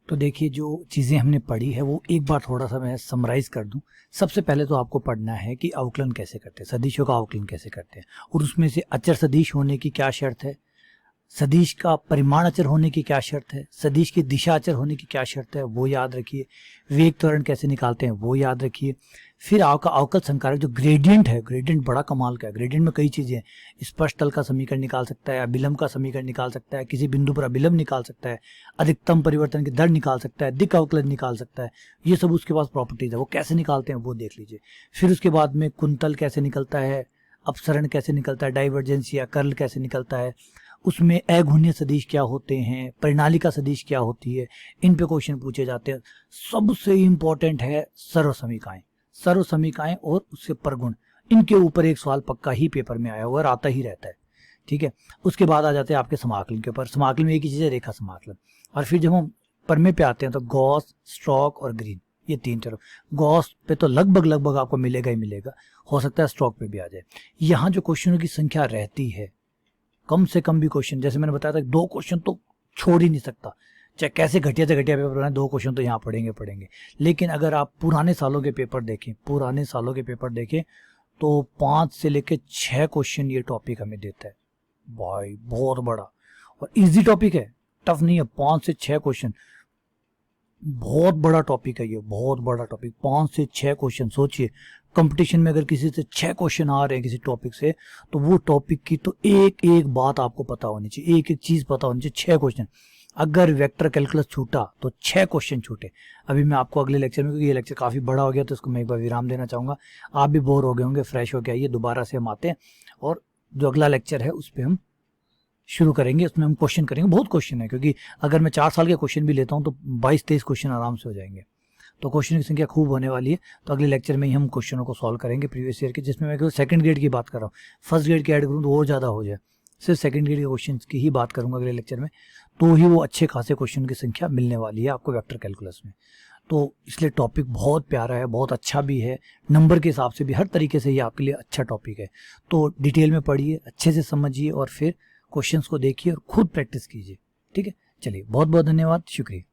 तो देखिए, जो चीज़ें हमने पढ़ी है वो एक बार थोड़ा सा मैं समराइज़ कर दूं। सबसे पहले तो आपको पढ़ना है कि अवकलन कैसे करते हैं, सदिशों का अवकलन कैसे करते हैं, और उसमें से अचर सदिश होने की क्या शर्त है, सदिश का परिमाण अचर होने की क्या शर्त है, सदिश की दिशा अचर होने की क्या शर्त है, वो याद रखिए। वेग त्वरण कैसे निकालते हैं वो याद रखिए। फिर आपका अवकल संकारक जो ग्रेडियंट है, ग्रेडियंट बड़ा कमाल का है। ग्रेडियंट में कई चीज़ें हैं, स्पर्श तल का समीकरण निकाल सकता है, अभिलंब का समीकरण निकाल सकता है, किसी बिंदु पर अभिलंब निकाल सकता है, अधिकतम परिवर्तन की दर निकाल सकता है, दिक् अवकलन निकाल सकता है। ये सब उसके पास प्रॉपर्टीज है, वो कैसे निकालते हैं वो देख लीजिए। फिर उसके बाद में कुंतल कैसे निकलता है, अपसरण कैसे निकलता है, डाइवर्जेंस या कर्ल कैसे निकलता है, उसमें अघून्य सदिश क्या होते हैं, परिणालिका सदिश क्या होती है, इन पे क्वेश्चन पूछे जाते हैं। सबसे इंपॉर्टेंट है सर्वसमीकाएं, सर्वसमीकाएं और उससे परगुण, इनके ऊपर एक सवाल पक्का ही पेपर में आया हुआ और आता ही रहता है, ठीक है। उसके बाद आ जाते हैं आपके समाकलन के ऊपर। समाकलन में एक ही चीज है, रेखा समाकलन। और फिर जब हम परमे पे आते हैं तो गॉस, स्ट्रोक और ग्रीन, ये तीन। चलो गॉस पे तो लगभग आपको मिलेगा ही मिलेगा, हो सकता है स्ट्रोक पे भी आ जाए। यहाँ जो क्वेश्चनों की संख्या रहती है, कम से कम भी क्वेश्चन, जैसे मैंने बताया था 2 क्वेश्चन तो छोड़ ही नहीं सकता, चाहे कैसे घटिया से घटिया पेपर बनाए, 2 क्वेश्चन तो यहाँ पढ़ेंगे। लेकिन अगर आप पुराने सालों के पेपर देखें तो 5 से लेके 6 क्वेश्चन ये टॉपिक हमें देता है भाई, बहुत बड़ा और इजी टॉपिक है, टफ नहीं है। 5 से 6 क्वेश्चन, बहुत बड़ा टॉपिक है ये, बहुत बड़ा टॉपिक। 5 से 6 क्वेश्चन, सोचिए कंपटीशन में अगर किसी से 6 क्वेश्चन आ रहे हैं किसी टॉपिक से, तो वो टॉपिक की तो एक एक बात आपको पता होनी चाहिए, एक एक चीज पता होनी चाहिए। 6 क्वेश्चन, अगर वेक्टर कैलकुलस छूटा तो 6 क्वेश्चन छूटे। अभी मैं आपको अगले लेक्चर में, क्योंकि ये लेक्चर काफी बड़ा हो गया तो इसको मैं एक बार विराम देना चाहूंगा। आप भी बोर हो गए होंगे, फ्रेश हो के आइए, दोबारा से हम आते हैं और जो अगला लेक्चर है उस पर हम शुरू करेंगे। उसमें हम क्वेश्चन करेंगे, बहुत क्वेश्चन है, क्योंकि अगर मैं 4 साल के क्वेश्चन भी लेता हूं तो 22-23 क्वेश्चन आराम से हो जाएंगे। तो क्वेश्चन की संख्या खूब होने वाली है। तो अगले लेक्चर में ही हम क्वेश्चनों को सॉल्व करेंगे प्रीवियस ईयर के, जिसमें मैं सेकंड ग्रेड की बात कर रहा हूँ। फर्स्ट ग्रेड की ऐड करूँ तो और ज़्यादा हो जाए, सिर्फ सेकंड ग्रेड के क्वेश्चन की ही बात करूंगा अगले लेक्चर में, तो ही वो अच्छे खासे क्वेश्चन की संख्या मिलने वाली है आपको वेक्टर कैलकुलस में। तो इसलिए टॉपिक बहुत प्यारा है, बहुत अच्छा भी है, नंबर के हिसाब से भी, हर तरीके से ये आपके लिए अच्छा टॉपिक है। तो डिटेल में पढ़िए, अच्छे से समझिए और फिर क्वेश्चंस को देखिए और खुद प्रैक्टिस कीजिए, ठीक है। चलिए, बहुत बहुत धन्यवाद, शुक्रिया।